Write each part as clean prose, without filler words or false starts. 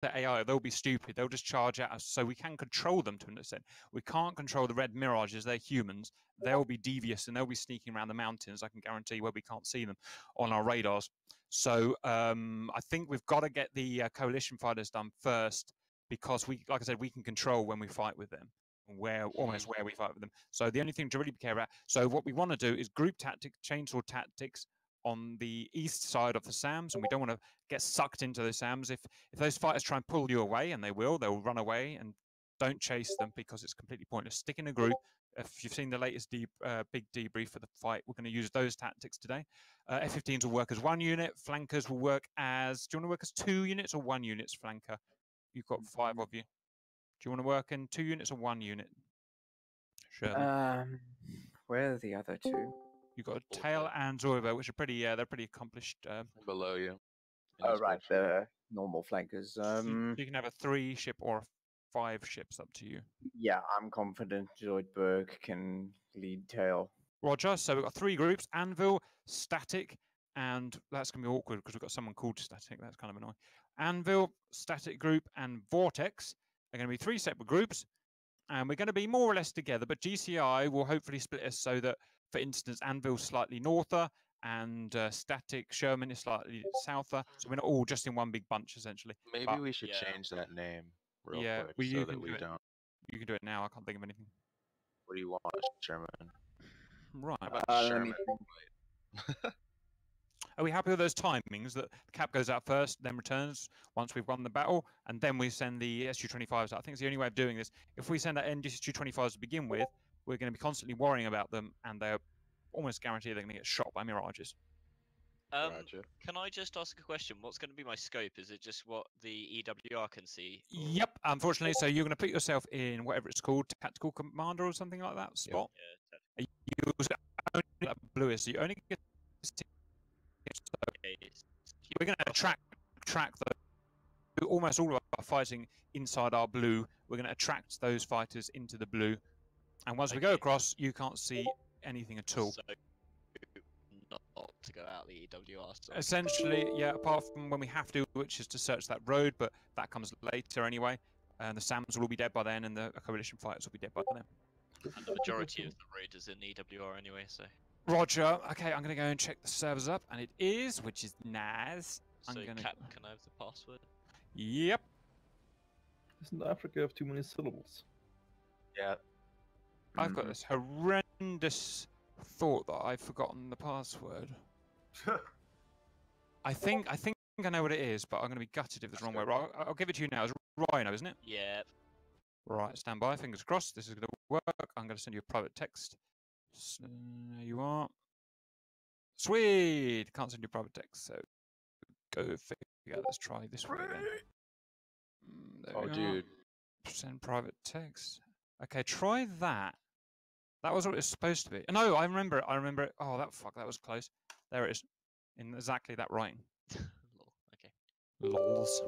the AI, they'll be stupid. They'll just charge at us, so we can control them to an extent. We can't control the red mirages. They're humans. They'll be devious and they'll be sneaking around the mountains. I can guarantee where we can't see them on our radars. So I think we've got to get the coalition fighters done first, because we, like I said, we can control when we fight with them, almost where we fight with them. So the only thing to really care about. So what we want to do is group tactics, chainsaw tactics on the east side of the SAMs, and we don't want to get sucked into those SAMs. If those fighters try and pull you away, and they'll run away, and don't chase them because it's completely pointless. Stick in a group. If you've seen the latest big debrief for the fight, we're going to use those tactics today. F-15s will work as one unit. Flankers will work as... Do you want to work as 2 units or 1 unit's flanker? You've got 5 of you. Do you want to work in 2 units or 1 unit? Sure. Where are the other 2? You've got Tail and Zoivo, which are pretty, they're pretty accomplished. Below you. Oh, right, the normal flankers. You can have a 3-ship or 5 ships, up to you. Yeah, I'm confident Zoidberg can lead Tail. Roger, so we've got 3 groups: Anvil, Static, and that's going to be awkward because we've got someone called Static. That's kind of annoying. Anvil, Static Group, and Vortex are going to be 3 separate groups, and we're going to be more or less together, but GCI will hopefully split us so that, for instance, Anvil's slightly norther, and Static Sherman is slightly souther, so we're not all just in one big bunch, essentially. Maybe we should change that name real quick so that we don't... You can do it now, I can't think of anything. What do you want, Sherman? Right. How about Sherman? Are we happy with those timings, that the cap goes out first, then returns once we've won the battle, and then we send the SU-25s out? I think it's the only way of doing this. If we send out SU-25s to begin with, we're going to be constantly worrying about them, and they're almost guaranteed they're going to get shot by mirages. Can I just ask a question? What's going to be my scope? Is it just what the EWR can see? Or... Yep, unfortunately. So you're going to put yourself in whatever it's called, tactical commander or something like that spot. Yeah, you only that blue is, so you only get... We're going to track almost all of our fighting inside our blue. We're going to attract those fighters into the blue, and once we go across, you can't see anything at all. So, not to go out the EWR. So. Essentially, yeah. Apart from when we have to, which is to search that road, but that comes later anyway. And the SAMs will all be dead by then, and the coalition fighters will be dead by then. And the majority of the road is in EWR anyway, so. Roger. Okay, I'm going to go and check the servers up, and it is, which is nice. So, Cap, can I have the password? Yep. Doesn't Africa have too many syllables? Yeah. I've got this horrendous thought that I've forgotten the password. I think I know what it is, but I'm going to be gutted if it's the wrong way. Right, I'll give it to you now. It's Rhino, isn't it? Yeah. Right, stand by. Fingers crossed. This is going to work. I'm going to send you a private text. So, there you are. Sweet. Can't send you private text, so go figure out. Let's try this way then. Oh, dude. Send private text. Okay, try that. That was what it was supposed to be. No, I remember it. I remember it. Oh, that was close. There it is. In exactly that writing. Okay. Lols.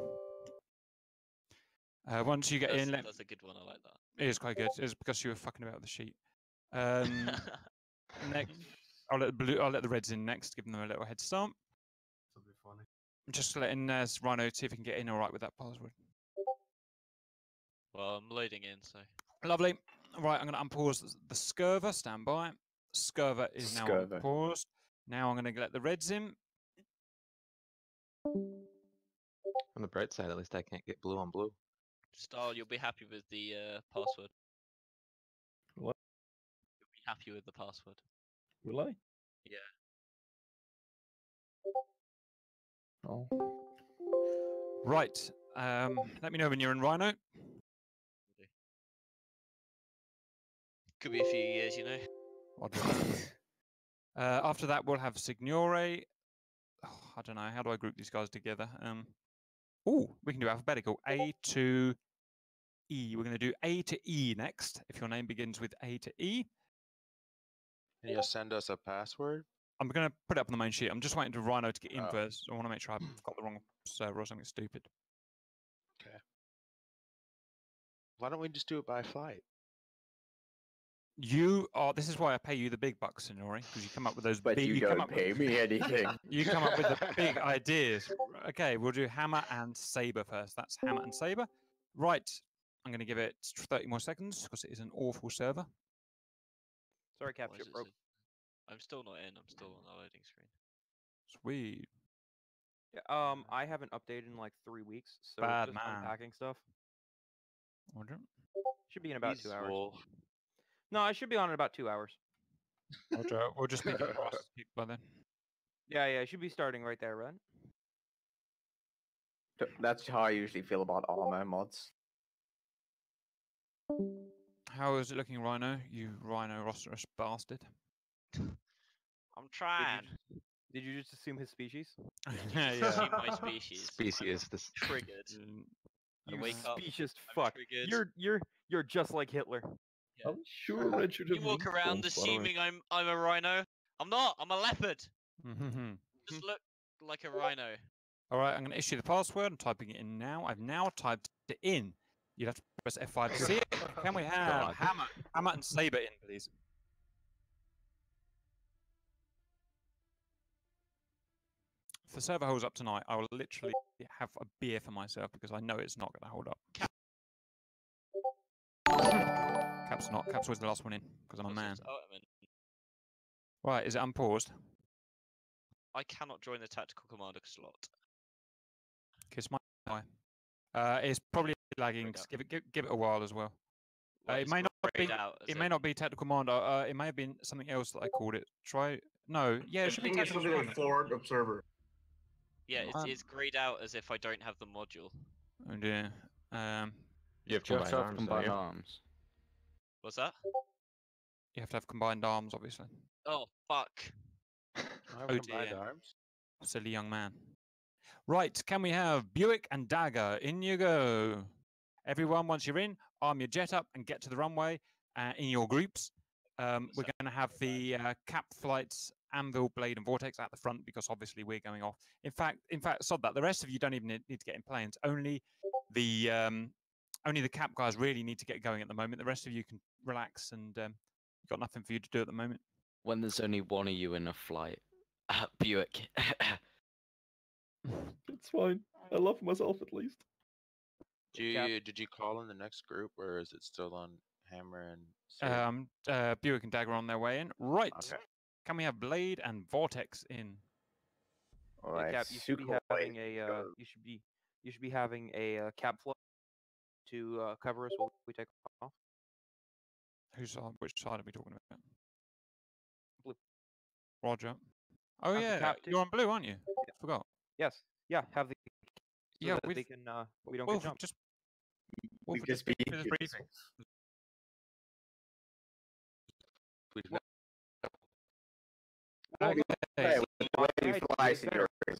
Once you get in... That's a good one. I like that. It is quite good. It's because you were fucking about with the sheet. Next, I'll let the Reds in next. Give them a little head start. That'll be funny. I'm just letting Rhino see if he can get in all right with that password. Well, I'm loading in, so... Lovely. Right, I'm going to unpause the Scurver. Stand by. Scurver is now unpaused. Now I'm going to let the Reds in. On the bright side, at least I can't get blue on blue. Star, you'll be happy with the password. What? You'll be happy with the password. Will I? Yeah. Oh. Right. Let me know when you're in Rhino. Could be a few years, you know. After that, we'll have Signore. Oh, I don't know. How do I group these guys together? Oh, we can do alphabetical. A to E. We're going to do A to E next. If your name begins with A to E. Can you send us a password? I'm going to put it up on the main sheet. I'm just waiting for Rhino to get in first. I want to make sure I've got the wrong server or something stupid. Okay. Why don't we just do it by flight? You are. This is why I pay you the big bucks, Sonori, because you come up with those. But big, you come don't up with, pay me anything. You come up with the big ideas. Okay, we'll do hammer and saber first. That's hammer and saber. Right. I'm going to give it 30 more seconds because it is an awful server. Sorry, Why capture is it broke. I'm still not in. I'm still on the loading screen. Sweet. Yeah, I haven't updated in like 3 weeks, so Bad just man. unpacking stuff. Roger. Should be in about 2 hours. Peaceful. No, I should be on in about 2 hours. Roger. We'll just pick it across by then. Yeah, I should be starting right there, right? That's how I usually feel about armor mods. How is it looking, Rhino? You rhinoceros bastard. I'm trying. Did you just assume his species? Yeah. Assume my species. Species. This. I'm triggered. You wake up, specious I'm fuck. triggered. You're just like Hitler. I'm sure Red should have You walk meat around spawns, by the way. assuming I'm a rhino. I'm not. I'm a leopard. Mhm. Just look like a rhino. All right, I'm going to issue the password. I'm typing it in now. I've now typed it in. You'd have to press F5 to see it. Can we have God. hammer and saber in, please? If the server holds up tonight, I will literally have a beer for myself because I know it's not going to hold up. Cap's not. Cap's always the last one in because I'm a man. Right, is it unpaused? I cannot join the tactical commander slot. Kiss my eye. It's probably lagging. Just give it a while as well. It may not be. It may not be tactical commander. It may have been something else that I called it. Try. No. Yeah, it should be I think it's tactical something like commander. forward observer. Yeah, it's grayed out as if I don't have the module. Oh dear. You have Just combined have arms. combined don't you? arms. What's that? You have to have combined arms, obviously. Oh fuck! I have Oh combined dear. arms. Silly young man. Right, can we have Buick and Dagger? In you go. Everyone, once you're in, arm your jet up and get to the runway in your groups. We're going to have the cap flights, Anvil, Blade, and Vortex at the front because obviously we're going off. In fact, sod that. The rest of you don't even need to get in planes. Only the cap guys really need to get going at the moment. The rest of you can relax and you've got nothing for you to do at the moment. When there's only one of you in a flight, Buick. It's fine. I love myself at least. Did you call in the next group, or is it still on Hammer and Saber? Buick and Dagger on their way in. Right. Okay. Can we have Blade and Vortex in? All right. Cap, you should be having a you should be having a cap float to cover us while we take off. Which side are we talking about? Blue. Roger. Oh Have the yeah, captain- you're on blue, aren't you? Forgot. Yes. Yeah. Have the so Yeah, that they can we don't Wolf, get jumped. just We've Wolf, just do been this briefing. Please no. Okay. Hey, the way you Right, fly, right there. seniors.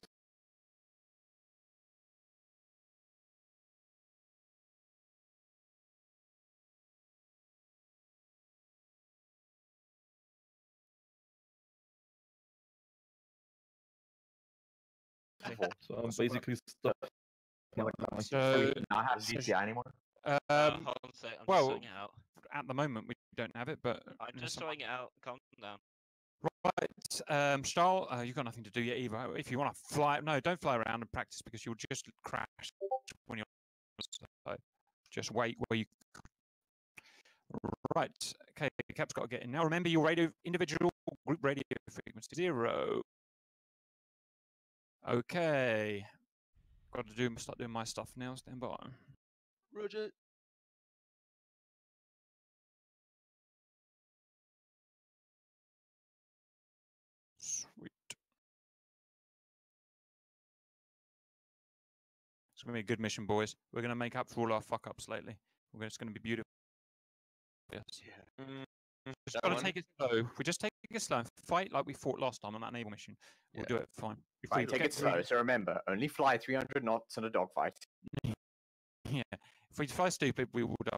So I'm basically stuck. So, not have CCI anymore. Hold on a sec, I'm just sorting it out. at the moment we don't have it, but I'm just sorting it out. Calm down. right. Stahl, you've got nothing to do yet either. If you want to fly, no, don't fly around and practice because you'll just crash when you're. So just wait where you. Right. Okay. Cap's got to get in now. Remember your individual group radio frequency 0. Okay. Got to start doing my stuff now. Stand by. Roger. Sweet. It's going to be a good mission, boys. We're going to make up for all our fuck-ups lately. It's going to be beautiful. Yes. Yeah. Just got to take it slow. We just take it slow and fight like we fought last time on that naval mission. We'll do it fine. If Right, take it slow. So remember, only fly 300 knots in a dogfight. Yeah. If we fly stupid, we will die.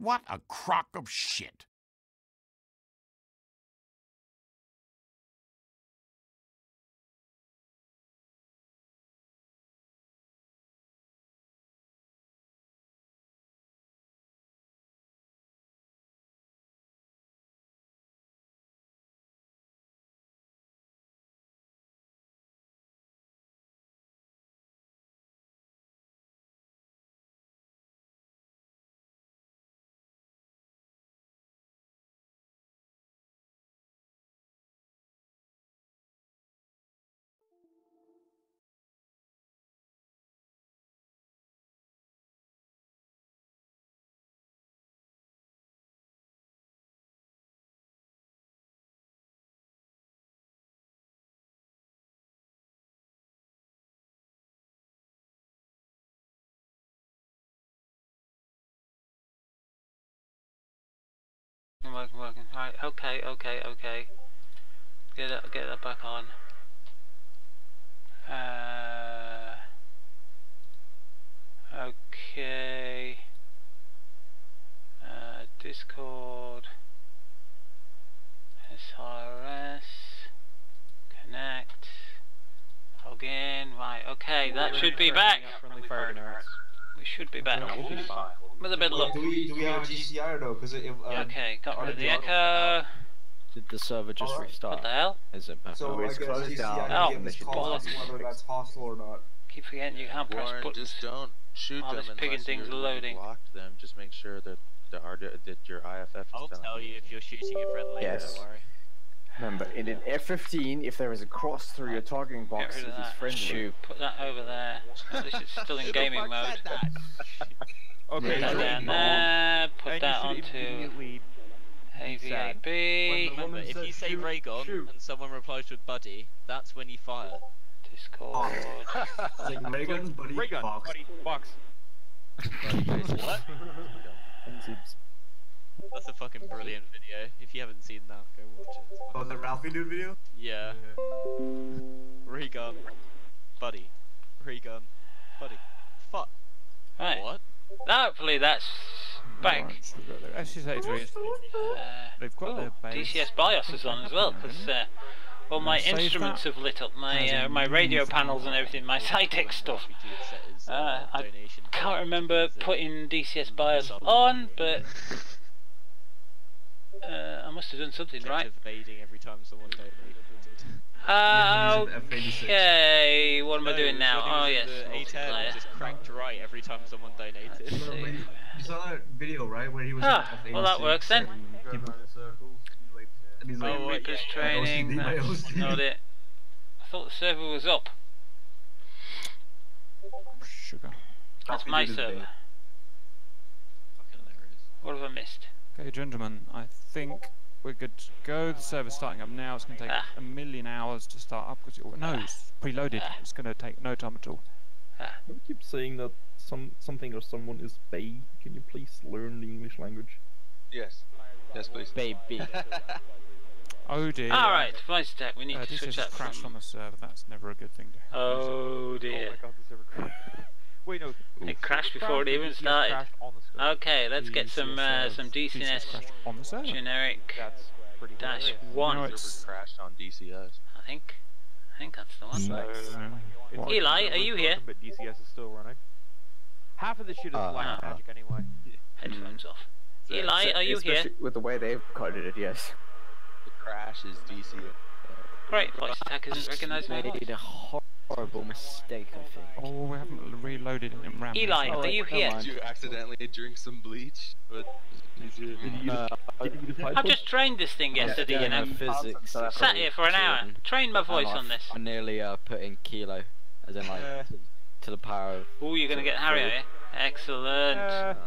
What a crock of shit. Working. Right, okay. Get that back on. Okay. Discord. SRS. Connect. Log in. Right, okay, that should be back. We should be back. With a bit of luck. Do we have a GCR though? Because okay, got rid of the echo. Did the server just restart? What the hell? Is it back? So I guess GCR can give this call us whether that's hostile or not. Keep forgetting you can't press buttons. Just don't shoot them unless things you're loading. blocked them. Just make sure that that your IFF is I'll telling tell you if you're shooting a friendly. Yes. Don't worry. Remember, in an F-15, if there is a cross through your targeting box, it is friendly. Shoot. Put that over there. At least it's still in gaming mode. Okay, put that down there. Put that onto AV8B. Remember, if you say Raygon and someone replies with Buddy, that's when you fire. Discord. It's like Raygun, Buddy, Box. Buddy, box. What? That's a fucking brilliant video. If you haven't seen that, go watch it. Oh, the Ralphie dude video? Yeah. Raygun. Buddy. Raygun. Buddy. Fuck. Right. What? Hopefully that's back. They've got their base. DCS BIOS is on as well, because all my instruments have lit up, my radio panels and everything, my Cytec stuff. I can't remember putting DCS BIOS on, but I must have done something right. Every time someone donated. Okay, what am I doing now? Oh yes, multiplayer. Just cracked right every time someone donated. You saw that video, right, where he was well that works then. Reapers training, that's not it. I thought the server was up. Sugar. That's my server. What have I missed? Okay, gentlemen, I think we're good to go. The server's starting up now. It's going to take a million hours to start up because it's preloaded. It's going to take no time at all. You keep saying that something or someone is Bay. Can you please learn the English language? Yes. Yes, please. Baby. Oh dear. Alright, voice attack. We need to switch that. This has crashed on the server. That's never a good thing to happen. Oh dear. Oh my god, the server crashed. Wait, no. It crashed before it even started. Okay, let's get some DCS generic dash one. Server crashed on DCS. I think that's the one. Eli, are you here? But DCS is still running. Half of the shit is black magic anyway. Headphones off. Eli, are you here? With the way they've coded it, yes. The crash is DCS. Great, voice attack isn't recognising my voice. Made a horrible mistake, I think. Oh, we haven't reloaded it in RAM. Eli, are you here? Did you accidentally drink some bleach? I've just trained this thing yesterday, you know. Physics. Sat here for an hour. Trained my voice on this. I nearly put in kilo, as in like to the power of... Oh, you're gonna get Harry, are you? Excellent.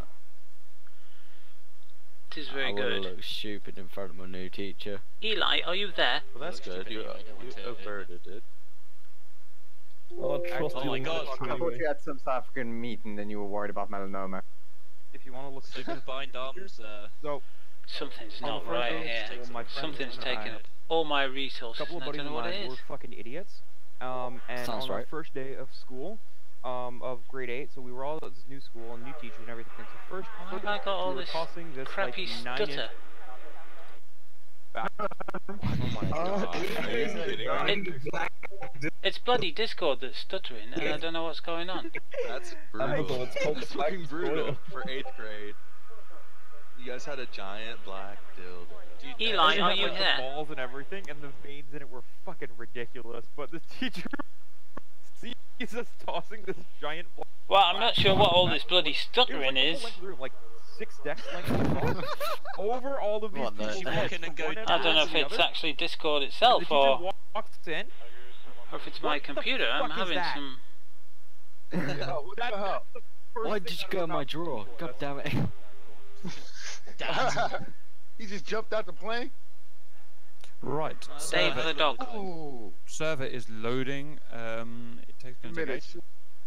It is very good. I will look stupid in front of my new teacher. Eli, are you there? Well, that's good. You averted it. Oh my god. I thought you had some South African meat and then you were worried about melanoma. If you want to look So combined arms, so something's not right here. Something's taking up all my resources. A couple of buddies of mine were fucking idiots. And Sounds on our first day of school, of grade 8, so we were all at this new school and new teachers and everything. So first, Why have I got all we were this tossing this crappy like 9-inch stutter? It's bloody Discord that's stuttering, and I don't know what's going on. That's brutal. It's fucking brutal for 8th grade. You guys had a giant black dildo. Eli, are you like, here? The balls and everything, and the veins in it were fucking ridiculous. But the teacher sees us tossing this giant. Well, I'm not sure what all this bloody stuttering is. Like 6 decks length over all of these people's heads. I don't know if it's actually Discord itself or if it's my computer. I'm having some. What the hell? Why did you go in my drawer? God damn it. He just jumped out the plane? Right. Save the dog. Oh. Server is loading. It takes a minute.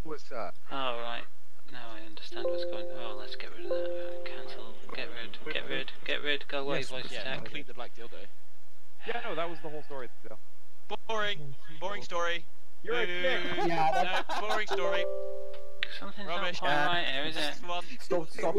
What's that? Oh, right. Now I understand what's going on. Oh, let's get rid of that. Cancel. Get rid. Go away, Yes, voice attack. Complete the black dildo. Yeah, no, that was the whole story though. Boring story. You're a dick. Yeah, no, boring story. Something's Rubbish. not quite right here, is it? Stop.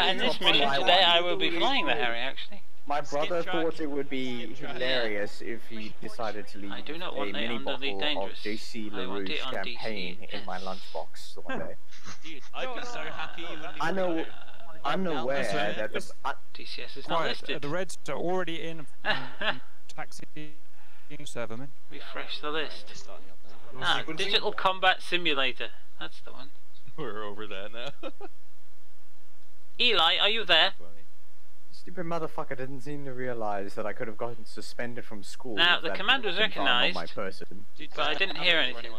In this mission today, I will be flying the Harry, actually. My brother thought it would be hilarious if he decided to leave I do not want a it mini on the bottle of Dangerous. JC I want LaRouche it on champagne in my lunchbox one day. Dude, I'd be so happy you wouldn't I know. I'm aware that the DCS is not Quiet. listed. The Reds are already in. Taxi serverman. Refresh the list. Digital Combat Simulator. That's the one. We're over that now. Eli, are you there? stupid motherfucker didn't seem to realize that I could have gotten suspended from school. Now, the command was recognised, my person. but I didn't hear anything.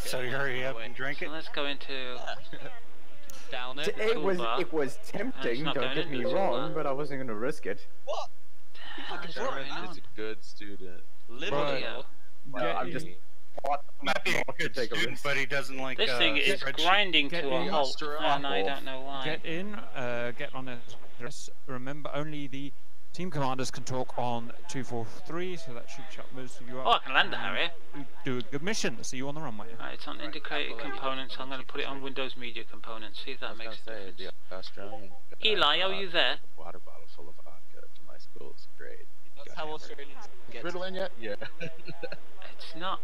So you hurry up and drink it? So let's go into... Down it. It was tempting, don't get me wrong, but I wasn't going to risk it. What? He's a good student. Literally. I'm just... Might be a good student, but he doesn't like this thing is grinding to a halt, and I don't know why. Get in, get on a... Remember, only the team commanders can talk on 243, so that should shut most of you up. Oh, I can land the Harrier. Do a good mission. See you on the runway. Right, it's on integrated components. I'm going to put it on Windows Media Components. See if that makes a difference. Eli, are you there? Water bottle full of vodka to my school. It's great. That's how Australians get. Riddle in yet? Yeah. It's not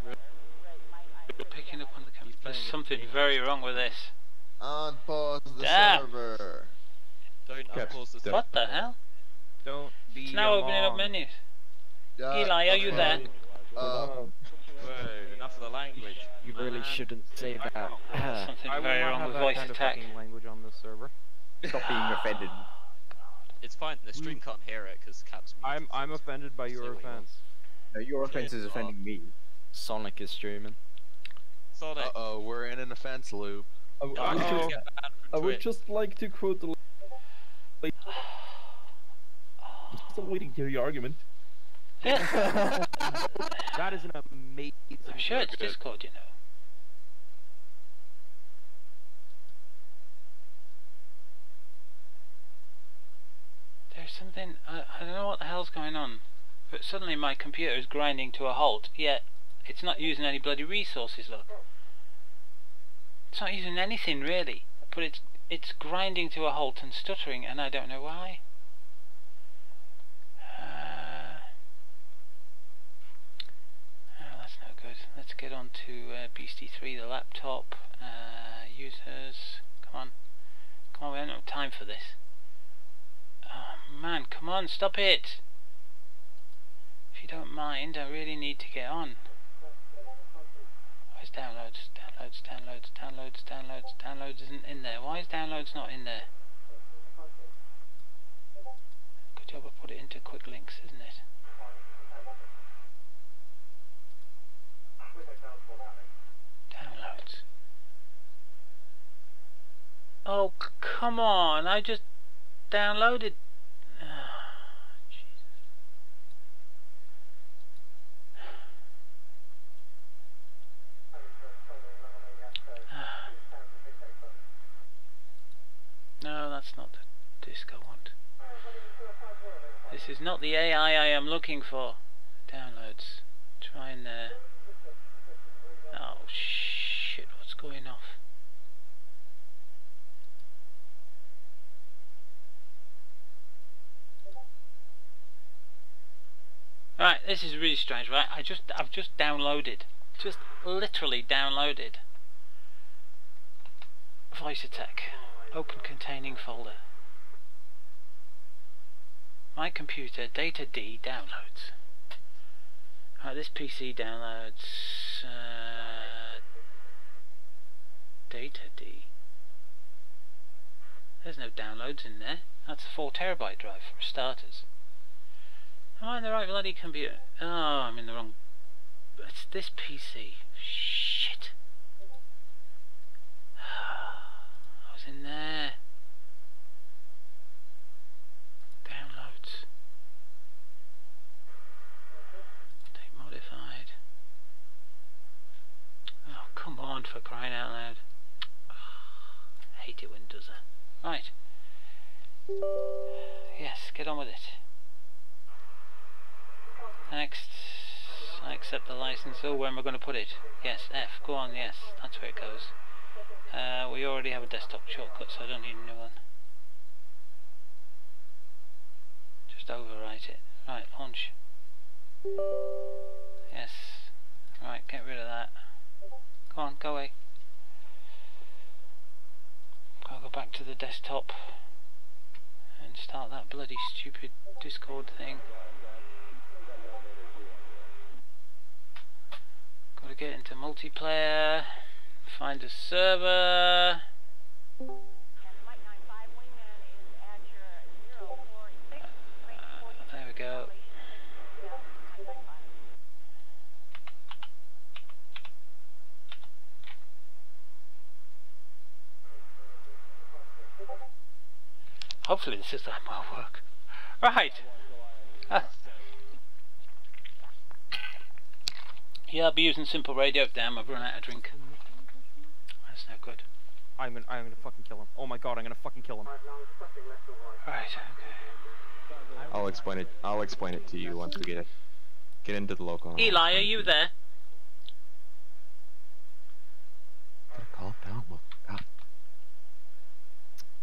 picking up on the camera. There's something very wrong with this. Unpause the server. Don't unpause the server. What the hell? Don't be It's now opening up menus. Eli, are you there? Whoa, enough of the language. You really shouldn't say that. Something I will very not wrong have with that voice kind of attack. fucking language on this server. Stop being offended. It's fine. The stream can't hear it because Cap's muted. I'm offended by your offense. No, your offense is offending me. Sonic is streaming. Sonic. Uh-oh, we're in an offense loop. I would just like to quote the... Still waiting to hear your argument. That is an amazing... I'm sure it's Discord, you know. There's something... I don't know what the hell's going on, but suddenly my computer is grinding to a halt, yet it's not using any bloody resources, look. It's not using anything, really, but it's grinding to a halt and stuttering, and I don't know why. That's no good. Let's get on to Beastie3, the laptop. Users, come on, we haven't got time for this. Oh man, come on, stop it! If you don't mind, I really need to get on. Where's downloads? Downloads isn't in there. Why is downloads not in there? Good job I put it into quick links, isn't it? Downloads. Oh, come on, I just downloaded. No, that's not the disk I want. This is not the AI I am looking for. Downloads. Try and oh shit, what's going off? Right, this is really strange, right? I've just downloaded, just literally downloaded Voice Attack. Open containing folder. My computer, data D downloads. Right, this PC downloads data D. There's no downloads in there. That's a 4 terabyte drive for starters. Am I in the right bloody computer? Oh, I'm in the wrong. It's this PC. Shit. I was in there. Downloads. Date modified. Oh, come on, for crying out loud. I hate it when it does that. Right. Yes, get on with it. Next, I accept the license. Oh, where am I going to put it? Yes, F. Go on, yes, that's where it goes. We already have a desktop shortcut, so I don't need a new one. Just overwrite it. Right, launch. Yes. Right, get rid of that. Go on, go away. I'll go back to the desktop and start that bloody stupid Discord thing. Gotta get into multiplayer, find a server. There we go. Hopefully the system will work. Right. Yeah, I'll be using simple radio. Damn, I've run out of drink. That's no good. I'm gonna fucking kill him. Oh my god, I'm gonna fucking kill him. Right, okay. I'll explain it to you once we get into the local. Eli, are you there? Calm down, God.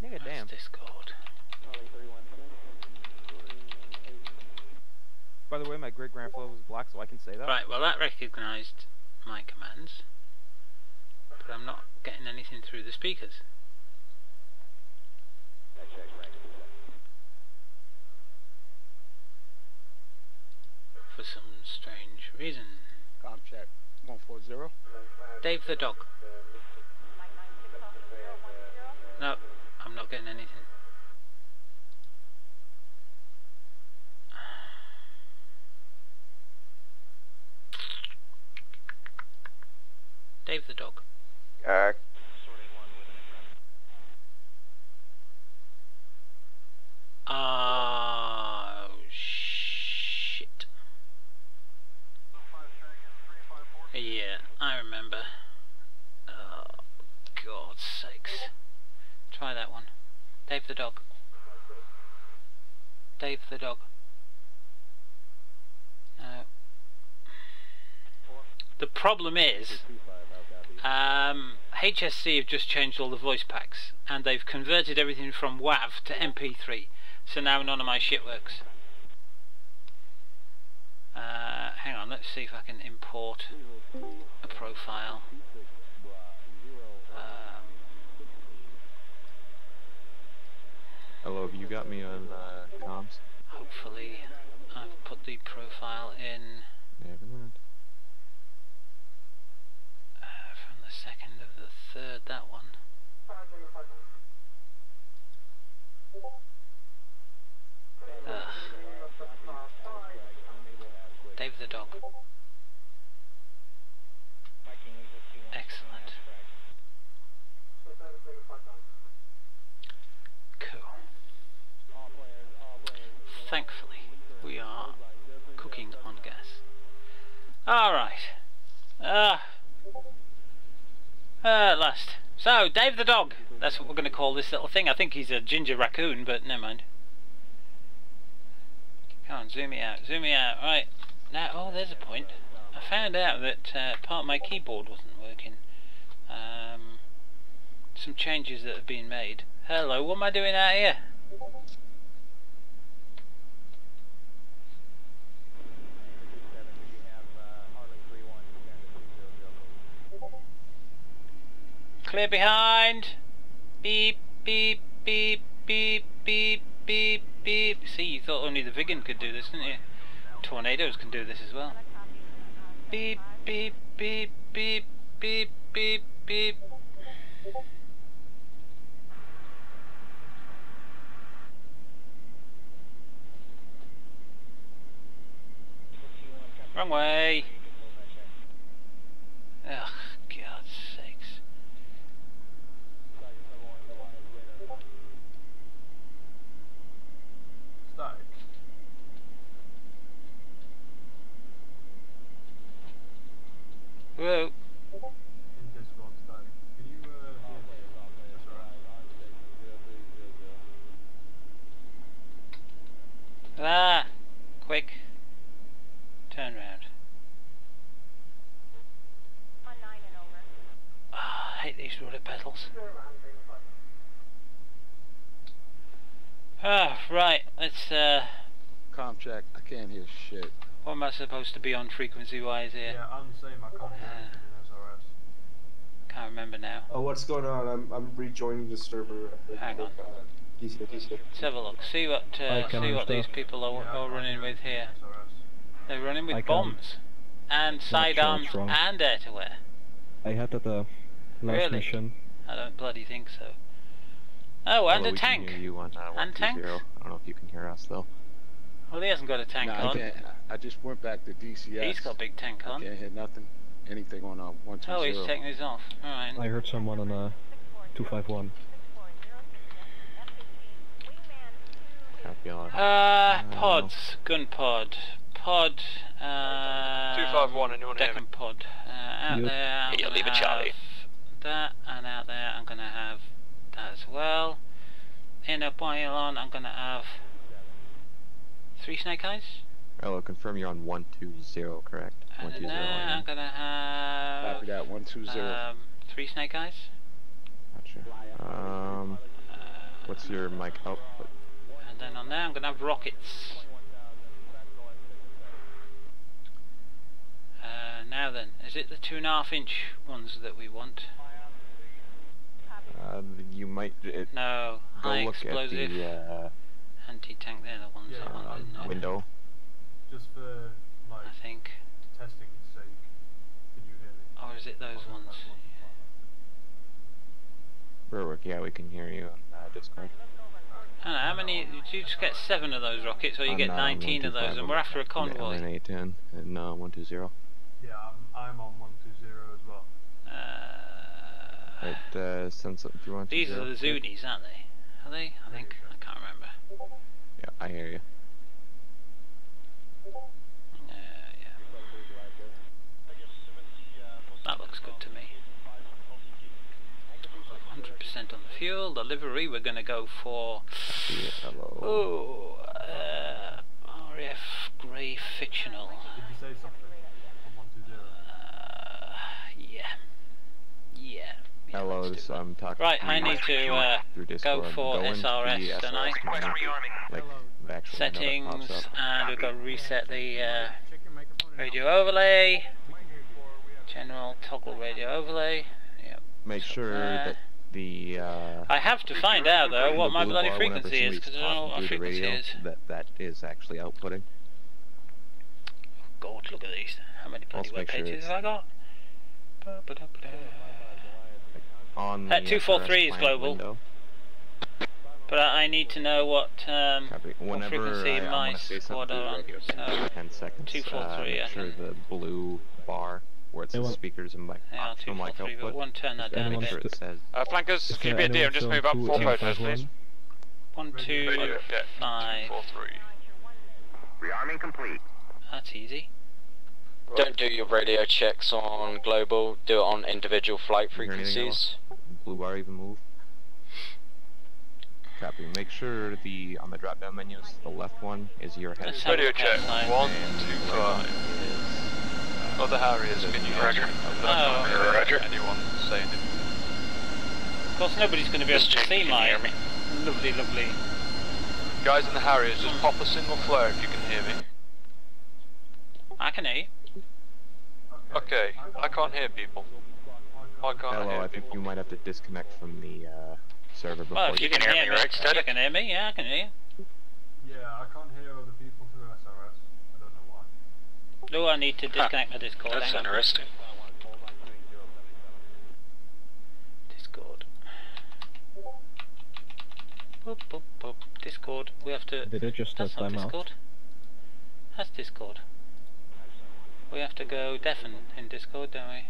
Nigga, damn. Discord. By the way, my great grandfather was black, so I can say that. Right, well that recognised my commands, but I'm not getting anything through the speakers. For some strange reason. Com check 140. Dave the dog. No, I'm not getting anything. Dave the dog. Oh shit. Yeah, I remember. Oh, God's sakes. Try that one. Dave the dog. Dave the dog. No. The problem is, HSC have just changed all the voice packs, and they've converted everything from WAV to MP3, so now none of my shit works. Hang on, let's see if I can import a profile. Hello, have you got me on comms? Hopefully, I've put the profile in. Never mind. From the 2nd of the 3rd, that one. Dave the dog. Excellent. Cool. Thankfully, we are cooking on gas. Alright. At last. So, Dave the dog. That's what we're going to call this little thing. I think he's a ginger raccoon, but never mind. Come on, zoom me out. Zoom me out. Right. Now, oh, there's a point. I found out that part of my keyboard wasn't working. some changes that have been made. Hello, what am I doing out here? Clear behind. Beep, beep, beep, beep, beep, beep, beep. See, you thought only the Vigan could do this, didn't you? Tornadoes can do this as well. Beep, beep, beep, beep, beep, beep, beep. Wrong way. Ugh, God's sakes. Start. Whoa. In Discord, start. Can you hear me? That's alright. Ah, quick. Turn round. Ah, I hate these rudder pedals. Ah, right, let's Comm check. I can't hear shit. what am I supposed to be on frequency wise here? Yeah, I'm the same. I can't hear anything in SRS. Can't remember now. Oh, what's going on? I'm rejoining the server. Hang on. DC. Let's have a look. See what these people are running with here. They're running with bombs and sidearms and air-to-air. I had that last Really? mission. I don't bloody think so. Oh, and a we tank. Can hear you on, And tanks. 120. I don't know if you can hear us though. Well, he hasn't got a tank Nah, I on. can't. I just went back to DCS. He's got a big tank on. I can't hear nothing. Anything on 120. Oh, he's taking his off. Alright. I heard someone on 251. Copy all. Pods. Gun pod. Pod. 251, anyone hear me? Deccan pod. Out there. I'm gonna leave it, have Charlie. that, and out there I'm gonna have that as well. In a pylon I'm gonna have 3 snake eyes. Hello, confirm you're on 120, correct? And in 120. there I'm gonna have Copy that. 120. 3 snake eyes. Gotcha. What's your mic output? And then on there I'm gonna have rockets. Now then, is it the 2.5 inch ones that we want? You might. No, Go high look explosive, at the anti-tank, they're the ones I want, isn't it? window. Just for like I think. testing's sake, can you hear me? Or is it those ones? Berwick, yeah, we can hear you on Discord. I don't know, how many, do you just get 7 of those rockets, or you get 19 of those, and we're after a convoy? I'm in 810 and 120. Yeah, I'm on 120 as well. Right, send something through 120. These are the Zunis, aren't they? Are they? I think. I can't remember. Yeah, I hear you. Yeah. That looks good to me. 100% on the fuel. The livery, we're going to go for... Hello. RF Grey Fictional. Did you say something on 120? Yeah. Hello, so I'm talking. Right, I need to through go Discord. for Go into SRS, the don't I? Like the actual Settings, window that pops up. and we've got to reset the radio overlay. General toggle radio overlay. Yep. Make sure that the I have to find out though what my blue bloody bar, whenever frequency is, because I don't know what my somebody's talking through the frequency radio, is. that is actually outputting. God, look at these. How many bloody Also web make sure pages have I got? On the 243 is SRS global. window. But I need to know what Copy. what Whenever frequency I my want to say squad something are through on. the radio, So 10 seconds. 243, Make I sure think. the blue bar where it says speakers and mic Yeah, optional mic 243, but output. one turn that just down a make bit. sure it says. Flankers, can you be a dear and just move up 4 photos, please? 1, 2, 5. 4, 3. Rearming complete. That's easy. Don't do your radio checks on global, do it on individual flight You hear anything frequencies. else? Blue bar even move. Copy. Make sure on the drop down menus, the left one is your head. Let's have a Radio look check. outside. 1, 2, 5. Other Harriers, can you hear me? Oh. Roger. Anyone saying it? course, nobody's going to be able to see my lovely, lovely. Guys in the Harriers, just pop a single flare if you can hear me. I can hear you. Okay, I can't hear people. Why can't I Hello, hear I think people? you might have to disconnect from the server before Well, if you can hear me, right? You can hear me, yeah, I can hear you. Yeah, I can't hear other people through SRS. I don't know why. Do I need to disconnect my Discord? That's interesting. Discord. Boop, boop, boop. Discord. We have to. Did it just That's not time out? Discord. That's Discord. We have to go deafen in Discord, don't we?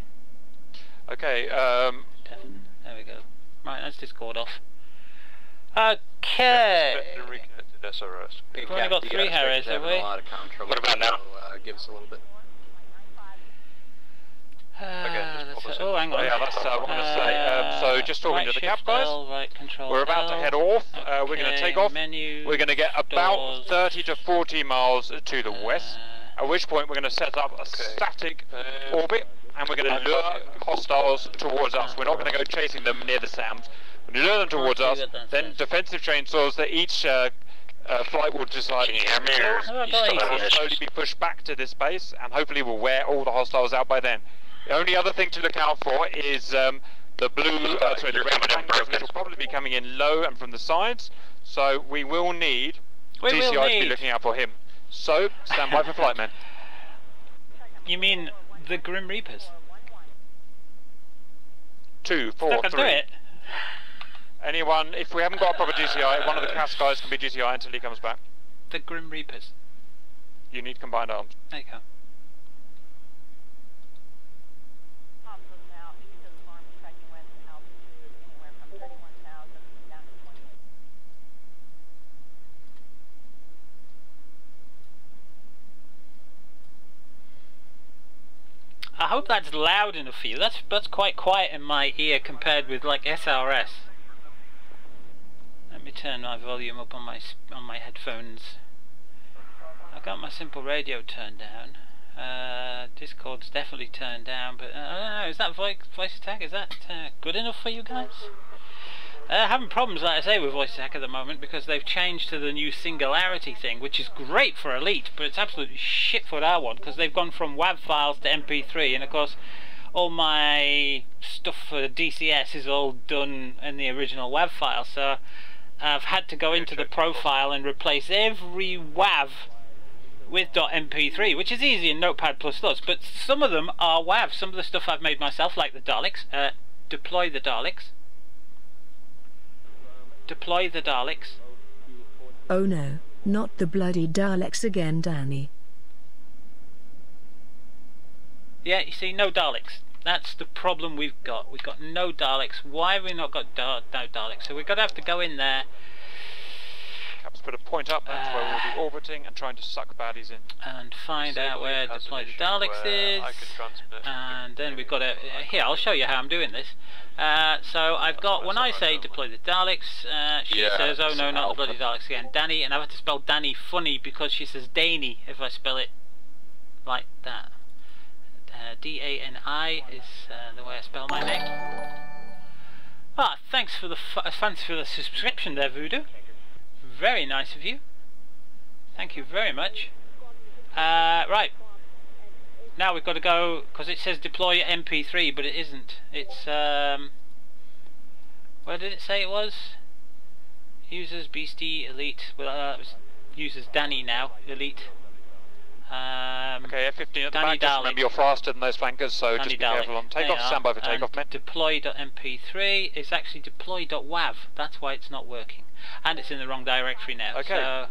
Okay, Deafen. There we go. Right, that's Discord off. Okay. Reconnected SRS. We've only got 3 Harriers, have we? What about now? Give us a little bit. Oh, hang on. Yeah, that's what I'm going to say. So just talking right to the shift cap guys, L, right control we're about to L. head off. We're going to Okay, take off. menus, We're going to get about doors, 30 to 40 miles to the west, at which point we're going to set up a static orbit, and we're going to lure hostiles towards us. We're not going to go chasing them near the SAMs. We're going to lure them towards us, then defensive chainsaws that each flight will decide Can you hear me, or will slowly be pushed back to this base, and hopefully we'll wear all the hostiles out by then. The only other thing to look out for is the blue, sorry, the red tankers, which will probably be coming in low and from the sides, so we will need DCI to be looking out for him. So, stand by for flight, men. You mean the Grim Reapers? 2, 4, Stuck, 3. do it. Anyone, if we haven't got a proper DCI, one of the CAS guys can be DCI until he comes back. The Grim Reapers. You need combined arms. There you go. I hope that's loud enough for you. That's quite quiet in my ear compared with like SRS. Let me turn my volume up on my headphones. I've got my simple radio turned down. Discord's definitely turned down, but I don't know. Is that voice attack? Is that good enough for you guys? Having problems, like I say, with voice attack at the moment because they've changed to the new singularity thing, which is great for Elite, but it's absolutely shit for what I want because they've gone from WAV files to MP3, and of course all my stuff for DCS is all done in the original WAV file, so I've had to go into the profile and replace every WAV with .mp3, which is easy in Notepad++, but some of them are WAV. Some of the stuff I've made myself, like the Daleks, deploy the Daleks. Deploy the Daleks. Oh no, not the bloody Daleks again, Danny. Yeah, you see, no Daleks. That's the problem we've got. We've got no Daleks. Why have we not got no Daleks? So we're going to have to go in there. Caps put a point up, that's where we'll be orbiting and trying to suck baddies in. And find out where deploy the Daleks is. And then we've got to... here, I'll show you how I'm doing this. So I've got, when I say deploy the Daleks, she says, oh no, not the bloody Daleks again, Danny, and I have to spell Danny funny because she says Danny if I spell it like that. D-A-N-I is the way I spell my name. Ah, thanks for the subscription there, Voodoo. Very nice of you. Thank you very much. Right. Now we've got to go, because it says deploy MP3, but it isn't. It's, where did it say it was? Users, Beastie, Elite. Well, it was users Danny now, Elite. Okay, F-15 at the Danny back, just remember you're faster than those flankers, so Danny just be Dalek. careful on takeoff, stand by for takeoff, men. Deploy.mp3 is actually deploy.wav, that's why it's not working. And it's in the wrong directory now, okay. So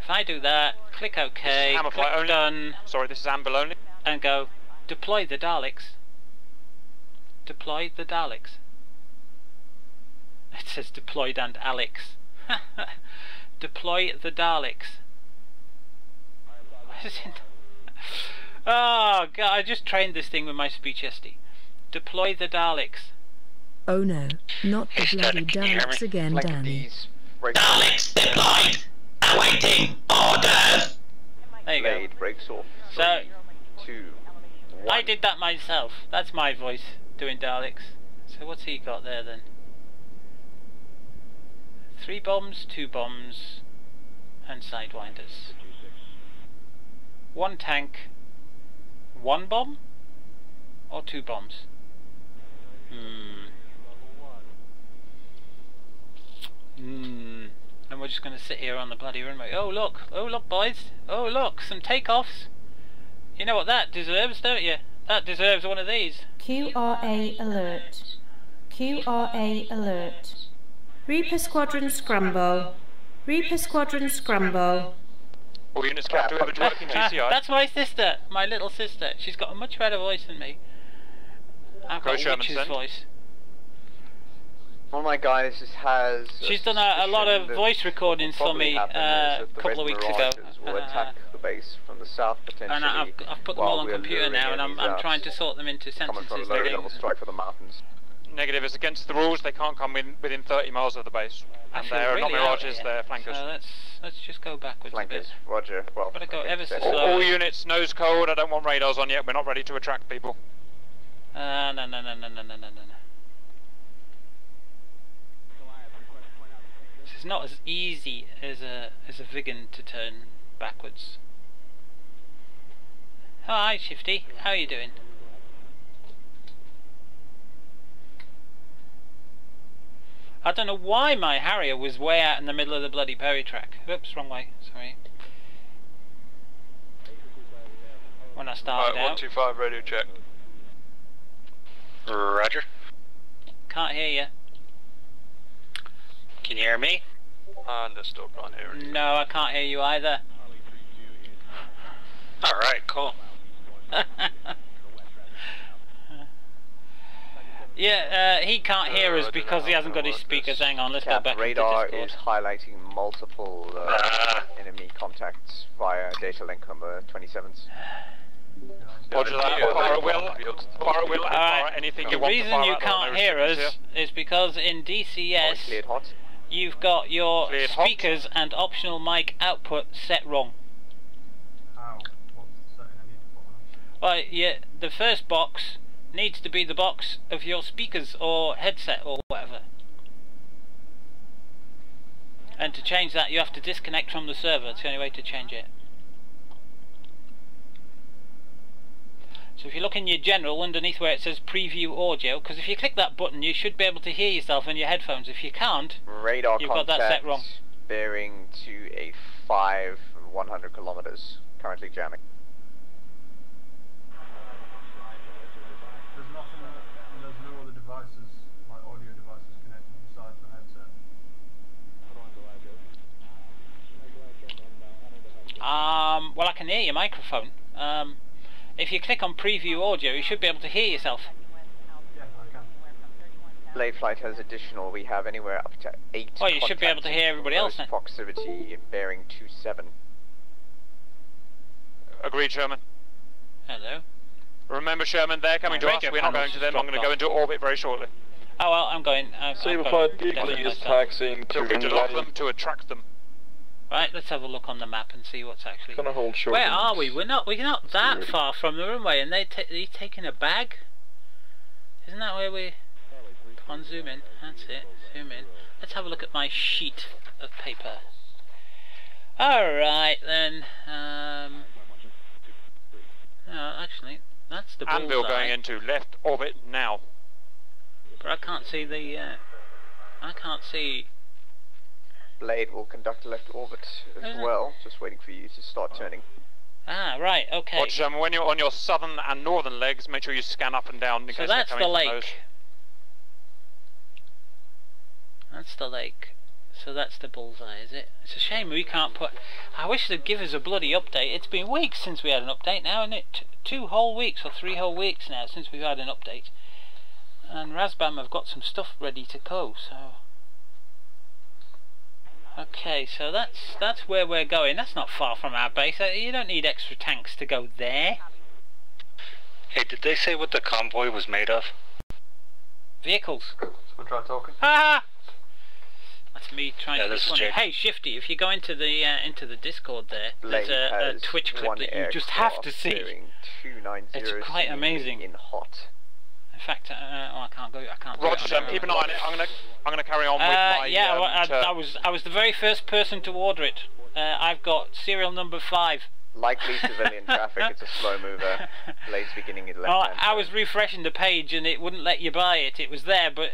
if I do that, click OK, click only. done. Sorry, this is Amble only. And go, deploy the Daleks. Deploy the Daleks. It says deployed and Alex. Deploy the Daleks. What is it? Oh god, I just trained this thing with my speech SD. Deploy the Daleks. Oh no, not the bloody Daleks again, Danny. Daleks deployed. Awaiting orders. There you go. Breaks off. So, 2, 1. I did that myself. That's my voice doing Daleks. So what's he got there then? 3 bombs, 2 bombs, and sidewinders. 1 tank, 1 bomb, or 2 bombs? And we're just going to sit here on the bloody runway. Oh look, boys, oh look, some takeoffs. You know what that deserves, don't you? That deserves one of these. QRA alert. QRA alert. Reaper Squadron Scramble. Reaper Squadron Scramble. All units captive with a working GCI. That's my sister, my little sister. She's got a much better voice than me. I've got a witch's voice. One of my guys has... She's done a lot of voice recordings for me a couple of weeks ago. Will attack the base from the south potentially. And I've put them all on computer now, and I'm trying to sort them into sentences. Level strike for the mountains. Negative, it's against the rules. They can't come within 30 miles of the base. And they're really not mirages, they're flankers. So let's just go backwards a bit. Roger. Well, gotta go ever so all, slow. all units, nose cold. I don't want radars on yet. We're not ready to attract people. No. This is not as easy as a Vigan to turn backwards. Oh, hi Shifty, how are you doing? I don't know why my Harrier was way out in the middle of the bloody Perry track. Oops, wrong way, sorry. When I started out. 125 radio check. Roger. Can't hear you. Can you hear me? I still can't hear you. No, I can't hear you either. Alright, cool. Yeah, he can't hear us because he hasn't got his speakers. Hang on, let's go back radar into Discord. is highlighting multiple enemy contacts via data link number 27s. Roger that. Fire at will. Fire anything you want. The reason you can't hear us is because in DCS you've got your speakers and optional mic output set wrong. Well, yeah, the first box needs to be the box of your speakers or headset or whatever. And to change that you have to disconnect from the server. It's the only way to change it. So if you look in your general underneath where it says preview audio, because if you click that button you should be able to hear yourself in your headphones. If you can't, radar you've got that set wrong. Bearing to a 100 kilometers, currently jamming. There's no other devices, like audio devices connected besides the headset. Well, I can hear your microphone. If you click on preview audio, you should be able to hear yourself. Yeah, I can. Blade Flight has additional. We have anywhere up to 8. Well, you should be able to hear everybody else then. Proximity bearing 27. Agreed, Sherman. Hello. Remember, Sherman, they're coming to us. We're not going to them. I'm going to go into orbit very shortly. Oh well, I'm going. Saberfied vehicle is taxiing to lock them, to attract them. Right, let's have a look on the map and see what's actually. Gonna hold short. Where are we? We're not that far from the runway, and they're taking a bag. Isn't that where we? Come on, zoom in. That's it. Zoom in. Let's have a look at my sheet of paper. All right then. No, actually, that's the bullseye. Anvil going into left orbit now. But I can't see the. I can't see. Blade will conduct a left orbit as well, just waiting for you to start turning. Ah, right, okay. Watch, when you're on your southern and northern legs, make sure you scan up and down in case that's they're coming the from those. lake. That's the lake. So that's the bullseye, is it? It's a shame we can't put... I wish they'd give us a bloody update. It's been weeks since we had an update now, isn't it? 2 whole weeks or 3 whole weeks now since we've had an update. And Razbam have got some stuff ready to go, so... Okay, so that's where we're going. That's not far from our base. You don't need extra tanks to go there. Hey, did they say what the convoy was made of? Vehicles. Someone try talking. Ha! That's me trying to be funny. Jake. Hey, Shifty, if you go into the Discord there, there's a Twitch clip that you just have to see. It's quite amazing. In hot. In fact, I can't go. I can't. Roger, keep an eye on it. I'm gonna carry on with my. Yeah, I was the very first person to order it. I've got serial number 5. Likely civilian traffic. It's a slow mover. Blades beginning in left. I was refreshing the page and it wouldn't let you buy it. It was there, but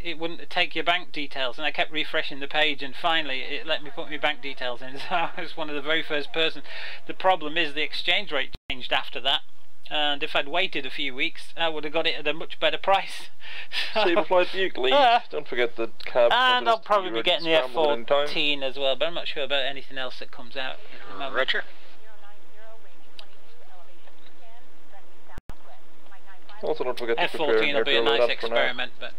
it wouldn't take your bank details, and I kept refreshing the page, and finally it let me put my bank details in. So I was one of the very first person. The problem is the exchange rate changed after that, and if I'd waited a few weeks I would have got it at a much better price. Save flight vehicle, don't forget the cab. And I'll probably be getting the F14 as well, but I'm not sure about anything else that comes out at the moment. Roger. Also don't forget to F14 will be a nice experiment, but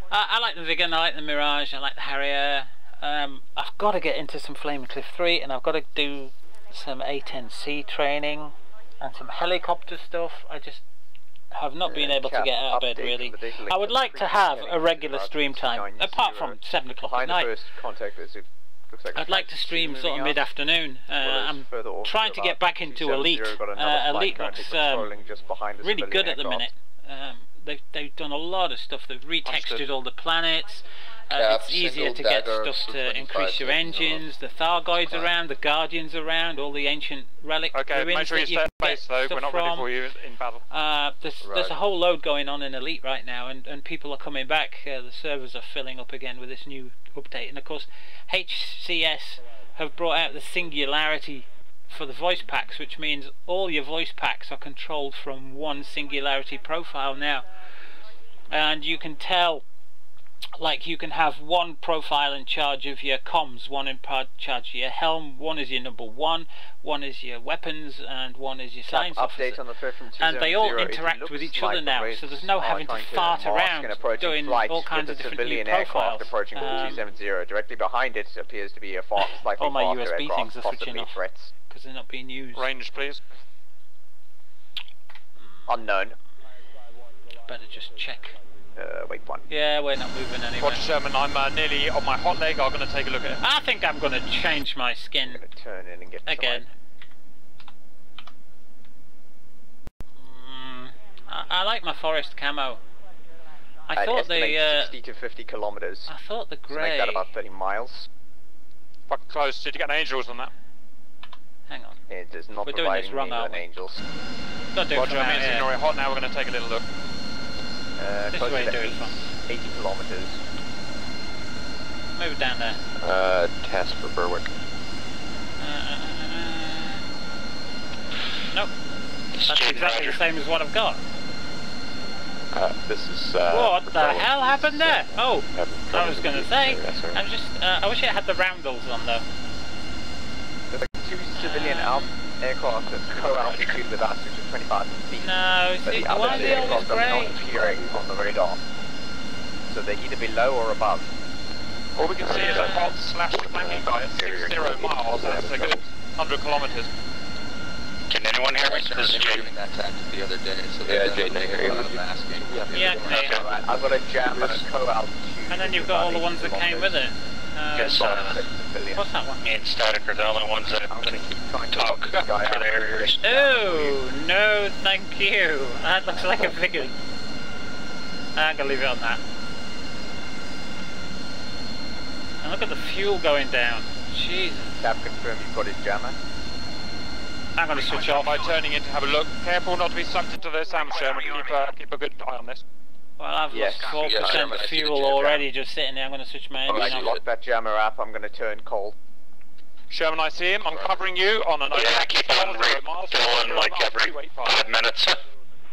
I like the Vigan, I like the Mirage, I like the Harrier. I've got to get into some Flaming Cliff 3, and I've got to do some A10C training and some helicopter stuff. I just have not been able to get out of bed really. I would like to have a regular stream time, apart from 7 o'clock at night. I'd like to stream sort of mid-afternoon. I'm trying to get back into Elite. Elite looks really good at the minute. They've done a lot of stuff. They've retextured all the planets. It's easier to get stuff to increase your engines. The Thargoids around, the Guardians around, all the ancient relic ruins make sure you stay at base though. We're not ready for you in battle. There's a whole load going on in Elite right now, and people are coming back. The servers are filling up again with this new update, and of course HCS have brought out the singularity for the voice packs, which means all your voice packs are controlled from one singularity profile now, and you can tell, like, you can have one profile in charge of your comms, one in charge of your helm, one is your number 1, one is your weapons, and one is your science officer. And they all interact with each other now, so there's no having to fart around doing all kinds of different new profiles. Approaching 270. Directly behind it appears to be a slightly all my faster USB aircraft, things are switching off threats. because they're not being used. Range, please. Unknown. Better just check. Wait one. Yeah, we're not moving anywhere. Roger, Sherman, I'm nearly on my hot leg. I'm going to take a look at it. I think I'm going to change my skin. I'm going to turn in and get again. I like my forest camo. I thought the 60 to 50 kilometers. I thought the grey. So make that about 30 miles. Fucking close. Did you get an Angels on that? Hang on. It is not we're doing this wrong, aren't we? Angels. Roger, I'm ignoring hot now. We're going to take a little look. This is where you do it from. 80 kilometers. Move it down there. Test for Berwick. Nope. That's exactly the same as what I've got. This is. What the hell happened there? Oh, I was going to say. I'm just. I wish it had the roundels on though. There's like 2 civilian aircraft that's co-altitude with us, which is 25 feet. No, see, why are they always grey? Not appearing on the radar. So they're either below or above. All we can see is a hot slash flanking by at 60 miles. That's a good 100 kilometers. Can anyone hear me? This is Jay. That tactic the other day, so yeah, Jay, I hear you. Yeah, I can hear you. I've got a jam and a co-altitude. And then you've got all the ones that came with it. Guess, what's that one? Me and Static are the only ones that talk for the areas. Oh, no, thank you. That looks like a figure. I'm going to leave it on that. And look at the fuel going down. Jesus. Cap confirm you've got his jammer. I'm going to switch off. By turning in to have a look. Careful not to be sucked into the Sam Sherman. Keep a good eye on this. Well, I've lost 4% fuel already just sitting there. I'm going to switch my engine off. Lock that jammer up. I'm going to turn cold. Sherman, I see him. I'm covering you on an keep on filling like every 5 minutes.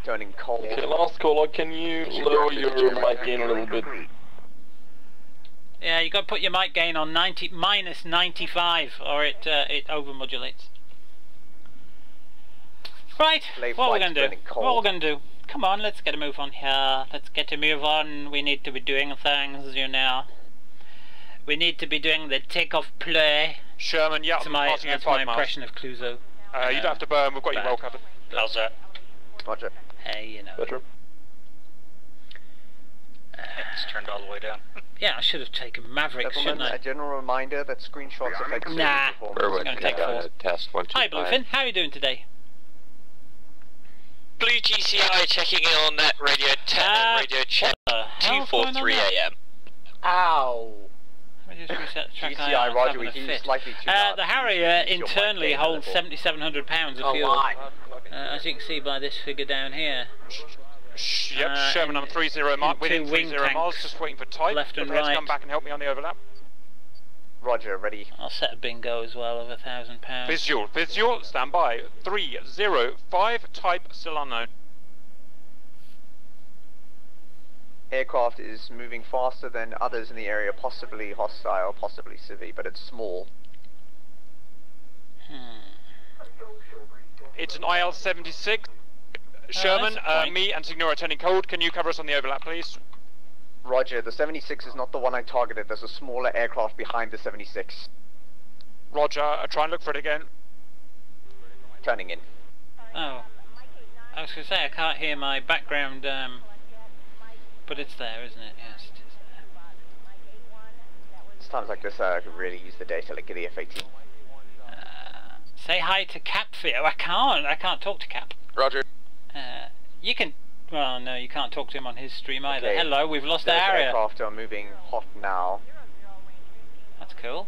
Turning cold. Okay, last caller, can you lower your mic gain a little bit? Yeah, you got to put your mic gain on minus 95, or it overmodulates. Right, what we're going to do? What we're going to do? Come on, let's get a move on here. Let's get a move on. We need to be doing things, you know. We need to be doing the take-off play. Sherman, yeah, that's my impression of Clouseau. You don't have to burn. We've got you well covered. How's that? Roger. Hey, you know. Better. It's turned all the way down. Yeah, I should have taken Maverick, shouldn't I? A general reminder that screenshots affect nah, performance. It's going to take 4. Test 1, 2, Hi, Bluefin. How are you doing today? Blue GCI checking in on net radio radio check 243 AM. Ow! Let me just reset the track. GCI, Roger, we hear slightly too loud. The Harrier internally holds 7,700 pounds of fuel. As you can see by this figure down here. Yep, Sherman, I'm 30 miles, within 30 miles, just waiting for type. Left and right. Come back and help me on the overlap. Roger, ready. I'll set a bingo as well of £1,000. Visual, stand by. 305, type still unknown. Aircraft is moving faster than others in the area, possibly hostile, possibly civvy, but it's small. It's an IL-76. Sherman, me and Signora attending cold. Can you cover us on the overlap, please? Roger, the 76 is not the one I targeted. There's a smaller aircraft behind the 76. Roger, try and look for it again. Turning in. Oh. I was going to say, I can't hear my background, but it's there, isn't it? Yes, it is there. It's times like this I could really use the data, like the F-18. Say hi to Cap for you. I can't talk to Cap. Roger. You can... Well, no, you can't talk to him on his stream either. Okay. Hello, we've lost the area. Aircraft are moving hot now. That's cool.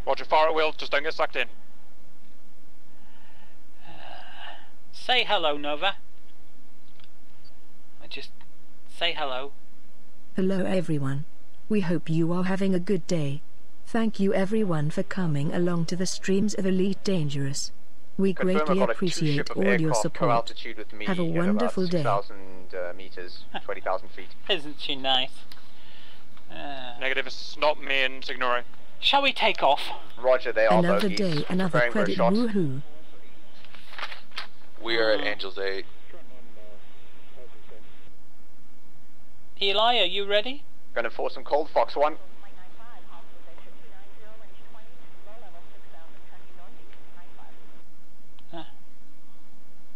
Roger, fire at will, just don't get sucked in. Say hello, Nova. Just say hello. Hello everyone. We hope you are having a good day. Thank you everyone for coming along to the streams of Elite Dangerous. We greatly appreciate all your support. Have a wonderful day. 6,000 meters, 20,000 feet. Isn't she nice? Negative, it's not me and Signore. Shall we take off? Roger, they are Another bogies. day, another credit, woohoo. We are at Angels 8. Eli, are you ready? Gonna force some cold, Fox 1.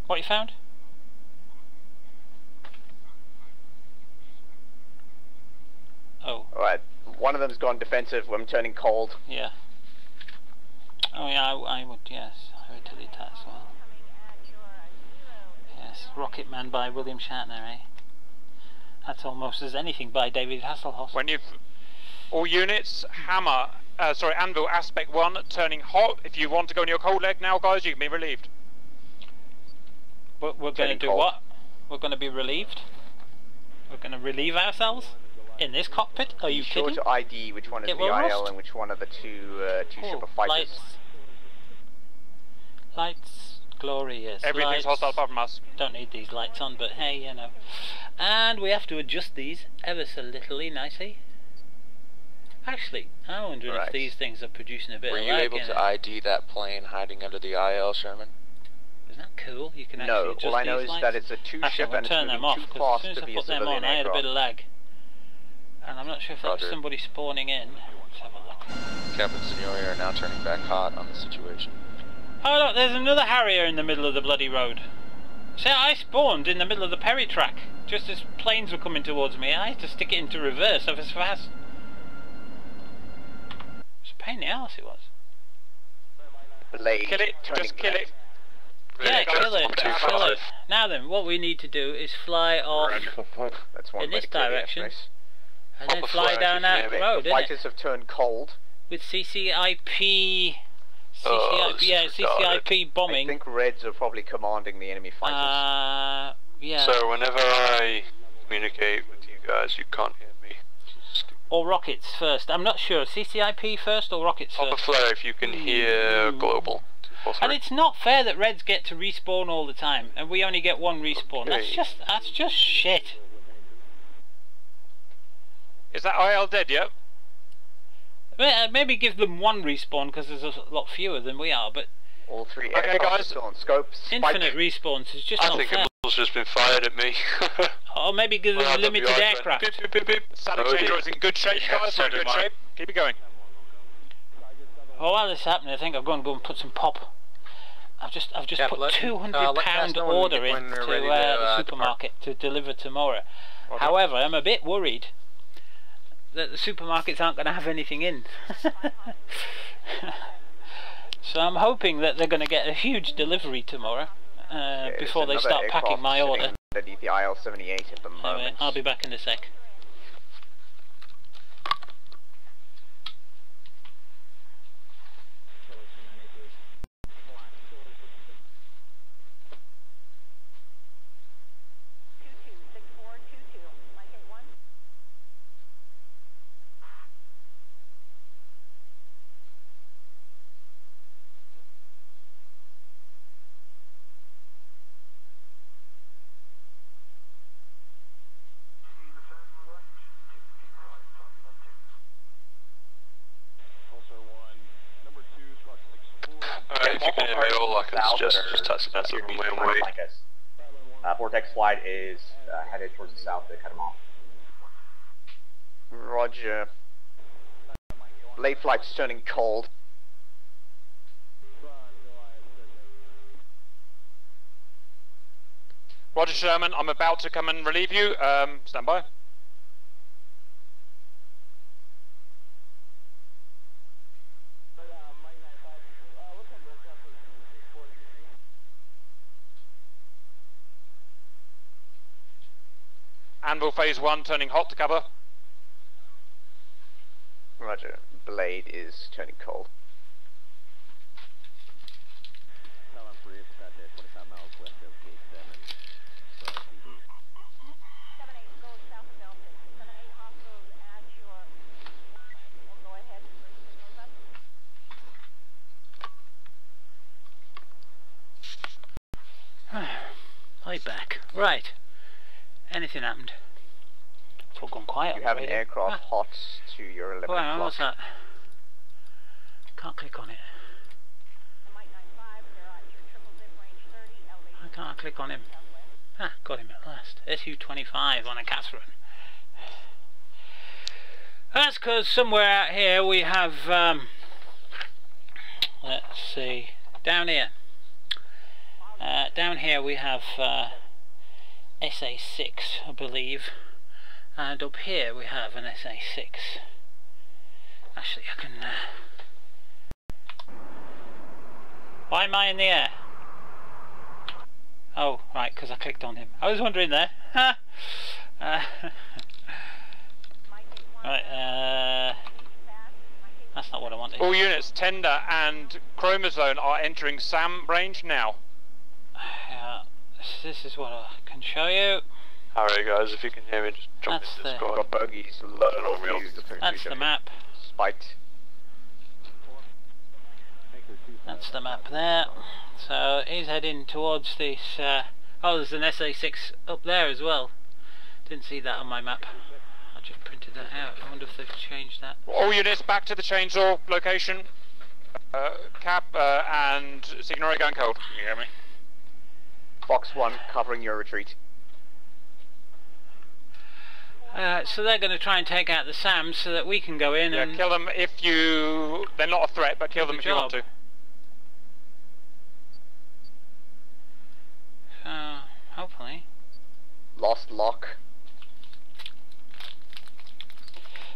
What you found? Oh. Alright, one of them's gone defensive, I'm turning cold. Yeah. Oh yeah, I would, yes, I would delete that as well. Yes, Rocket Man by William Shatner, eh? That's almost as anything by David Hasselhoff. When you've... All units, hammer, anvil aspect 1, turning hot. If you want to go in your cold leg now, guys, you can be relieved. We're going to do cold. What? We're going to be relieved? We're going to relieve ourselves? In this cockpit? Are you kidding? Be sure to ID which one is the IL and which one are the two shipper fighters. Lights, glorious. Everything's hostile apart from us. Don't need these lights on, but hey, you know. And we have to adjust these ever so littly, nicely. Actually, I'm wondering if these things are producing a bit of lag. Were you able to ID that plane hiding under the IL, Sherman? Isn't that cool? You can actually adjust all I know is lights. that it's a two-ship and it's turn them off, because as soon as I put them on, I had a bit of lag. And I'm not sure if that was somebody spawning in. Let's have a look. Captain Signori are now turning back hot on the situation. Oh look, there's another Harrier in the middle of the bloody road. See, I spawned in the middle of the Perry track, just as planes were coming towards me. I had to stick it into reverse so it's fast. It's a pain in the arse it was. Kill it, just kill it. Yeah, kill it, kill it. Now then, what we need to do is fly off in this direction, and then fly down that road, The fighters have turned cold. With CCIP bombing. I think Reds are probably commanding the enemy fighters. Yeah. So whenever I communicate with you guys, you can't hear me. Or rockets first. I'm not sure. CCIP first or rockets first? Pop a flare if you can hear global. And it's not fair that Reds get to respawn all the time, and we only get one respawn. Okay. That's just shit. Is that IL dead yet? Maybe give them one respawn because there's a lot fewer than we are, but all three guys on scope. Infinite respawns is just not fair. I think a missile's just been fired at me. Or maybe give them limited aircraft. Beep, beep, beep. Saboteur is in good shape, guys. We're in good shape. Keep it going. Oh, while this is happening, I think I'm going to go and put some pop. I've just put £200 order in to the supermarket to deliver tomorrow. However, I'm a bit worried that the supermarkets aren't going to have anything in. So I'm hoping that they're going to get a huge delivery tomorrow. before they start packing my order. Underneath the IL-78 at the moment. Anyway, I'll be back in a sec. Alright, if you can hear me all, I can just touch the best of my own way. Vortex flight is headed towards the south to cut him off. Roger. Late flight's turning cold. Roger, Sherman, I'm about to come and relieve you. Stand by. Anvil phase 1 turning hot to cover. Roger. Blade is turning cold. Hi, back. Right. Anything happened? It's all gone quiet. You have an aircraft hot to your 11 o'clock. What's that? Can't click on it. I can't click on him. Ah, got him at last. SU-25 on a Catherine. That's because somewhere out here we have, let's see, down here. Down here we have SA-6, I believe, and up here we have an SA-6. Actually, I can... Why am I in the air? Oh, right, because I clicked on him. I was wondering there. Right, that's not what I wanted. All units, Tender and Chromosome are entering SAM range now. This is what I can show you. Alright guys, if you can hear me, just jump That's in Discord. Got bogies loaded on wheels. That's the map. Spiked. That's the map there. So he's heading towards this. Oh, there's an SA-6 up there as well. Didn't see that on my map. I just printed that out. I wonder if they've changed that. All units back to the chainsaw location. Cap and Signore going cold. Can you hear me? Fox 1 covering your retreat. So they're going to try and take out the SAMs so that we can go in and kill them if you... They're not a threat, but kill them if you want to. Hopefully. Lost lock.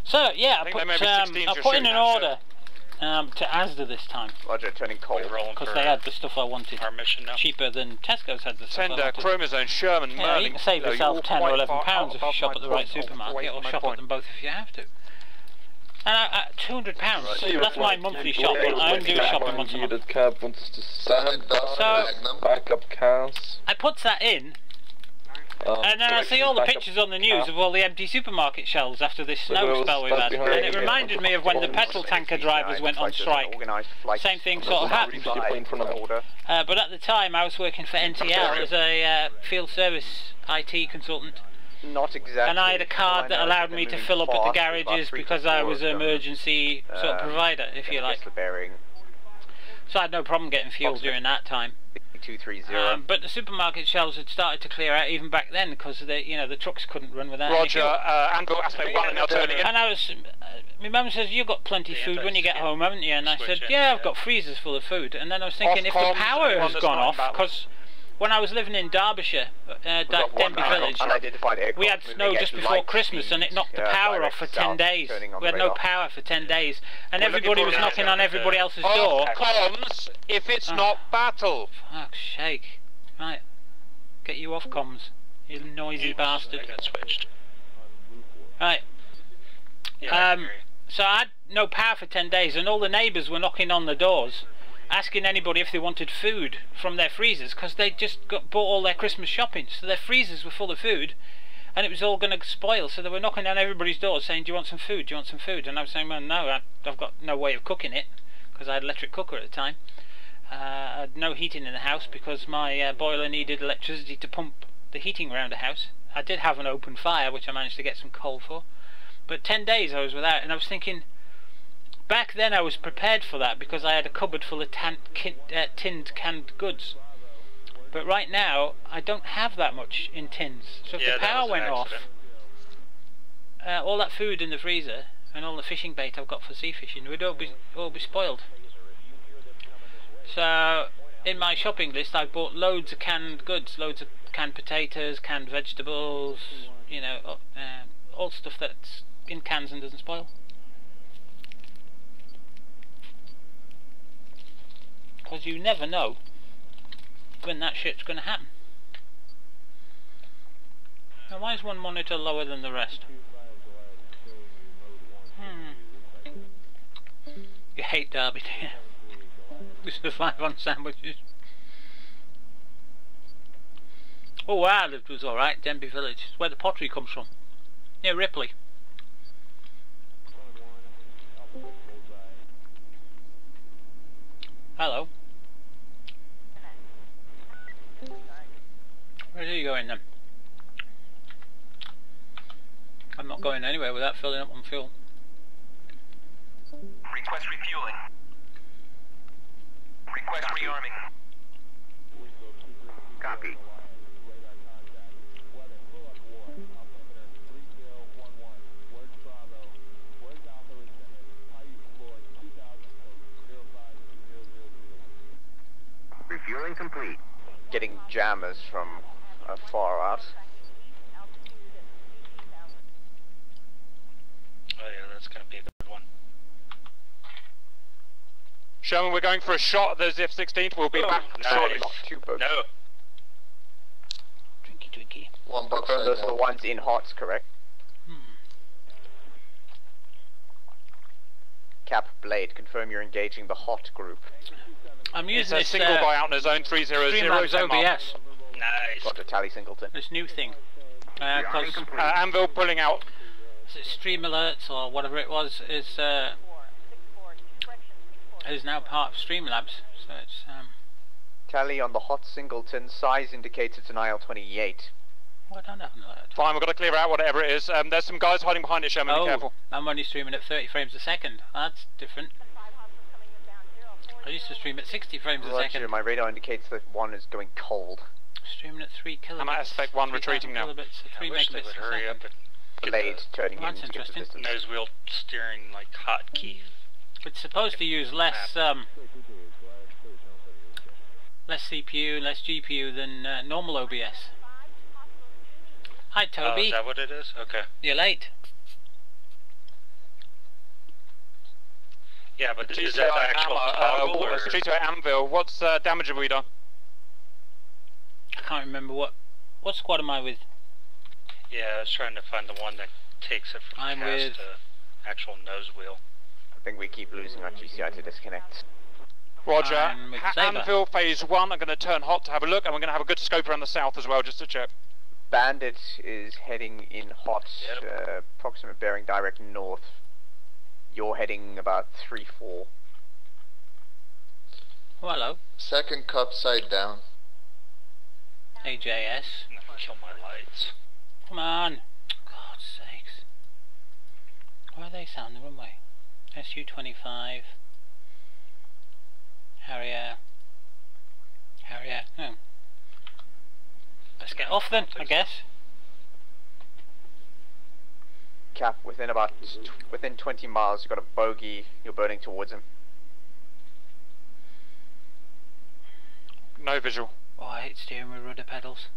So yeah, I put in an order to Asda this time. Roger, turning cold. Because they had the stuff I wanted. Our mission now. Cheaper than Tesco's had the stuff I Tender, wanted. Chromosome, Sherman, Yeah, Merlin. you can save yourself 10 or 11 pounds if you shop at the right supermarket, or shop at them both if you have to. And £200, that's my monthly shop. I only do shopping once a month. Cab wants to stand So, backup cars. I put that in, and then I see all the pictures on the news of all the empty supermarket shelves after this snow spell we've had, and it reminded me of when the petrol tanker drivers went on strike. Same thing sort of happened. But at the time I was working for NTL as a field service IT consultant. Not exactly. And I had a card that allowed me to fill up at the garages because I was an emergency sort of provider, if you like. So I had no problem getting fuel during that time. 230. But the supermarket shelves had started to clear out even back then because the trucks couldn't run without any fuel. Roger, Anvil aspect 1 and now turning in. And I was, my mum says, you've got plenty of food when you get home, haven't you? And I said, yeah, I've got freezers full of food. And then I was thinking, if the power has gone off, because when I was living in Derbyshire, Denby Village, we had snow just before Christmas and it knocked the power off for 10 days. We had no power for 10 days. And everybody was knocking on everybody else's door. Comms, if it's not battle. Fuck's sake. Right. Get you off comms, you noisy bastard. I got switched. Right. Yeah, I can hear you. So I had no power for 10 days, and all the neighbours were knocking on the doors, asking anybody if they wanted food from their freezers, because they just bought all their Christmas shopping, so their freezers were full of food, and it was all going to spoil. So they were knocking on everybody's doors saying, "Do you want some food? Do you want some food?" And I was saying, "Well, no, I've got no way of cooking it," because I had an electric cooker at the time. I had no heating in the house because my boiler needed electricity to pump the heating around the house. I did have an open fire, which I managed to get some coal for. But 10 days I was without, and I was thinking, back then I was prepared for that because I had a cupboard full of tinned canned goods. But right now, I don't have that much in tins. So if the power went off, all that food in the freezer and all the fishing bait I've got for sea fishing would all be spoiled. So in my shopping list, I bought loads of canned goods, loads of canned potatoes, canned vegetables, you know, all stuff that's in cans and doesn't spoil. Because you never know when that shit's going to happen. Now why is one monitor lower than the rest? You hate Derby, do you? We survive on sandwiches. Oh, where I lived was alright, Denby Village. It's where the pottery comes from. Near Ripley. Hello. Where are you going then? I'm not going anywhere without filling up on fuel. Request refueling. Request rearming. Copy. Refueling complete. Getting jammers from far out. Oh yeah, that's gonna be a good one. Sherman, we're going for a shot at those F-16. We'll be back shortly. Two boats. No. Twinkie. One box. Those are the ones in HOTS, correct? Cap Blade, confirm you're engaging the HOT group. I'm using it's a this single buy out in the zone 300. Streamlabs OBS. Nice. Got to tally singleton. This new thing. Because Anvil pulling out. Stream Alerts or whatever it was is now part of Streamlabs. So it's Tally on the HOT singleton. Size indicates it's an IL-28. I don't have an alert. Fine, we've got to clear out whatever it is. There's some guys hiding behind it, Sherman. Be careful. I'm only streaming at 30 frames a second. That's different. I used to stream at 60 frames a second. My radar indicates that one is going cold. Streaming at 3 kilobits. I'm at aspect 1 retreating now. Kilobits, so 3 I wish they would hurry up and get Blade turning that's in to get the interesting. distance. nose wheel steering like hotkey. It's supposed to use less CPU, less GPU than normal OBS. Hi Toby. Oh, is that what it is? Okay. You're late. Yeah, but is that the actual toggle or? G2 Anvil, what's damage have we done? I can't remember what squad am I with? Yeah, I was trying to find the one that takes it from I'm cast with to actual nose wheel. I think we keep losing our GCI to disconnect. Roger. I'm with Saber. Anvil phase 1, I'm going to turn hot to have a look, and we're going to have a good scope around the south as well, just to check. Bandit is heading in HOT, approximate bearing direct north. You're heading about 3-4. Oh, hello. Second cup side down. AJS. Kill my lights. Come on. God's sakes. Where are they sound the runway? SU-25. Harrier. Harrier. Oh. Let's get off then, I guess. Cap, within 20 miles, you've got a bogey. You're burning towards him. No visual. Oh, I hate steering with rudder pedals.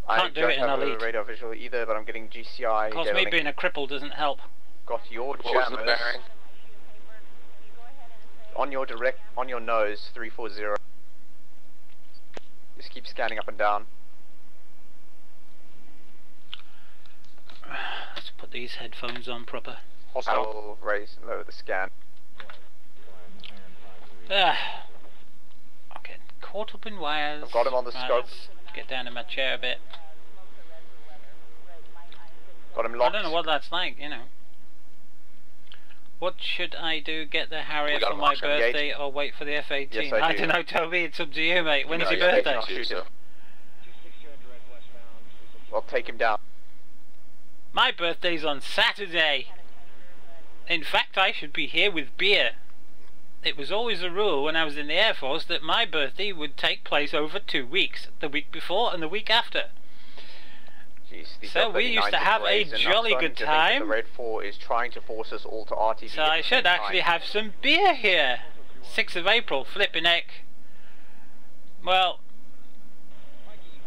I Can't do don't it in have Elite. a radar visual either, but I'm getting GCI. Of course, me being a cripple doesn't help. Got your What was the jammers. bearing? On your nose, 340. Just keep scanning up and down. Let's put these headphones on proper. I will raise and lower the scan. I'm getting caught up in wires. I've got him on the scope. Let's get down in my chair a bit. Got him locked. I don't know what that's like, you know. What should I do? Get the Harrier for my birthday or wait for the F-18? Yes, I don't know, Toby. It's up to you, mate. When's your birthday? Well, take him down. My birthday's on Saturday. In fact, I should be here with beer. It was always a rule when I was in the Air Force that my birthday would take place over 2 weeks. The week before and the week after. Jeez, So we used to have a jolly good time. The Red 4 is trying to force us all to RTB. So I should actually have some beer here. 6th of April, flipping heck. Well,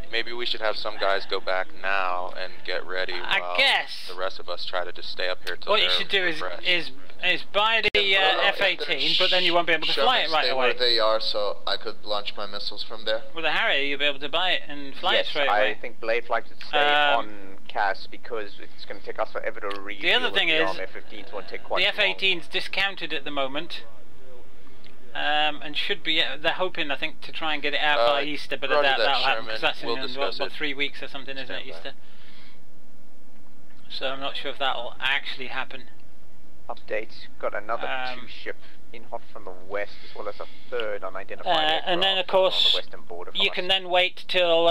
maybe we should have some guys go back now and get ready while the rest of us try to just stay up here till what you should do is buy the F-18, but then you won't be able to fly it right away. Where they are, so I could launch my missiles from there. With a Harrier, you'll be able to buy it and fly it straight away. I think Blade Flight should stay on CAS because it's going to take us forever to refuel. The other thing is, F-15s won't take quite the F-18's discounted at the moment. And should be, they're hoping, I think, to try and get it out by Easter, but I doubt that'll happen, because that's in what, 3 weeks or something, isn't it, Easter? So I'm not sure if that'll actually happen. Update, got another 2 ship in hot from the west, as well as a 3rd unidentified aircraft and then, of course, on the western border you can then wait till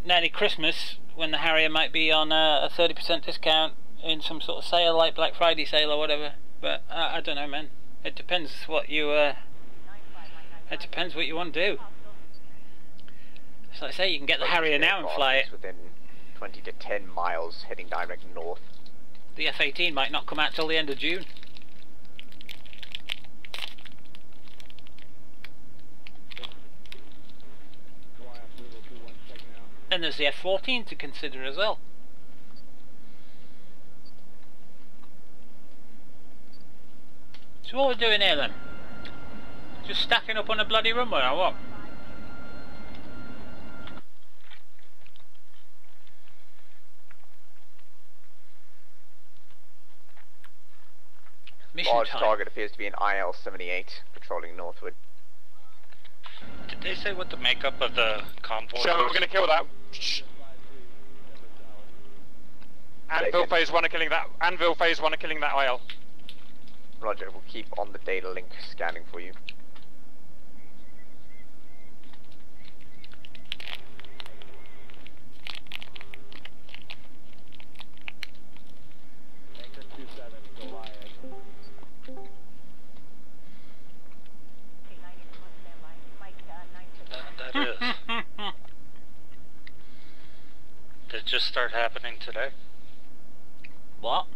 nearly Christmas, when the Harrier might be on a 30% discount in some sort of sale, like Black Friday sale or whatever. But I don't know, man. It depends what you it depends what you want to do. So I say you can get the Harrier now and fly it. Within 20 to 10 miles, heading direct north. The F-18 might not come out till the end of June. Then there's the F-14 to consider as well. So what we're doing here then? Just stacking up on a bloody runway or what? Mission Large time. target appears to be an IL-78 patrolling northward. Did they say what the makeup of the convoy was? So we're going to kill that. Shh. Anvil phase 1 are killing that. Anvil phase 1 are killing that IL. Roger, we'll keep on the data link scanning for you. That is. Did it just start happening today? What?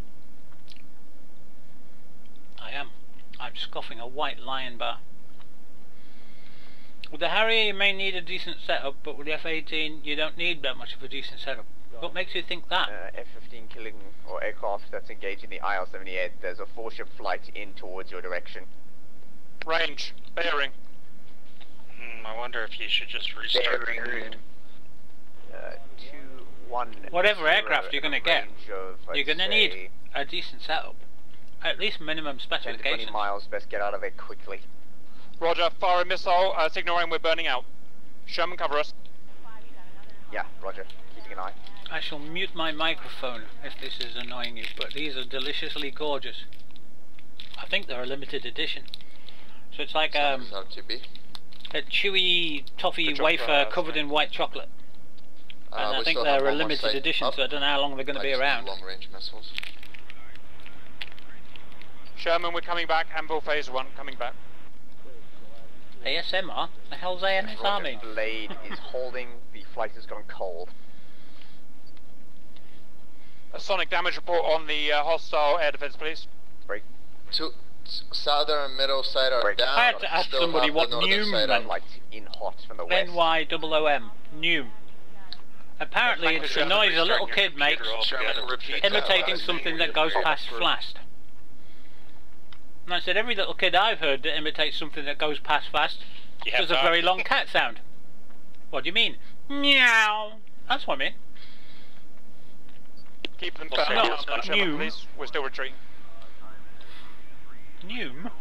I'm scoffing a white lion bar. With the Harrier you may need a decent setup, but with the F-18 you don't need that much of a decent setup. What makes you think that? F-15 killing or aircraft that's engaged in the IL-78. There's a 4-ship flight in towards your direction. Range, bearing. I wonder if you should just restart bearing. period. 2-1. Whatever aircraft you're going to get, you're going to need a decent setup. At least minimum 10 to specifications. 20 miles, best get out of it quickly. Roger, fire a missile, signal rain, we're burning out. Sherman, cover us. Yeah, roger, keeping an eye. I shall mute my microphone if this is annoying you, but these are deliciously gorgeous. I think they're a limited edition. So it's like a chewy toffee wafer covered in white chocolate. And I think they're a limited edition, so I don't know how long they're going to be around. Long range missiles. Sherman, we're coming back. Anvil phase 1 coming back. ASMR? The hell's ASMR mean? Blade is holding. The flight has gone cold. A sonic damage report on the hostile air defense, please. Break. Southern and middle side are down. I had to ask somebody what Neum meant. In hot from the west. NYOOM. Neum. Apparently it's the noise a little kid makes imitating something that goes past fast. And I said, every little kid I've heard that imitates something that goes past fast does a very long cat sound. What do you mean? Meow. That's what I mean. Keep them What's back that? on Not Sherman, new. please. We're still retreating. Noom?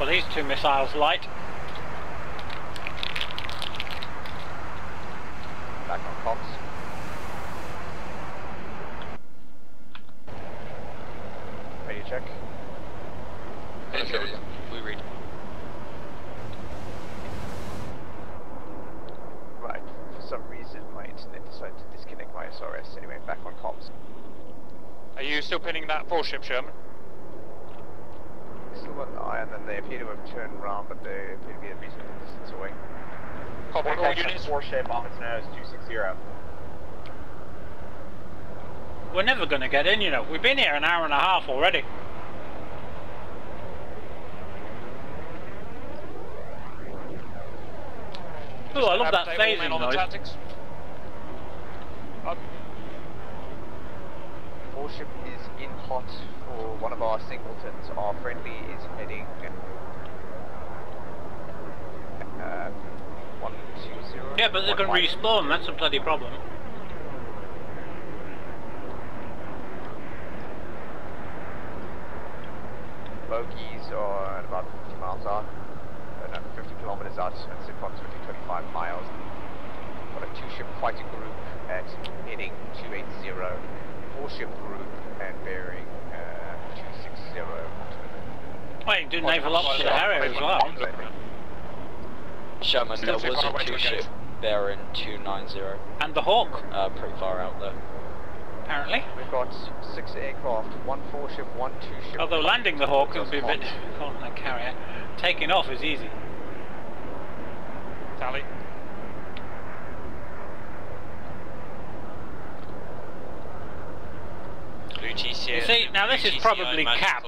Well, these 2 missiles light. Back on comms. Ready to check? Okay, we read. Right. For some reason, my internet decided to disconnect my SRS. Anyway, back on comms. Are you still pinning that 4-ship, Sherman? Still got an eye on them. They appear to have turned around, but they appear to be a reasonable distance away. Copy, all units. 4-ship off its nose, 260. We're never going to get in, you know. We've been here an hour and a half already. Oh, I love that phasing on the noise. tactics. Up. 4-ship is in hot for one of our singletons. Our friendly is heading 120. Yeah, but they're going to respawn, that's a bloody problem. Bogies are at about 50 miles out. No, 50 kilometers out, so it's approximately 25 miles. Got a 2-ship fighting group at heading 280. 4-ship group and bearing 260. Well, you can do naval ops to the Harrier as well. Sherman, there was a 2-ship bearing 290. And the Hawk. Pretty far out there. Apparently. We've got 6 aircraft, 1 4-ship, 1 2-ship. Although landing the Hawk would be a bit difficult on that carrier. Taking off is easy. Tally. You see, now this is probably cap,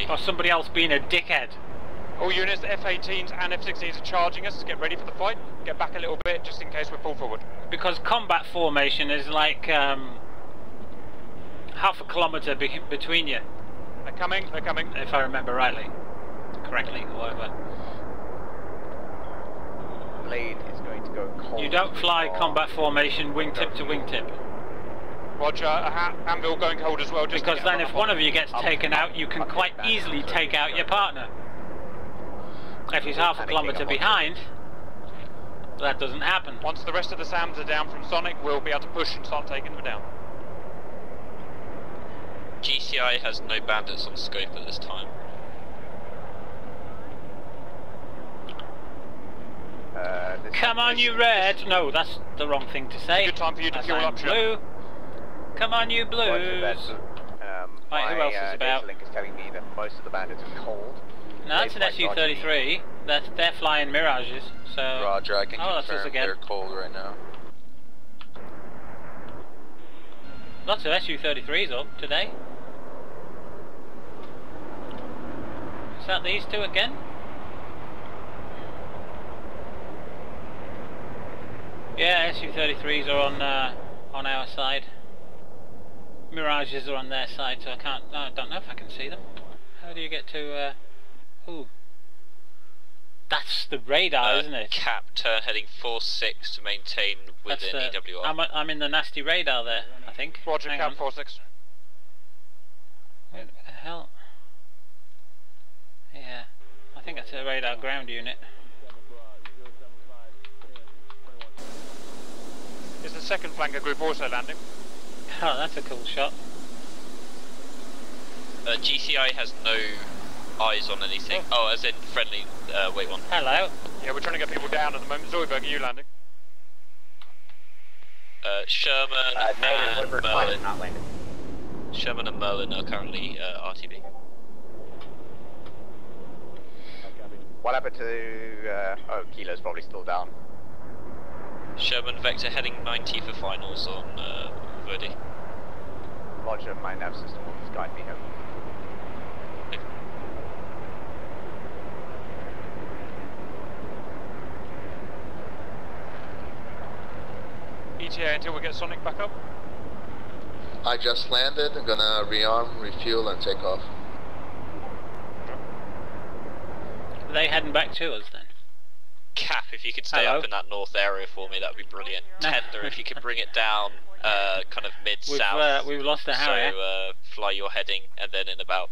or somebody else being a dickhead. All units, F-18s and F-16s are charging us. Get ready for the fight. Get back a little bit, just in case we pull forward. Because combat formation is like half a kilometre between you. They're coming, they're coming. If I remember correctly, or whatever. Blade is going to go cold. You don't fly combat formation wingtip to wingtip. Roger, Anvil going cold as well. Just because then if one of you gets taken out, you can quite easily take out your partner. If he's half a kilometre behind, that doesn't happen. Once the rest of the SAMs are down from Sonic, we'll be able to push and start taking them down. GCI has no bandits on scope at this time. Come on, you red! No, that's the wrong thing to say. Good time for you to fuel up, blue. Come on, you blues! Right, who else is about? Link is telling me that most of the bandits are cold. No, that's an Su-33. They're flying Mirages, so... Roger, I can confirm they're cold right now. Lots of Su-33s up today. Is that these two again? Yeah, Su-33s are on our side. Mirages are on their side, so I don't know if I can see them. How do you get to, ooh. That's the radar, isn't it? Cap, turn heading 46 to maintain within EWR. I'm in the nasty radar there, I think. Roger, Cap 46. Where the hell? Yeah, I think that's a radar ground unit. Is the second flanker group also landing? Oh, that's a cool shot. GCI has no eyes on anything. Oh, as in friendly, wait one. Hello. Yeah, we're trying to get people down at the moment. Zoidberg, are you landing? Sherman and Merlin. Sherman and Merlin are currently RTB. What happened to, oh, Kilo's probably still down. Sherman Vector heading 90 for finals on Verdi. Roger, my nav system will just guide me home. stay until we get Sonic back up? I just landed. I'm gonna rearm, refuel, and take off. Are they heading back to us then? Cap, if you could stay up in that north area for me, that would be brilliant. Tender, if you could bring it down kind of mid-south. We've lost the Harrier. So fly your heading, and then in about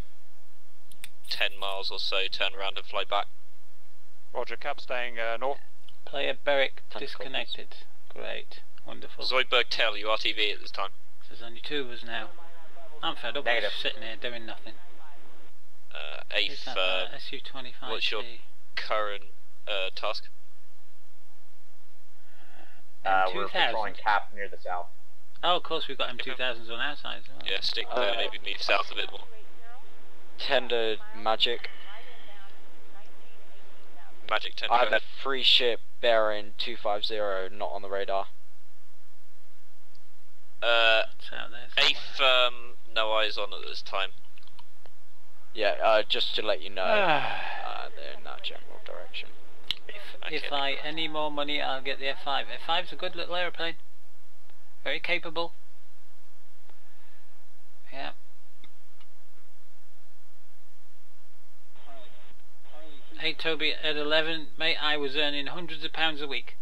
10 miles or so, turn around and fly back. Roger, Cap staying north. Player Beric disconnected. Great. Wonderful. Zoidberg Tail, you RTV at this time. There's only 2 of us now. I'm fed up with sitting here doing nothing. SU-25. What's your current task? We're patrolling Cap near the south. Oh, of course, we've got M2000s on our side as well. Yeah, stick there, maybe move south a bit more. Tender Magic. Magic Tender. I have a free ship bearing 250, not on the radar. AIF, no eyes on at this time. Yeah, just to let you know, they're in that general direction. If I any more money, I'll get the F5. F5's a good little aeroplane. Very capable. Yeah. Hey Toby, at 11, mate, I was earning hundreds of pounds a week.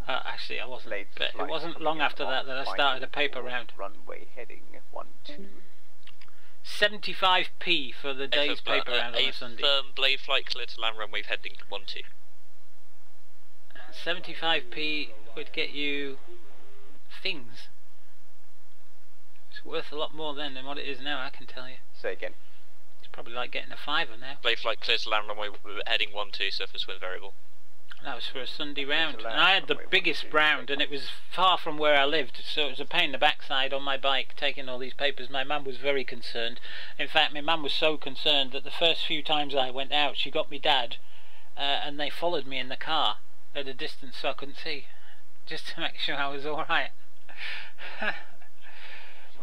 Actually, I wasn't. But it wasn't long after that I started a paper round. Runway heading 12. 75p for the day's paper round on a Sunday. Blade flight clear to land runway heading 12. 75p would get you things. It's worth a lot more then than what it is now, I can tell you. Say again. It's probably like getting a fiver now. Blade flight clear to land runway heading 12, surface wind variable. That was for a Sunday round, and I had the biggest round, and it was far from where I lived, so it was a pain in the backside on my bike taking all these papers. My mum was very concerned. In fact, my mum was so concerned that the first few times I went out, she got me dad, and they followed me in the car at a distance so I couldn't see, just to make sure I was alright.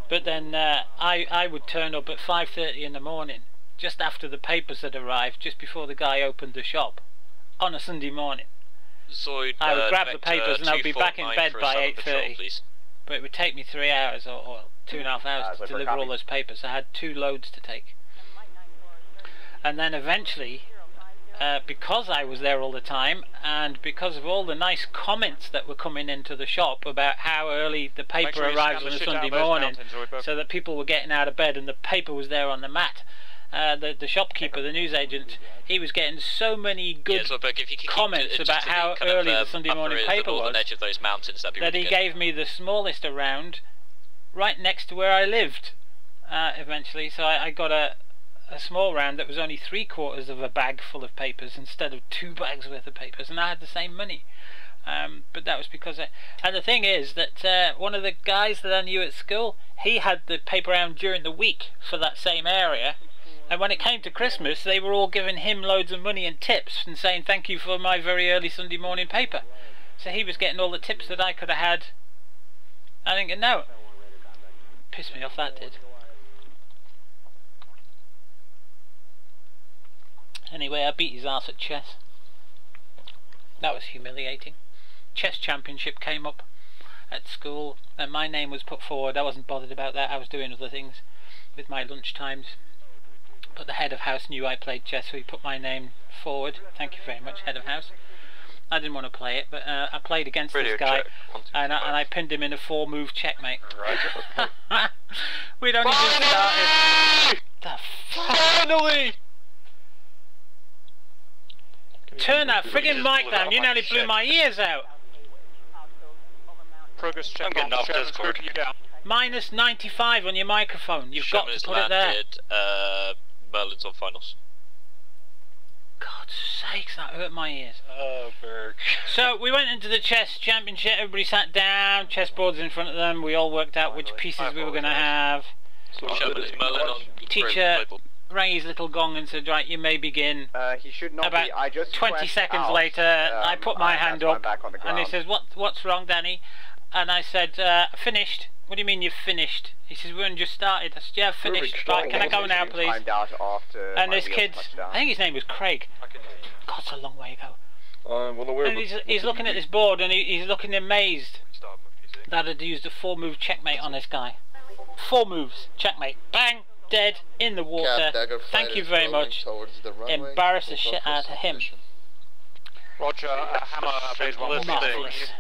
But then I would turn up at 5:30 in the morning, just after the papers had arrived, just before the guy opened the shop, on a Sunday morning. Zoid, I would grab the papers and I would be back in bed by 8:30. But it would take me 3 hours or 2.5 hours to deliver all those papers. I had 2 loads to take. And then eventually, because I was there all the time, and because of all the nice comments that were coming into the shop about how early the paper arrives on a Sunday morning, so that people were getting out of bed and the paper was there on the mat, the shopkeeper, the newsagent, he was getting so many good comments about how early the Sunday morning paper was edge of those mountains, that he gave me the smallest around right next to where I lived eventually. So I got a small round that was only 3/4 of a bag full of papers instead of 2 bags worth of papers, and I had the same money. But that was because and the thing is that one of the guys that I knew at school, he had the paper round during the week for that same area, and when it came to Christmas they were all giving him loads of money and tips and saying thank you for my very early Sunday morning paper. So he was getting all the tips that I could have had. I think, no, pissed me off, that did. Anyway, I beat his ass at chess. That was humiliating. Chess championship came up at school and my name was put forward. I wasn't bothered about that. I was doing other things with my lunch times. But the head of house knew I played chess, so he put my name forward. Thank you very much, head of house. I didn't want to play it, but I played against this guy, and I pinned him in a 4-move checkmate. We'd only just started. The finally! Turn that friggin' mic down, you nearly blew my ears out. Progress check on Discord. Minus 95 on your microphone, you've got to put it there. Merlin's on finals. God's sakes, that hurt my ears. Oh, Berg. So we went into the chess championship, everybody sat down, chessboards in front of them, we all worked out which pieces we were going to have. Teacher rang his little gong and said, right, you may begin. He should not About be. I just 20 seconds out. later, I put my hand up, and he says, what's wrong, Danny? And I said, finished. What do you mean you've finished? He says, we only just started. I said, yeah, I've finished. Right, can I go now, please? And this kid, I think his name was Craig. God, it's a long way ago. And he's looking at this board and he's looking amazed that I'd used a 4-move checkmate on this guy. 4 moves, checkmate, bang, dead, in the water. Thank you very much. Embarrass the shit out of him. Roger, Hammer plays one more Marvelous.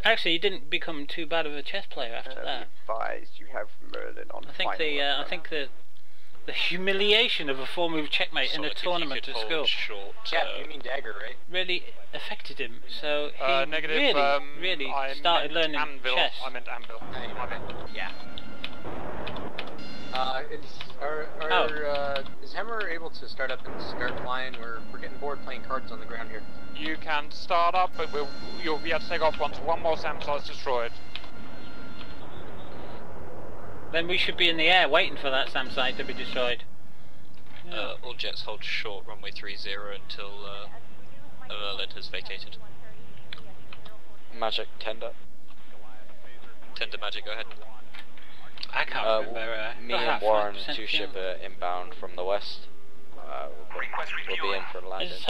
Actually, he didn't become too bad of a chess player after that. Advised you have Merlin on I think the humiliation of a 4-move checkmate in a tournament at school you mean dagger, right? really affected him. So he negative, really I started learning anvil. chess. I meant anvil. Yeah. Is Hammer able to start up and start flying? We're getting bored playing cards on the ground here. You can start up, but you'll be able to take off once one more SAM site is destroyed. Then we should be in the air waiting for that SAM site to be destroyed. All jets hold short runway 30 until Merlin has vacated. Magic, tender. Tender magic, go ahead. I can't remember. Me and Warren, 2 ship inbound from the west. We'll be in for landing. It's,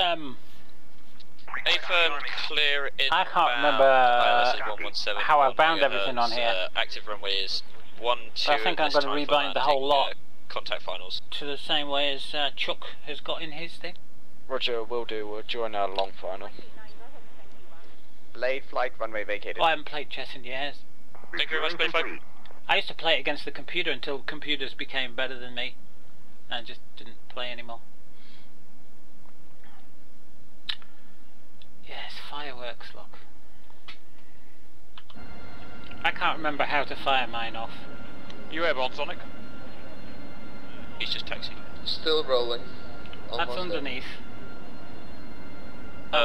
Affirm, clear inbound. I can't remember how I bound everything on here. Active runway is 12. I think I'm going to rebind the whole lot. Contact finals. To the same way as Chuck has got in his thing. Roger, will do. We'll join our long final. Blade flight, runway vacated. Well, I haven't played chess in years. Thank you very much, Blade flight. I used to play it against the computer until computers became better than me. And I just didn't play anymore. Yes, fireworks, look. I can't remember how to fire mine off. You airborne, Sonic? He's just taxiing. Still rolling. That's underneath.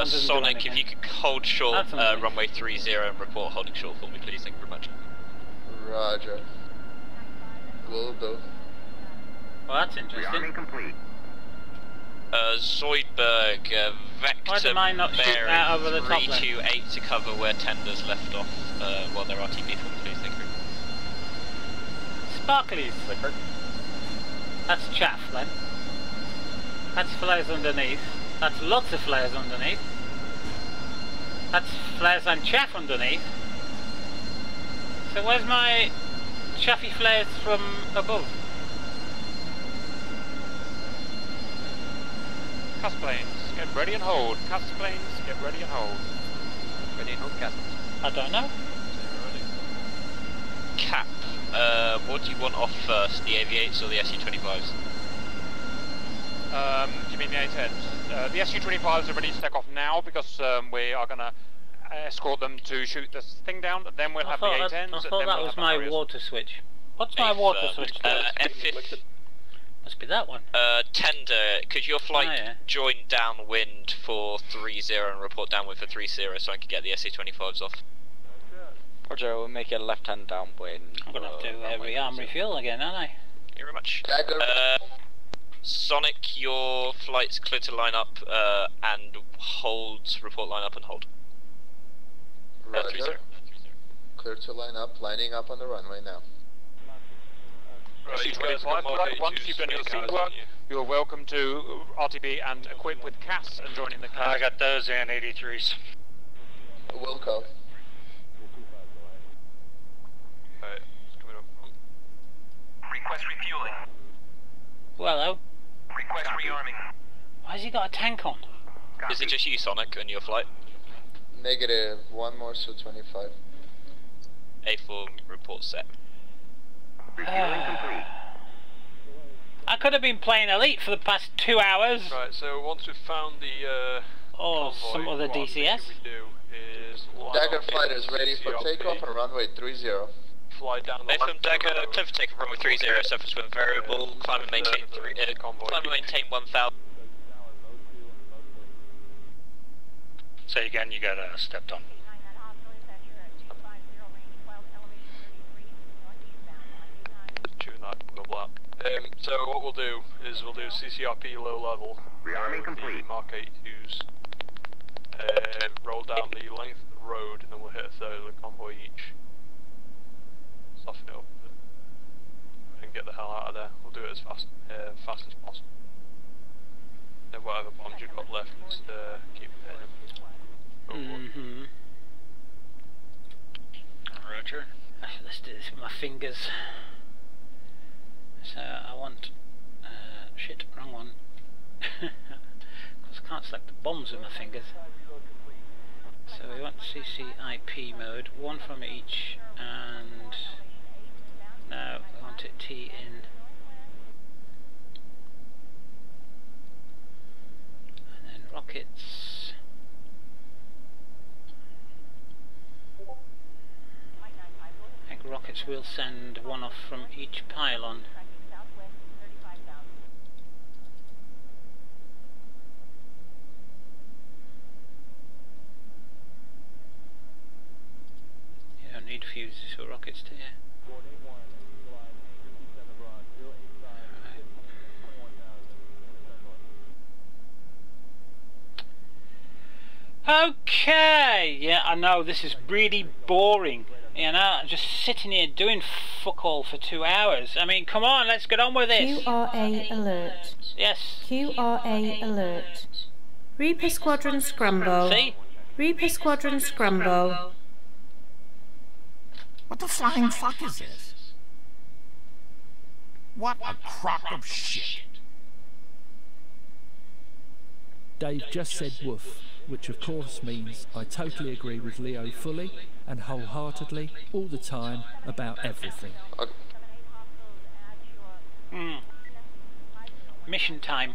Sonic, if you could hold short runway 30 and report holding short for me, please. Thank you very much. Roger. Will do. Well, that's interesting. Rearming complete. Zoidberg, Why do mine not shoot out over the top then? 328 to cover where Tender's left off while they're RTB for me, please. Thank you. Sparklies. That's chaff then. That's flares underneath. That's lots of flares underneath. That's flares and chaff underneath. So where's my chaffy flares from above? Cast planes, get ready and hold. Cast planes, get ready and hold. Ready and hold, cast. I don't know. Cap, what do you want off first, the AV-8s or the SU-25s? You mean the A-10s? The SU-25s are ready to take off now because we are going to escort them to shoot this thing down. Then we'll have the A-10s. I thought that was my water switch. What's my water switch do? F-50. Must be that one. Tender, could your flight join downwind for 30 and report downwind for 30 so I can get the SU-25s off? Roger, we'll make it left-hand downwind. I'm going to have to rearm refuel again, aren't I? Thank you very much. Sonic, your flight's clear to line up and hold, report line up and hold. Roger. Clear to line up, lining up on the runway now. Right, once you've done your scene work, you're welcome to RTB and equip with CAS and join in the class. I got those and 83s. Wilco. Alright, it's coming up. Request refueling. Well, hello. Request rearming. Why has he got a tank on? Is it just you, Sonic, and your flight? Negative. One more Su-25. A4 report set. Refueling I could have been playing Elite for the past 2 hours. Right, so once we've found the or convoy, some other DCS. we do is Dagger fighters ready for takeoff on runway 30. Fly down the From Dagger, clear for takeoff runway 30, surface wind variable, climb and maintain 1000. Say again, you got stepped on. So what we'll do is we'll do CCRP low level. Rearming complete. Mark 82s. Roll down the length of the road and then we'll hit a third of the convoy each. Soften it up a bit. And get the hell out of there. We'll do it as fast as possible. Then whatever bombs you've got left, just keep Mm-hmm. Roger. Let's do this with my fingers. So I want... shit, wrong one. Because I can't select the bombs with my fingers. So we want CCIP mode, one from each, and now we want it T in. And then rockets. I think rockets will send one off from each pylon. You don't need fuses for rockets, do you? Okay, yeah, I know this is really boring. You know, I'm just sitting here doing fuck all for 2 hours. I mean, come on, let's get on with this. QRA alert. Yes. QRA alert. Reaper Squadron Scramble. See? Reaper Squadron Scramble. What the flying fuck is this? What a crock of shit. Dave just said woof, which of course means I totally agree with Leo fully and wholeheartedly all the time about everything. Mission time.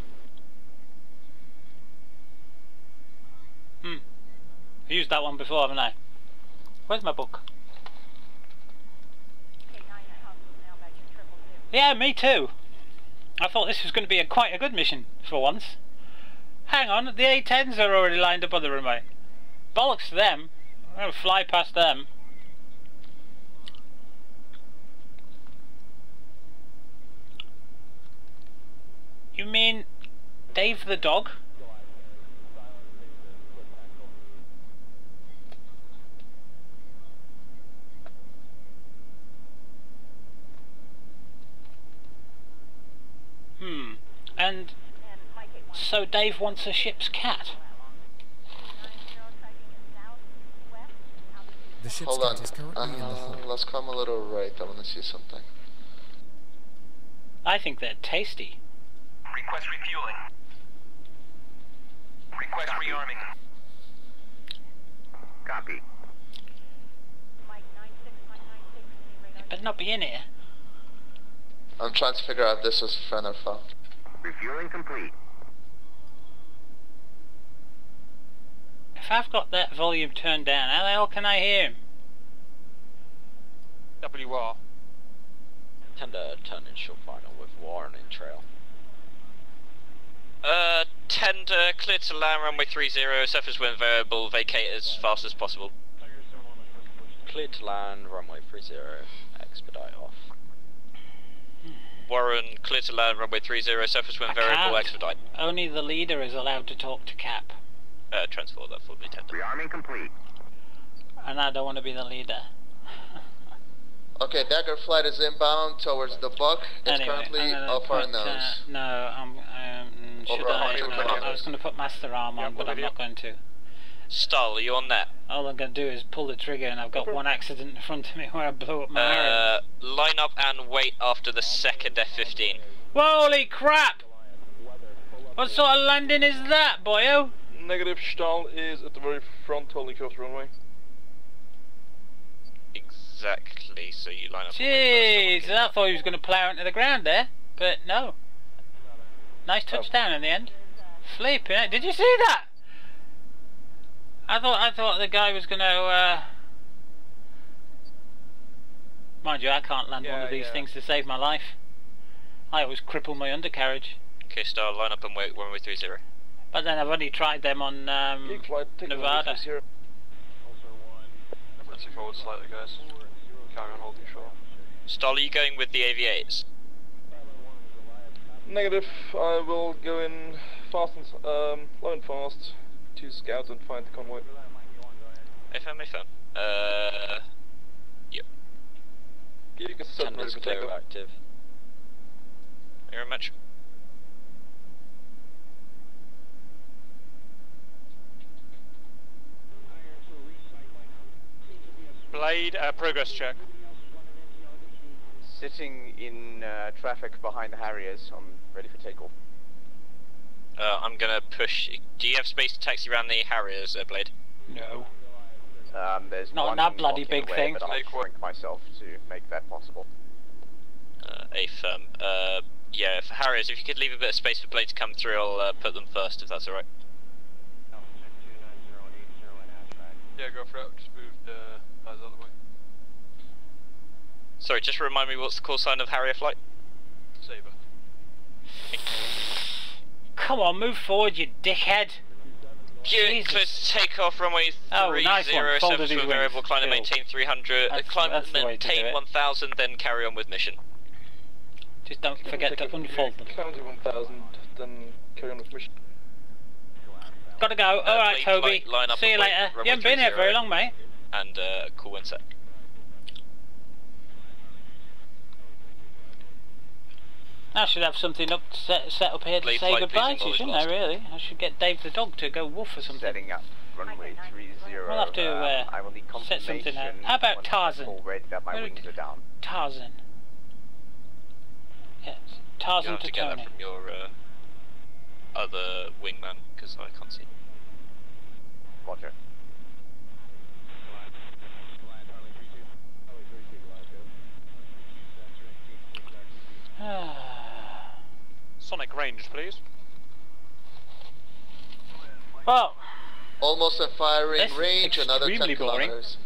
I used that one before, haven't I? Where's my book? Yeah, me too. I thought this was going to be quite a good mission for once. Hang on, the A-10s are already lined up on the runway. Bollocks to them. I'm going to fly past them. You mean Dave the dog? And so Dave wants a ship's cat. The ship's Hold on. cat is currently in the hull. Let's come a little right. I want to see something. I think they're tasty. Request refueling. Request rearming. Copy. It better not be in here. I'm trying to figure out if this is friend or foe. Refueling complete. If I've got that volume turned down, how the hell can I hear him? WR. Tend to turn in short final with Warren in trail. Tender, clear to land, runway 30, surface wind variable, vacate as fast as possible. Clear to land, runway 30, expedite off. Warren, clear to land, runway 30, surface wind variable, expedite. Only the leader is allowed to talk to Cap. Transport that for me, Tender. Rearming complete. And I don't want to be the leader. Okay, Dagger flight is inbound towards the buck. It's Anyway, currently I'm off our nose. No, should I? No, I was going to put master arm on, but I'm not going to. Stull, are you on that? All I'm going to do is pull the trigger, and I've got one accident in front of me where I blew up my arrows. Line up and wait after the second F-15. Holy crap! What sort of landing is that, boyo? Negative, Stahl is at the very front holding course runway. Exactly, so you line up. Jeez, I thought he was going to plough into the ground there, but no. Nice touchdown in the end. Flipping it. Did you see that? I thought the guy was going to, mind you, I can't land one of these things to save my life. I always cripple my undercarriage. Okay, Star, line up and wait, runway 30. But then I've only tried them on Nevada. Let's forward slightly, guys. Carry on holding short. Star, are you going with the AV8s? Negative, I will go in fast and low and fast to scout and find the convoy. FM. Yep. You can set Tenders clear active. Thank you very much. Blade, progress check. Sitting in traffic behind the Harriers. I'm ready for takeoff. I'm gonna push. Do you have space to taxi around the Harriers, Blade? No. There's Not one that bloody blocking big the way, thing. But I'll shrink myself to make that possible. Affirm. Yeah, for Harriers, if you could leave a bit of space for Blade to come through, I'll put them first, if that's alright. Yeah, go for it. Just move the guys out of the way. Sorry, just remind me what's the call sign of Harrier flight? Saber. Come on, move forward, you dickhead. Buick, close to takeoff, runway 307 for variable, climb and maintain 300, climb and maintain 1000, then carry on with mission. Just don't forget to unfold them. Climb to 1000, then carry on with mission. Gotta go. Alright, Toby. See you later. You haven't been here very long, mate. And cool wind set. I should have something up set up here to say goodbye to, shouldn't I, really? I should get Dave the dog to go woof or something. Setting up runway 30. We'll have to I will need set something out. How about Tarzan? That my wings are down. Tarzan. Yes, Tarzan to get that Tony. from your other wingman, because I can't see. Roger. Sonic range, please. Well, almost a firing range, another 10 kilometers.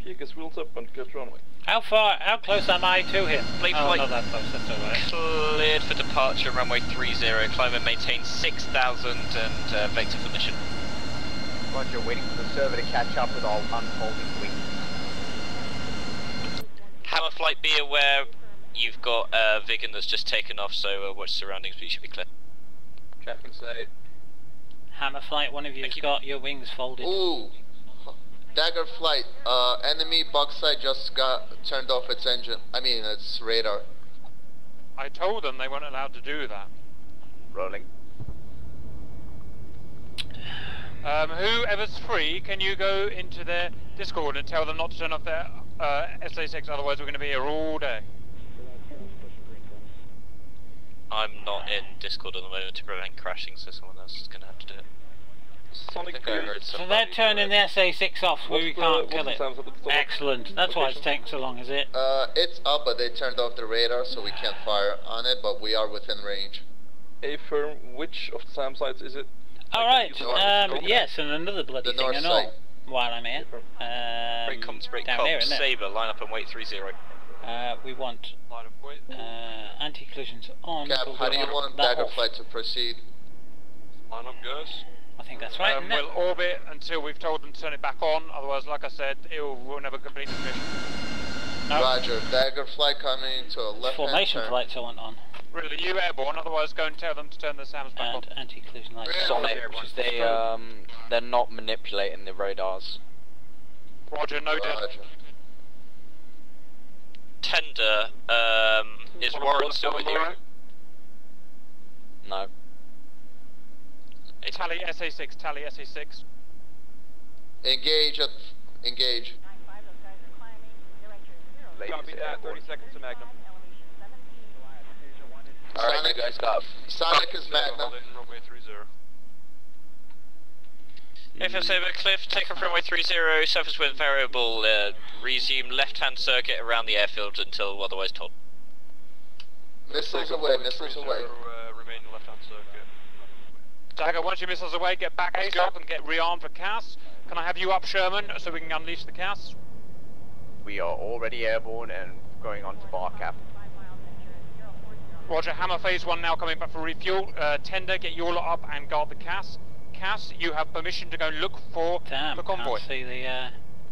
Kick his wheels up and get runway. How close am I to him? Not that close, that's alright. Cleared for departure, runway 30, climb and maintain 6000 and vector for mission. Roger, waiting for the server to catch up with all unfolding wings. Hammer flight, be aware, you've got Vigan that's just taken off, so watch surroundings, but you should be clear. Traffic sight. Hammer flight, one of you's got your wings folded. Ooh. Dagger flight, enemy bauxite just got turned off its engine. I mean, its radar. I told them they weren't allowed to do that. Rolling. Whoever's free, can you go into their Discord and tell them not to turn off their SA6, otherwise we're going to be here all day. I'm not in Discord at the moment to prevent crashing, so someone else is going to have to do it. So they're turning the SA6 off so we can't kill it. Excellent. That's why it's taking so long, is it? It's up, but they turned off the radar, so we can't fire on it, but we are within range. Affirm, which of the SAM sites is it? Alright, yes, and another bloody thing and all, while I'm here. Break comms, down here, isn't it? Saber, line up and wait 30. We want anti-collisions on. Cap, how do you want Dagger flight to proceed? Line up, guys. I think that's right, isn't it? We'll orbit until we've told them to turn it back on, otherwise, like I said, we'll never complete the mission. No. Roger, Dagger flight coming to a left-hand Formation turn. flights I want on. Really, you airborne, otherwise go and tell them to turn the SAMs back on. And anti-collision lights. Sonic, they're not manipulating the radars. Roger, noted. Roger. Tender, is Warren still with you? No. Tally SA6, tally SA6. Engage. Copy that, 30 seconds to Magnum. Alright, you guys got. Sonic is Magnum. Runway 30. FM Saber, Cliff, take off runway 30, surface wind variable, resume left-hand circuit around the airfield until otherwise told. Missiles away, missiles away. Remain left-hand circuit. Dagger, once your missiles away, get back ASAP and get rearmed for CAS. Can I have you up, Sherman, so we can unleash the CAS? We are already airborne and going on to bar cap. Roger, Hammer Phase 1 now coming back for refuel. Tender, get your lot up and guard the CAS. CAS, you have permission to go and look for the convoy. Can't see the,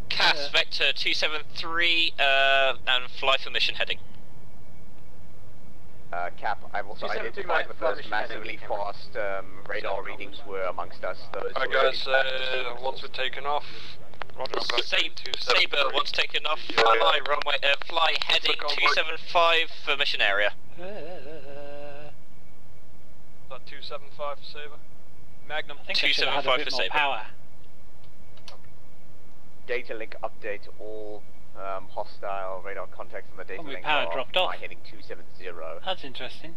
CAS, Vector 273, and fly for mission heading. Cap, I've also identified with those massively fast radar readings were amongst us. Alright guys, once we're taken off, Roger, Saber, once taken off, fly runway, fly heading 275 for mission area. Is that 275 for Saber? Magnum. I think 275 for Saber. Power. data link update. All hostile radar contacts on the data link power are dropped off. by heading 270. That's interesting.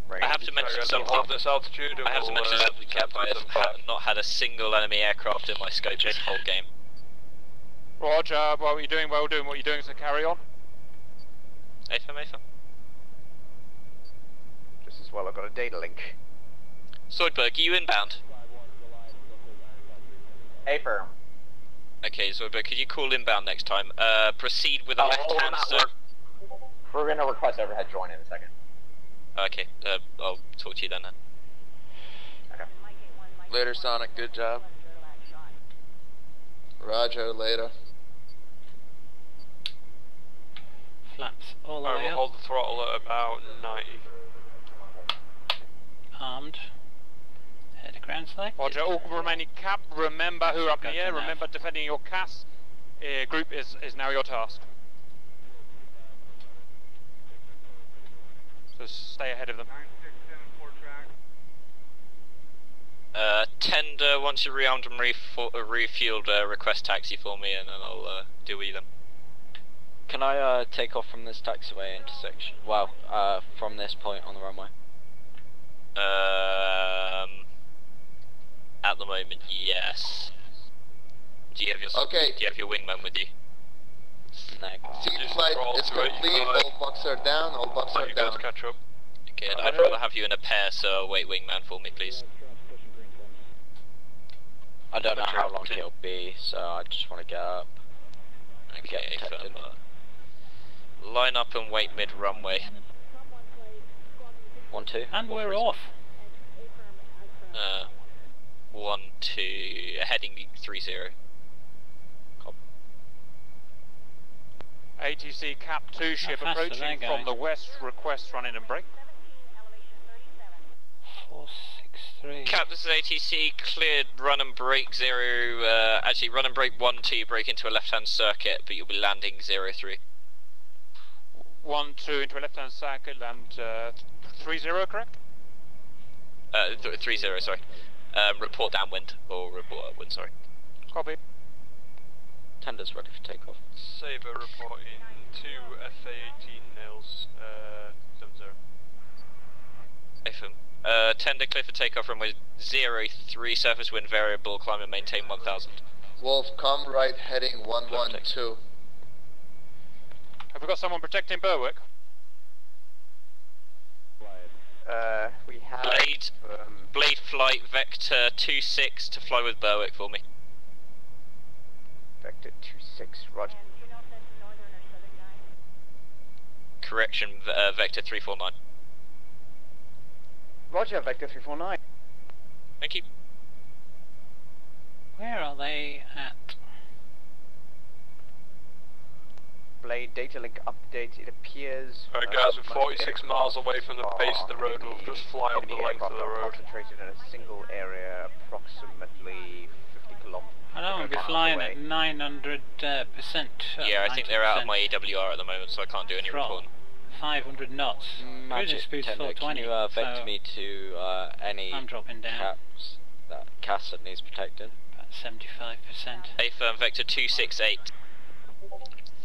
I have to mention something. This altitude. I have to mention something, Cap. I have not had a single enemy aircraft in my scope this whole game. Roger, what are you doing? Well doing what you're doing, so carry on. AFM. Just as well I've got a data link. Zoidberg, are you inbound? Affirm. Okay, Zoidberg, could you call inbound next time? Proceed with a left-hand sir. We're going to request overhead join in a second. Okay, I'll talk to you then. Okay. Later, Sonic. Good job. Roger, later. Flaps all the way we'll up. hold the throttle at about 90. Armed. Head to ground select. Roger, all remaining cap, remember who are up in the air, remember defending your CAS group is now your task. So stay ahead of them. 10, once you're rearmed and refueled, request taxi for me and then I'll deal with you then. Can I take off from this taxiway intersection? Well, from this point on the runway. At the moment, yes. Do you have your wingman with you? No. Seat flight is complete, all bucks are down, all bucks are down. Catch up. Okay, I'd rather have you in a pair, so wait wingman for me, please. I don't know how long it'll be, so I just want to get up. Okay, line up and wait mid-runway. 1, 2. And we're off. 1, 2, heading 30. ATC Cap 2 ship approaching from the west, request run in and brake. 463. Cap, this is ATC, cleared run and brake 0, actually run and brake 1, 2, brake into a left-hand circuit, but you'll be landing 03. 1, 2 into a left-hand circuit, land 30, correct? 30, sorry. Report downwind, or report upwind, sorry. Copy. Tender's ready for takeoff. Sabre reporting 2 FA-18 nails, 70. AFM. Tender clear for takeoff runway 03, surface wind variable, climb and maintain 1000. Wolf, come right, heading 112. Have we got someone protecting Berwick? We have... Blade flight, vector 26 to fly with Berwick for me. Vector 26, roger. Correction, vector 349. Roger, vector 349. Thank you. Where are they at? Blade data link update, it appears... Alright guys, we're 46 miles away from the base of the road, we'll just fly up the length of the road. Concentrated in a single area, approximately 50 kilometers. I don't want to be flying at 900%. Yeah, I think they're out of my EWR at the moment, so I can't do any reporting. 500 knots. Cruising speed's 420. Can you vector me to any I'm dropping down. CAS that needs protected? About 75%. A firm vector 268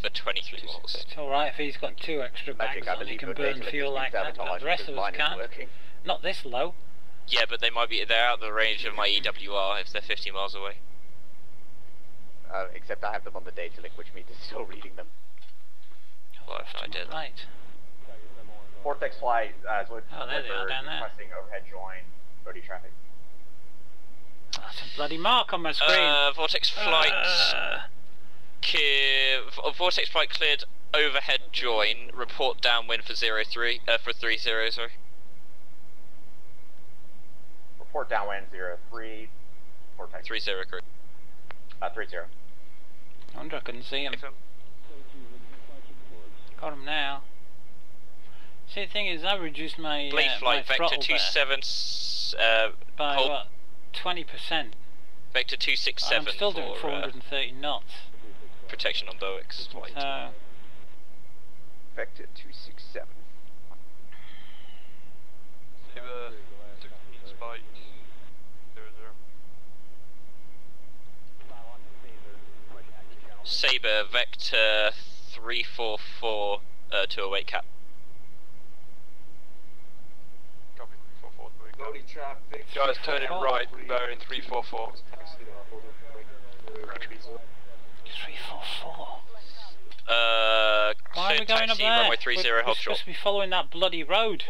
for 23 miles. It's alright if he's got 2 extra bags on, he can burn fuel like that, but the rest of us can't. Not this low. Yeah, but they're out of the range of my EWR if they're 50 miles away. Except I have them on the data link, which means it's still reading them. Well, if I did. Right. Vortex flight, oh, there they are down there. Requesting overhead join, Bodie traffic. Oh, that's a bloody mark on my screen. Vortex flight. Vortex flight cleared. Overhead join. Report downwind for 03. For 30. Sorry. Report downwind 03. Vortex 30 crew. 30. I wonder I couldn't see him. Got him now. See, the thing is, I reduced my Blade flight my vector 27 by hold. what? 20%. Vector 267. I'm still doing 430 knots. Protection on Boeing's flight. Vector 267. Saber 16 spike 00. Sabre, vector 344 to await cap. Copy 344 to await cap. Guys, turn it right, bearing 344. 344. Why are we going up there? Runway 30, we're hold supposed short. to be following that bloody road.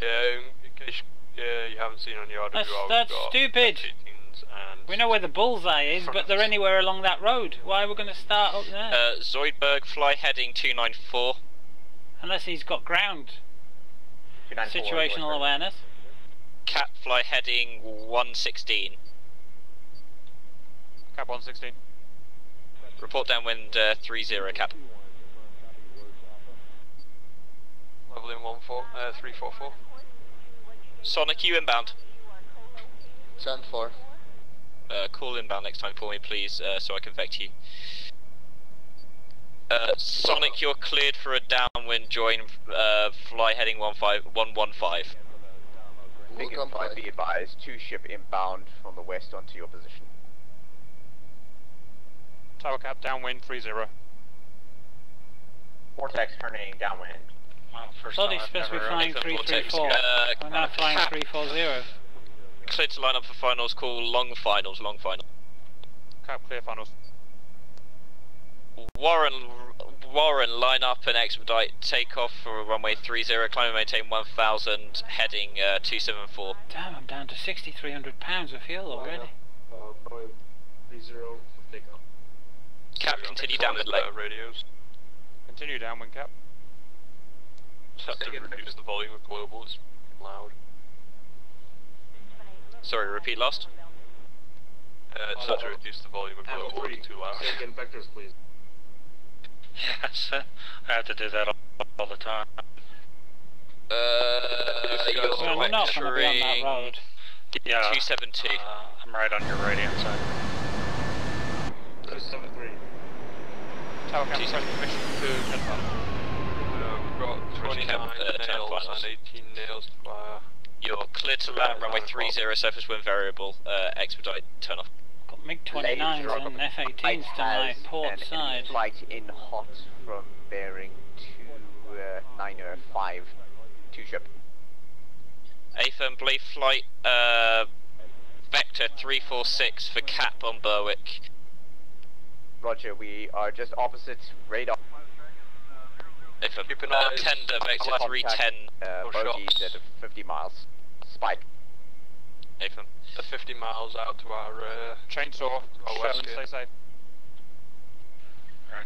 Yeah, in case you haven't seen on your RWR, That's stupid. We know where the bullseye is, but they're anywhere along that road. Why are we going to start up there? Zoidberg, fly heading 294. Unless he's got ground. Situational awareness. Cap, fly heading 116. Cap 116. Report downwind 30, cap. Leveling 344. Sonic, you inbound. 10-4. Call inbound next time for me, please, so I can vect you. Sonic, you're cleared for a downwind join, fly heading 115. Beacon 5, be advised, 2 ship inbound from the west onto your position. Tower cap, downwind 30. Vortex turning downwind. I thought he's supposed to be flying 334. We're now flying 340. Clear to line up for finals, call long finals, Cap, clear finals. Warren, line up and expedite takeoff for runway 30, climb and maintain 1000, heading 274. Damn, I'm down to £6,300 of fuel already. 30, takeoff. Cap, continue downwind lane. Radios. Continue downwind, cap. Just have to reduce the volume of global, it's loud. Sorry, repeat last? Just have to reduce the volume of global, it's too loud. Again, vectors, please. Yes, I have to do that all the time. You're we're not going to be on that road. Yeah. 272. I'm right on your right hand side. 273. Tower cap, request permission to Kenfire. We've got 29 nails and 18 nails to fire. You're clear to land, runway 30, surface wind variable, expedite, turn off. Got MiG-29s and F-18s to my port side. Flight in hot from bearing 2905, 2 ship. AFM Blade flight, vector 346 for cap on Berwick. Roger, we are just opposite radar. AFM, Keep an eye tender, vector 310. Bogies at 50 miles. Spike. AFM. 50 miles out to our chainsaw, west. Stay safe.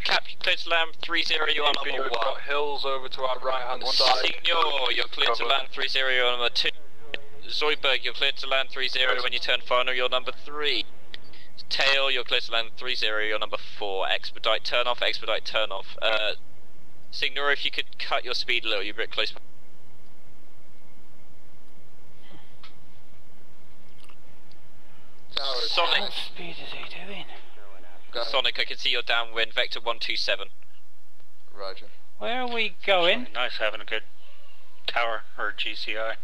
Cap, clear to land 30, you're on number 1. We've got hills over to our right hand side. Signor, you're clear to land 30, you're number 2. Zoidberg, you're clear to land 30 when you turn final, you're number 3. Tail, you're clear to land 30, you're number 4. Expedite turn off, Signor, if you could cut your speed a little, you're a bit close. Sonic. What speed is he doing? Sonic, I can see you're downwind, vector 127. Roger. Where are we going? Nice having a good tower or GCI.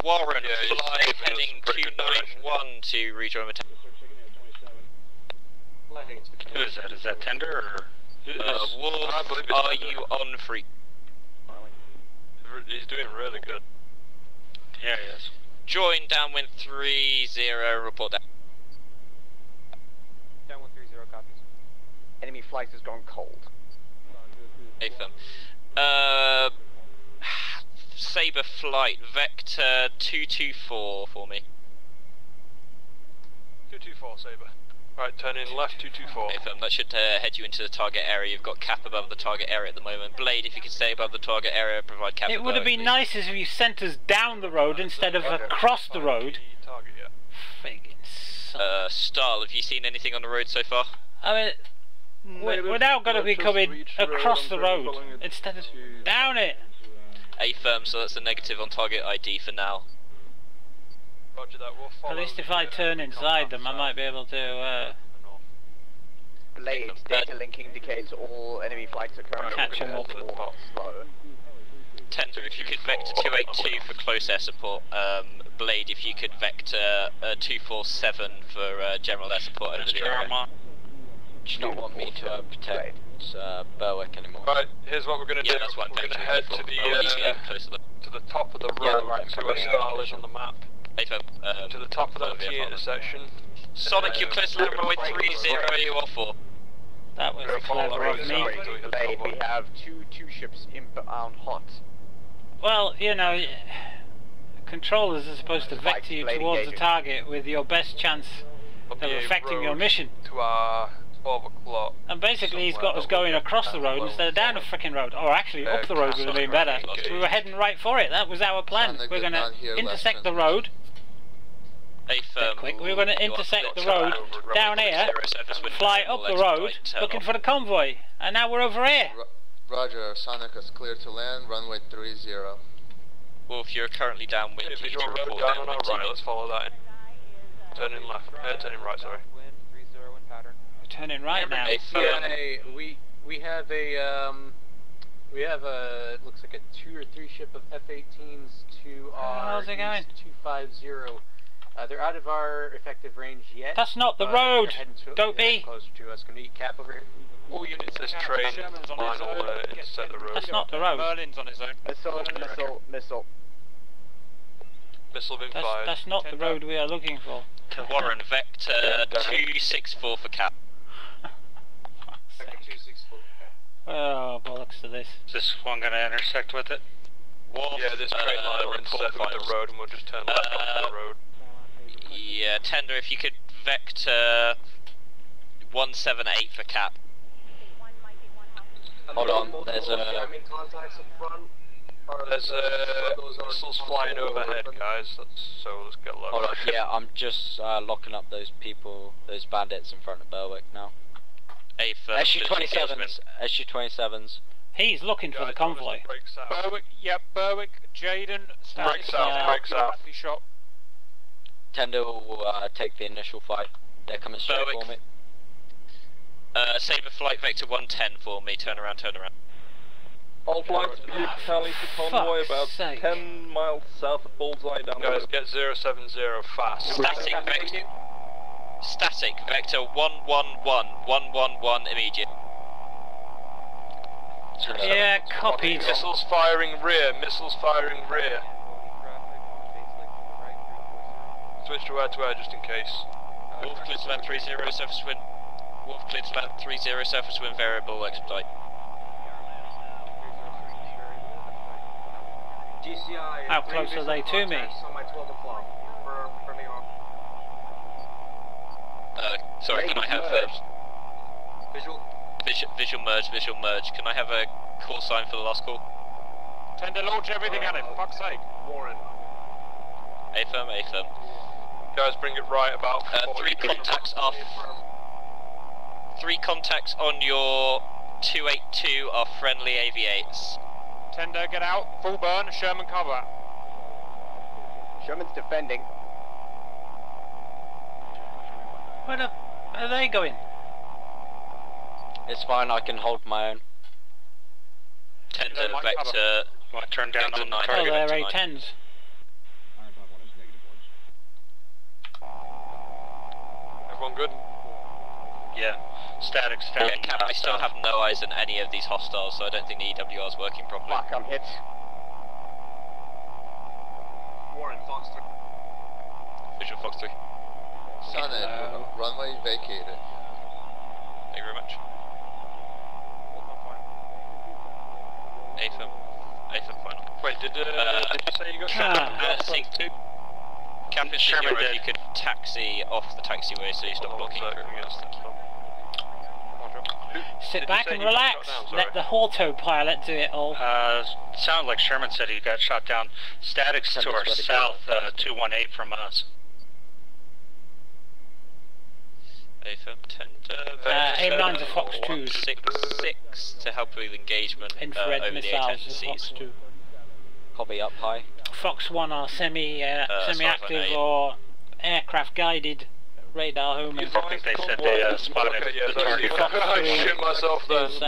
Warren, fly heading 291 to rejoin the tower. Who is that? Is that tender or? Wolf, are you on free? He's doing really good. Yeah, he is. Join downwind 30, report down. Downwind 30, copies. Enemy flight has gone cold. AFM. Sabre flight, vector 224 for me. 224, Sabre. Right, turn in left 224. AFM, that should head you into the target area. You've got cap above the target area at the moment. Blade, if you could stay above the target area, provide cap. It would have been nice if you sent us down the road instead of across the road. Target, yeah. Friggin' Stahl, have you seen anything on the road so far? I mean, we're now going to be coming across the road instead of down it. AFM, so that's a negative on target ID for now. Roger that, we'll follow. At least if I turn inside them, I might be able to. Blade, data link indicates all enemy flights are currently catch them up. slow. Tender, if you could vector 282 for close air support. Blade, if you could vector 247 for general air support over the area. Do you not want me to protect Berwick anymore? Right, here's what we're going to do. That's what We're going to head to the top of the road, to where Star is on the map. To the top of that T intersection. Sonic, you're close to land runway 30, you are 4. That was clever of me. We have two ships inbound hot. Well, you know, controllers are supposed to vector you towards the target with your best chance of affecting your mission. To our 12 o'clock. And basically he's got us going across the road instead of down a freaking road. Or actually up the road would have been better. We were heading right for it. That was our plan. We're going to intersect the road. Quick. We were going to intersect the road down here, fly up the road, looking for the convoy. And now we're over here. Roger, Sonic is clear to land, runway 30. Wolf, you're currently downwind. If you road down on our right, let's follow that. Turning left, turning right, sorry. Turning right now. We have a looks like a 2 or 3 ship of F-18s to our How's it going? 250. They're out of our effective range yet. That's not the road. Don't be closer to us. Can we cap over here? All units, this train line will intersect the road. That's not the road. Merlin's on his own. Missile. Missile been fired. That's not the road we are looking for. To Warren, vector 264 for cap. Vector 264. Oh, bollocks to this. Is this one going to intersect with it? Wolf, yeah, this train line will intersect with the road and we'll just turn left onto the road. Yeah, Tender, if you could vector 178 for cap. Hold on, there's missiles flying overhead, guys. So let's get low. Hold on, yeah, I'm just locking up those people, those bandits in front of Berwick now. SU-27s, SU-27s. He's looking for the convoy. Berwick, yep, Berwick, Jaden, break south. Shot. Tender will take the initial fight. They're coming straight for me. Save a flight vector 110 for me. Turn around. All flights be tally to convoy about 10 miles south of Bullseye down the road. Guys, get 070 fast. Static vector 111 immediate. Yeah, copied. Missiles firing rear. Switch to air just in case. Wolf clear to land 30 surface wind. Wolf clear to land 30 surface wind variable expedite. GCI. How close are they to me? On my 12 o'clock. For me on. Sorry, can I have visual merge. Can I have a call sign for the last call? Tender, launch everything at it, for fuck's sake. Warren. A-firm. Guys, bring it right about 3 contacts off. 3 contacts on your 282 are friendly AV-8s. Tender, get out. Full burn. Sherman cover. Sherman's defending. Where are they going? It's fine, I can hold my own. Tender, vector. Might turn down on the Oh, target. they're A-10s. Everyone good? Yeah. Static. Yeah, Cap, I still have no eyes on any of these hostiles, so I don't think the EWR is working properly. Fuck, I'm hit. Warren, Fox 3. Visual Fox 3. Sonic, runway vacated. Thank you very much. A-firm final. Wait, did you say you got shot? Cap is secure if you could taxi off the taxiway so you stop blocking through. Sit back and relax. Let the autopilot do it all. Sounded like Sherman said he got shot down. Statics to our south, 218 from us. A-firm, Tender. A9's a Fox 2. 6 to help with engagement Infrared over the missiles is Fox 2. Copy up high. Fox 1 are semi-active or aircraft guided radar homing. I think they said they spotted the target. I shit myself there. Is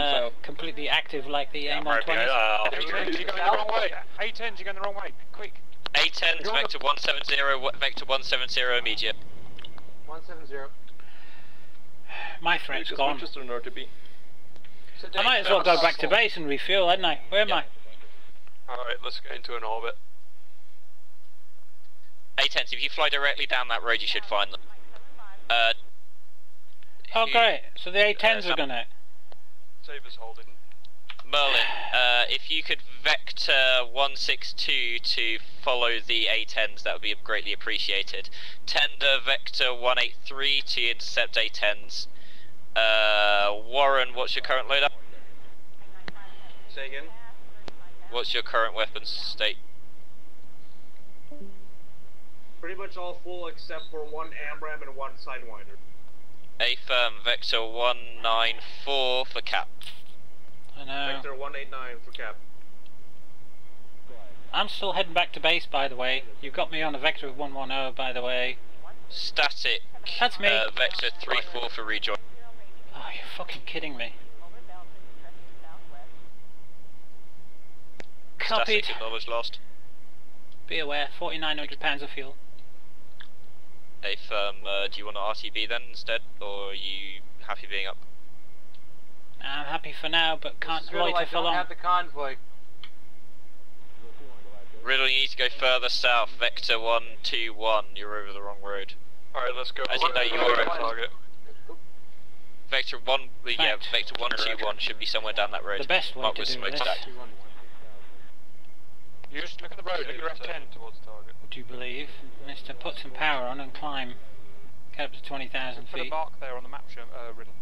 completely active like the A920s. A-10s, you're going the wrong way. A-10s, you're going the wrong way. Quick. A-10s, vector 170, vector 170 immediate. 170. my threat's gone. Winchester and RTB. I might as well go back to base and refuel, hadn't I? Where am I? Alright, let's get into an orbit. A-10s, if you fly directly down that road, you should find them. Oh, great. So the A-10s are gonna... Sabre's holding. Merlin, if you could vector 162 to follow the A-10s, that would be greatly appreciated. Tender vector 183 to intercept A-10s. Warren, what's your current loadout? Say again? What's your current weapons state? Pretty much all full except for one AMRAM and one Sidewinder. A-firm, vector 194 for cap. I know. Vector 189 for cap. I'm still heading back to base, by the way. You've got me on a vector of 110, by the way. Static. That's me. Vector 34 for rejoin. Oh, you're fucking kidding me. Copied. Static acknowledged lost. Be aware, 4,900 pounds of fuel. A-firm, do you want to RTB then instead, or are you happy being up? I'm happy for now, but can't loiter for long. I don't have the convoy. Riddle, you need to go further south, vector 121, you're over the wrong road. Alright, let's go. As you know, you were target. Vector 1, yeah, vector 121 should be somewhere down that road. The best way to do this. You just look at the road, look at your F10 towards target. Would you believe? Is to put some power on and climb. Get up to 20,000 feet. Put a mark there on the map, Riddle.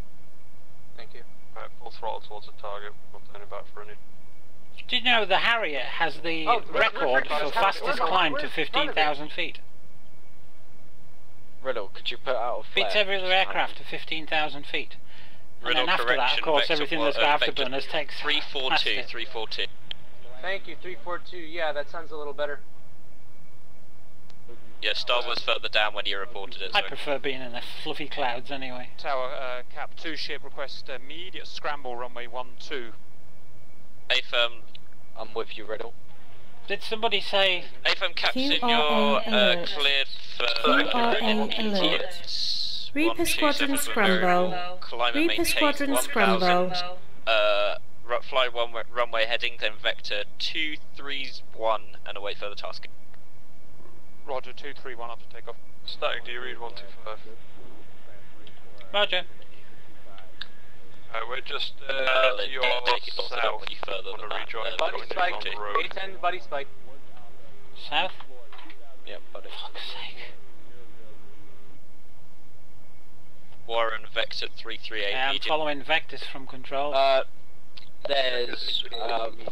Thank you. Alright, full throttle towards the target, not turning back for any. Did you know the Harrier has the record for fastest climb to 15,000 feet? Riddle, could you put out a flare? Beats every other aircraft to 15,000 feet. Riddle, and then after that, of course, everything that's got afterburners takes 342, 342. Thank you, 342. Yeah, that sounds a little better. Yeah, Star was further down when you reported it. I prefer being in the fluffy clouds anyway. Tower, Cap 2 ship request immediate scramble runway 12. A-firm, I'm with you, Riddle. Did somebody say... A-firm Captain, you're cleared for... alert. Reaper Squadron Scramble. Reaper Squadron Scramble. Fly one runway heading, then vector 231 and await further tasking. Roger, 231 up to take off. Static, do you read 125? Roger. We're just to your south on the rejoin. Buddy spike, A-10, buddy spike. South? Yep, buddy. Fuck's sake. Warren, vector 338. Yeah, I'm following vectors from control. There's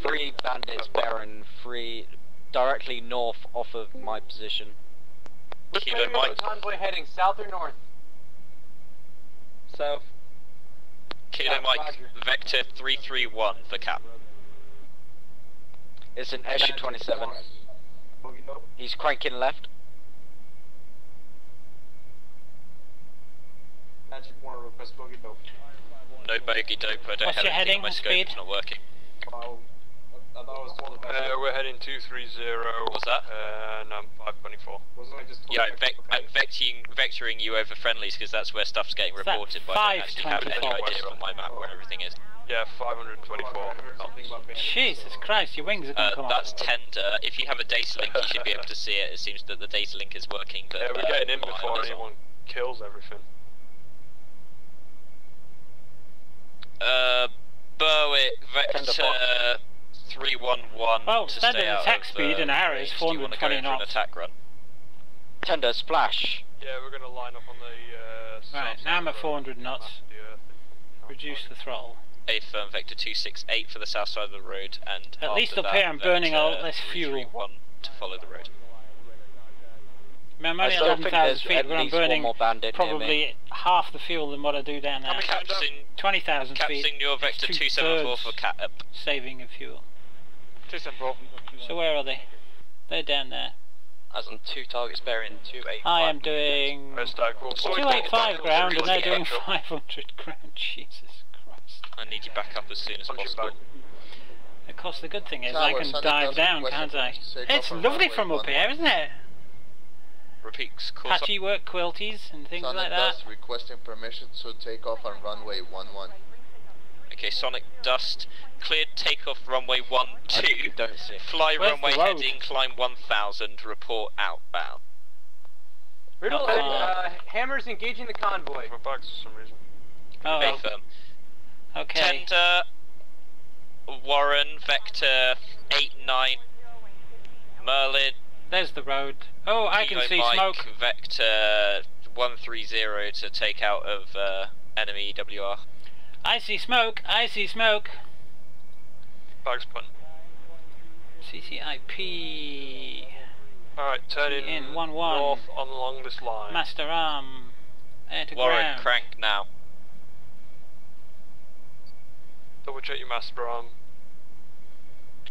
3 bandits bearing 3 directly north off of my position. Which way is the convoy heading, south or north? South. Kilo Mike, Roger. vector 331 for cap. It's an SU-27. He's cranking left. Magic Warner request bogey dope. No bogey dope, I don't What's have your anything heading, on my scope, speed? it's not working. Wow. I thought I was told about We're heading 230. What's that? And I'm 524. Wasn't I just told Yeah, about I'm vectoring you over friendlies because that's where stuff's getting that reported, but I don't actually have any idea on my map where everything is. Yeah, 524. Jesus Christ, your wings are going to come That's off. tender. If you have a data link, you should be able to see it. It seems that the data link is working, but Yeah, we're getting in before mine isn't. anyone kills everything. Berwick, vector 311 Oh, to standard stay out attack of, speed in our is range. Do you want to go 420 in for an knots. attack run? Tender, splash. Yeah, we're going to line up on the Right, now I'm at 400 knots. Reduce the throttle. A firm vector 268 for the south side of the road, and At least after up that, here I'm burning a lot vector less fuel. 331 to follow the road. I'm only I at still think 11,000 there's feet, at but I'm least one burning more bandit near me. probably half the fuel than what I do down there. Captain, 20,000 feet. Captain, your vector It's 274 for cap. saving of fuel. 274. So where are they? They're down there. As on 2 targets bearing 285. I am doing 285 ground and they're doing 500 ground. Jesus Christ. I need you back up as soon as possible. Of course, the good thing is Tower, I can Sunday dive doesn't down, request can't I? take It's off on lovely runway from up 11. here, isn't it? Repeat. Patchy work quilties and things Sonic like that. Dust requesting permission to take off on runway 11. Okay, Sonic Dust, cleared takeoff runway 12. Don't see. Fly Where's runway the road? heading, climb 1000, report outbound. Riddle, Hammer's engaging the convoy. For bugs for some reason. Oh, Stay firm. okay. Tender, Warren, Vector 89, Merlin. There's the road. Oh, I can Kilo see Mike, smoke. Vector 130 to take out of enemy WR. I see smoke. I see smoke. Bugs pun. CCIP. Alright, turning in 1-1. north along this line. Master arm. Air to Warren, ground. crank now. Double check your master arm.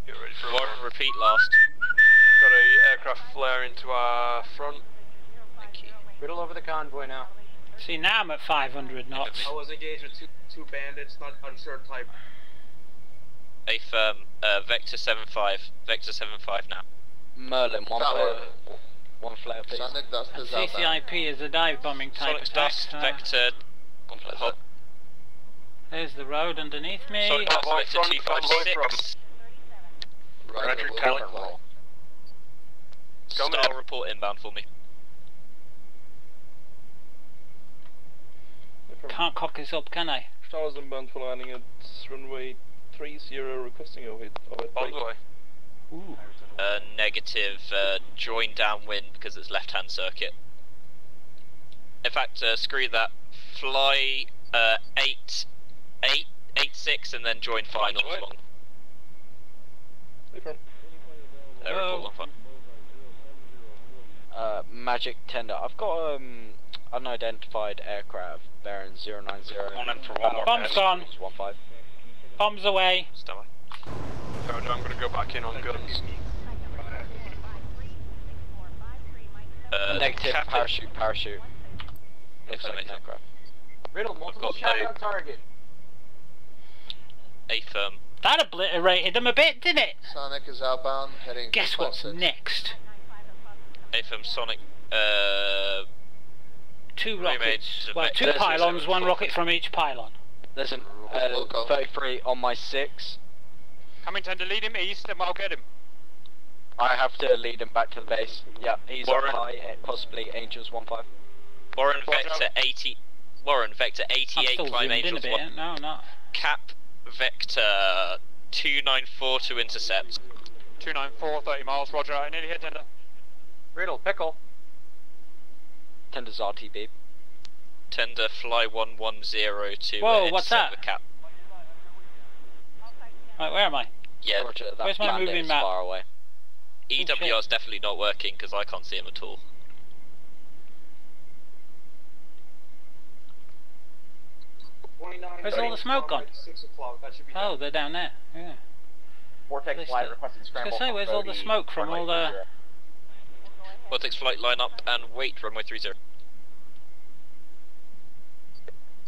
Get ready for Warren, repeat last. Got a aircraft flare into our front. Thank you. Riddle over the convoy now. See, now I'm at 500 knots. I was engaged with two bandits, not unsure type. A firm, Vector 75. Vector 75 now. Merlin, one flare, please. Sonic Dust is outbound. CCIP is a dive bombing type Sonic attack. Dust, Vector. Hold. There's the road underneath me. Sonic Dust, Vector 256. Roger, Callan. fly. Star report inbound for me. Can't cock this up, can I? Stars inbound for landing at runway 30, requesting overhead brake. Ooh. Negative, join downwind because it's left-hand circuit. In fact, screw that. Fly 86 and then join finals long. Report 1-5. Magic Tender. I've got unidentified aircraft bearing 090. On in for one more. Bomb's gone. 15. Bombs away. Stand by. So I'm going to go back in on guns. Negative. Captain. Parachute. Looks like an aircraft. Riddle, multiple got shots no- on target. A firm. That obliterated them a bit, didn't it? Sonic is outbound, heading Guess to what's 6. next? A firm Sonic. Two Remade rockets. to Well, Vector two pylons, one 074. rocket from each pylon. Listen, We'll go. 33 on my 6. Coming tender, lead him east and I'll get him. I have to lead him back to the base. Yeah, he's Warren. on high, possibly Angels 1-5. Warren Vector 80. Warren Vector I'm 88. still Climb zoomed in a Angels bit. 1. No, not. Cap Vector 294 to intercept. 294, 30 miles, roger, I nearly hit tender. Riddle, pickle. Tender's RTB. Tender fly 110 to Whoa, what's intercept that? the cap. Right, where am I? Yeah, Roger, that Where's my bandit moving is map? far away. EWR is definitely not working because I can't see him at all. Where's all the smoke gone? 6 o'clock, that should be Oh, they're down there. Yeah. Vortex They flight still- requesting I was scramble. gonna say, where's all the smoke from all the? Vortex flight line up and wait, runway 30.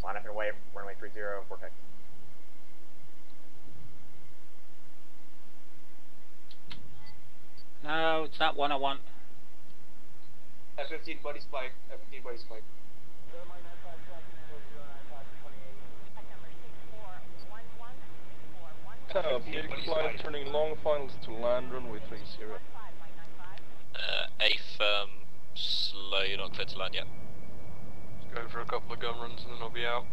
Line up and away, runway 30, Vortex. No, it's not one I want. F-15 buddy spike, F-15 buddy spike. Big flight turning long finals to land runway 30. A firm, slow, you're not clear to land yet. Just going for a couple of gun runs and then I'll be out.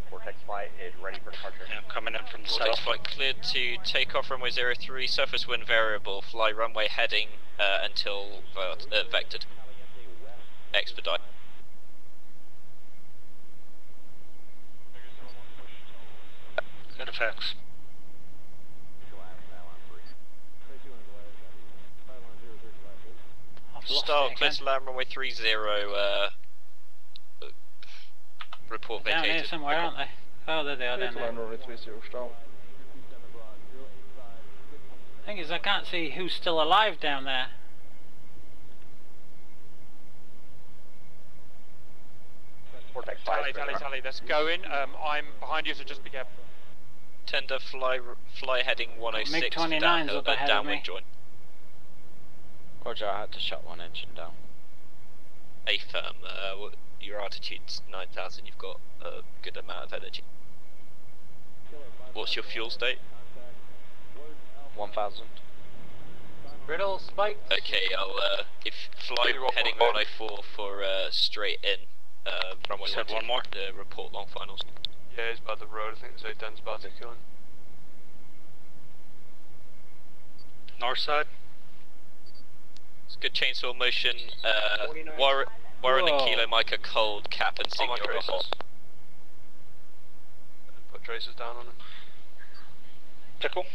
Vortex flight is ready for departure. Yeah, I'm coming in from the Vortex south. flight cleared to take off runway 03, surface wind variable, fly runway heading until vectored. Expedite. Good effects. Start, clear to land runway 30, report Down vacated. here somewhere, aren't they? Oh, there they are down there. Land runway 30, start. Thing is, I can't see who's still alive down there. Vortex flight. Tally, let's go in. I'm behind you, so just be careful. Tender fly heading 106 for MiG-29's downhill, up ahead of downwind me. join. Roger, I had to shut one engine down. A firm, your altitude's 9,000, you've got a good amount of energy. What's your fuel state? 1,000. Riddle, spike. Okay, I'll, if fly heading 104 for, straight in, runway said one more? Report long finals. Yeah, it's by the road, I think it's 810's about to kill him. North side. It's good chainsaw motion, Warren and Kilo Mike are cold, Cap and Signor are hot. Put tracers down on him. Pickle.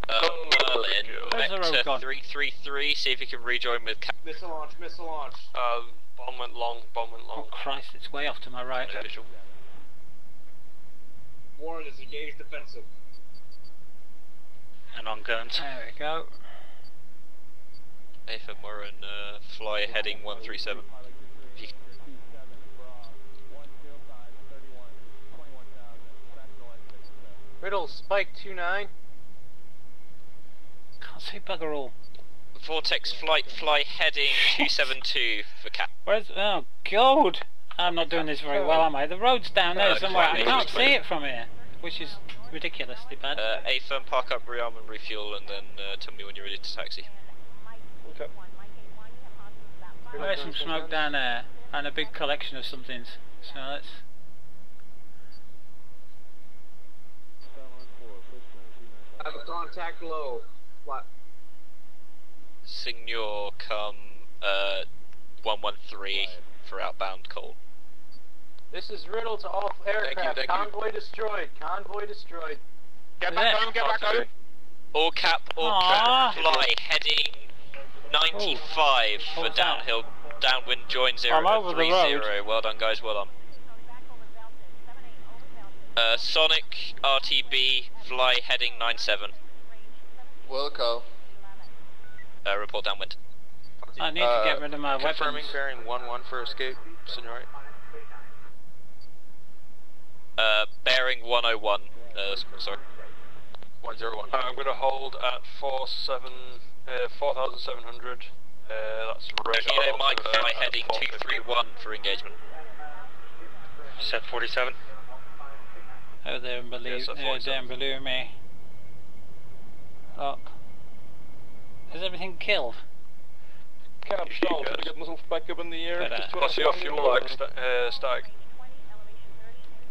Berlin, Vector 333, see if you can rejoin with Cap. Missile launch, missile launch. Bomb went long, Oh Christ, it's way off to my right. Warren is engaged defensive. And on guns. There we go. Nathan Warren, fly heading 137. Riddle, spike 29. Can't see bugger all. Vortex flight, fly heading 272 for Cap. Where's, oh God! I'm not doing this very well, am I? The road's down there somewhere, I can't see it from here, which is ridiculously bad. A firm, park up, rearm and refuel, and then tell me when you're ready to taxi. Okay. There's some smoke down there, and a big collection of somethings, so let's... I have a contact low. What? Signor, come 113 for outbound call. This is Riddle to all aircraft. Thank you. Convoy destroyed. Convoy destroyed. Get back home, get back home. All cap, fly, heading 95 for downhill, downwind join 030. Well done guys, well done. Sonic, RTB, fly heading 97. Wilco. Report downwind. I need to get rid of my confirming weapons. bearing 11 for escape, Signore. Bearing 101, sorry. 101. I'm going to hold at 4,700. That's right. Kilo Mike, fly heading 231 for engagement. Set 47. Oh, they don't believe, they don't believe me. Look. Is everything killed? Cap stall, to get missiles back up in the air. Plus your fuel like static.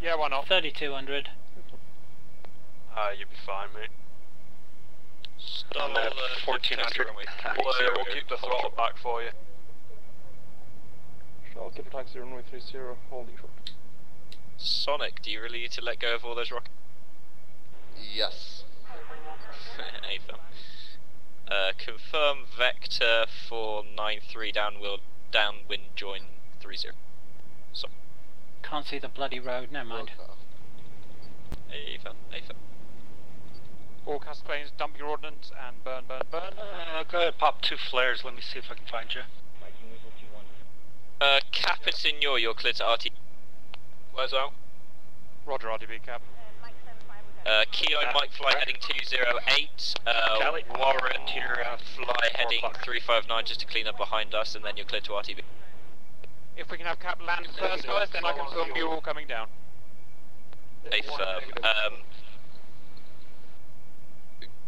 Yeah, why not? 3,200. You'll be fine, mate. Stall 1,400. We'll keep the throttle back for you. I'll keep taxi runway 30, holding short. Sonic, do you really need to let go of all those rockets? Yes. Confirm Vector 493 downwind join 30. So. Can't see the bloody road, never mind. Ava. All cast planes, dump your ordnance and burn. Go ahead, pop 2 flares, let me see if I can find you. Cap and Signor, you're clear to RT. Where's out? Roger, RTB Cap. Kilo Mike fly heading 208, Warren fly heading 359 just to clean up behind us, and then you're clear to RTB. If we can have Cap land first, guys, then I can film you all coming down. A firm.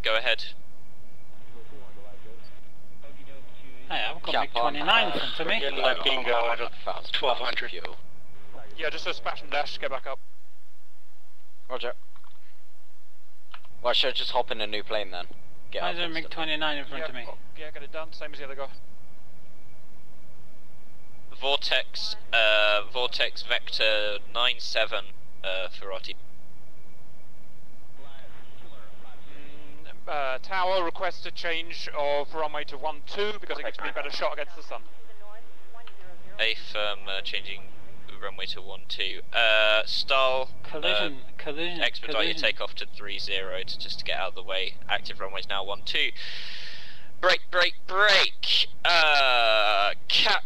Go ahead. Hey, I've got MiG-29 in front of me. Bingo at 1,200. Yeah, just a splash and dash, get back up. Roger. Well, should I just hop in a new plane then? Why is there a MiG-29 in front of me? Yeah, get it done, same as the other guy. Vortex Vector 97 for RT. Tower requests a change of runway to 12 because it gives me a better shot against the sun. A firm changing runway to 12. Stall. Collision. Expedite your takeoff to 30 just to get out of the way. Active runways now 12. Break. Cap.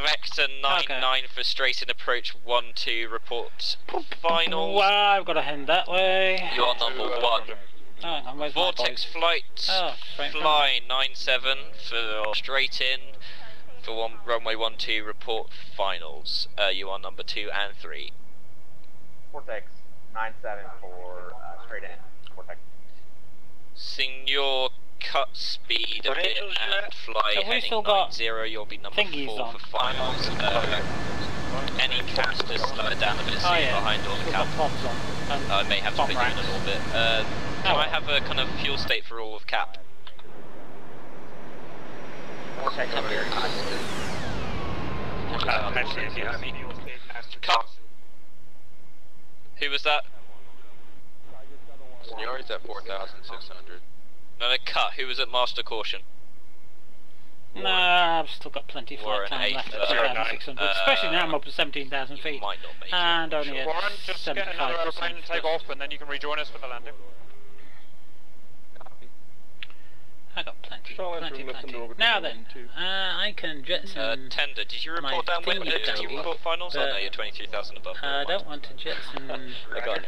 Vector 99 for straight in approach 12. Report final. Wow, I've got to head that way. You're number 1. Oh, hang on, where's Vortex flight, fly 97 for straight in for runway 12, report finals. You are number 2 and 3. Vortex 97 for straight in. Vortex. Senior, cut speed a bit and fly heading 90. You'll be number 4 for finals. Any caps to slow it down a bit, so you're behind all the cap. I may have to put you in a little bit. Can I have a kind of fuel state for all of cap? Vortex over here. Cut. Who was that? Seniority's at 4,600. No, cut. Who was at master caution? Nah, I've still got plenty of flight time left at 2,600, especially now I'm up to 17,000 feet. Might not make and only at Warren, just get another aeroplane and take off, and then you can rejoin us for the landing. I got plenty. Now then, I can jettson. Tender, did you report down wind? Did you report finals? Oh no, you're 23,000 above. I don't want to jettson. I got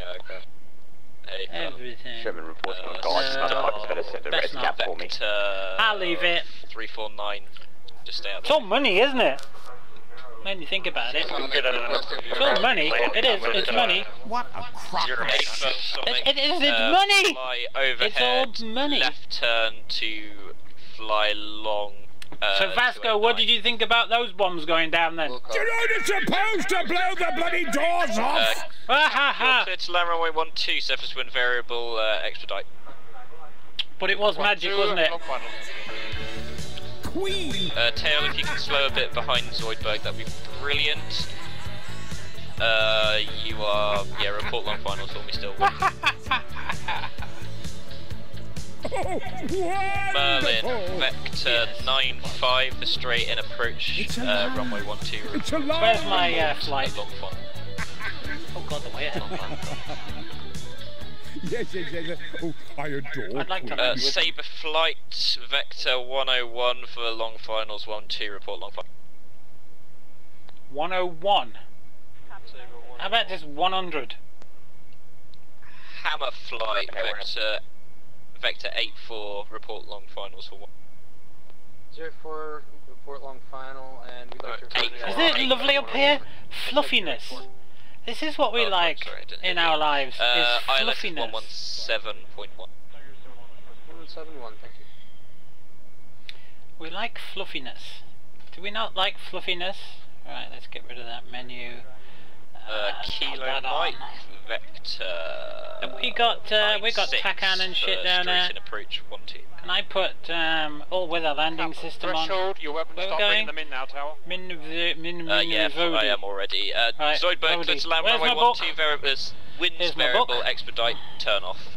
everything. Sherman reporting on guard. Motherfuckers better set the red cap for me. I'll leave it. 349. Just stay out. It's all money, isn't it? When you think about it. It's all money. It is. It's money. What a crap. It is. It's money. Fly overhead. It's all money. Left turn to fly long. So Vasco, what did you think about those bombs going down then? You're only supposed to blow the bloody doors off! Clear to land runway 12, surface wind variable, expedite. But it was magic, wasn't it? Queen! Tail, if you can slow a bit behind Zoidberg, that'd be brilliant. You are, report long finals for me still. Merlin, vector 95, the straight in approach, runway 12. Where's my flight? Oh god, the way it Yes. Oh, I adore. I'd like to Sabre flight, vector 101 for long finals, 12, report long finals. 101? How about just 100? Hammer flight, vector 84, report long finals for 1. 04, report long final, and we'd like to... Isn't it lovely up here? Fluffiness. This is what we like in our lives, is fluffiness. 117.1. 171, thank you. We like fluffiness. Do we not like fluffiness? Right, let's get rid of that menu. Kilo Mike, vector. We got TACAN and shit down there. Approach 12. Can I put all weather landing system on? Threshold, you're welcome to start bringing them in now, Tower. Yeah, I am already. Zoidberg, clear to land runway 12, variables, winds variable, expedite, turn off.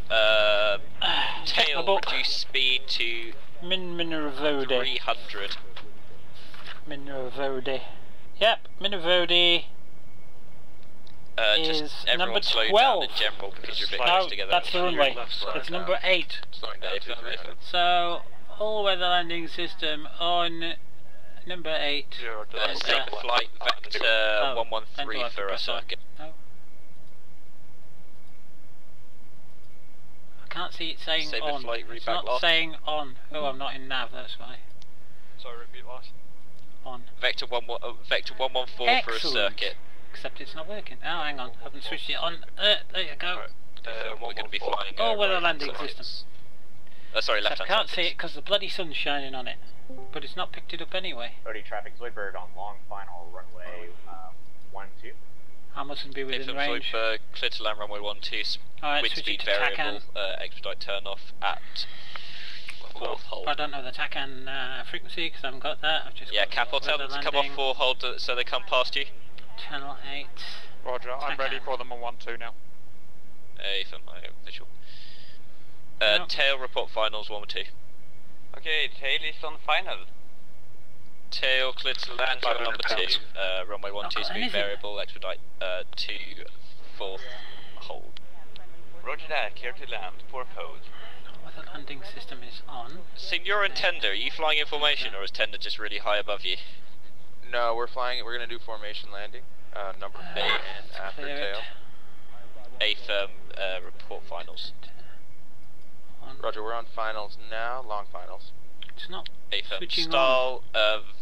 Tail, reduce speed to 300. Minervode. Yep, Minervode. Just number slow 12. down in general because you're a bit close together. That's the runway. It's number 8. So, all weather landing system on number 8. Sabre flight, vector 113 for a circuit. I can't see it saying Sabre on. flight, It's reback not lock. saying on. Oh, I'm not in nav, that's why. Sorry, repeat last. On. Vector 114 for a circuit. Except it's not working. Oh, hang on. I haven't switched it on. There you go. We're going to be flying. All weather landing system. Sorry, left hand. I can't see it because the bloody sun's shining on it. But it's not picked it up anyway. 30 traffic, Zoidberg on long final runway 12. I mustn't be within range. Zoidberg, clear to land runway 12. Alright, wind switch it speed to variable, expedite turn off at 4th hold. I don't know the TACAN frequency because I haven't got that. I've just Capel, tell them to come off 4 hold so they come past you. Channel 8. Roger, I'm ready for them on 12 now. For my visual. Tail report finals 1 or 2. Okay, tail is on final. Tail clear to land on number 2. Runway 12 speed variable, expedite to 4th hold. Roger that, clear to land, 4th hold. What the landing system is on. Senior and Tender, are you flying in formation or is Tender just really high above you? No, we're going to do formation landing. Number 4 and after tail. 8th report finals. on. Roger, we're on finals now, long finals. It's not switching stall,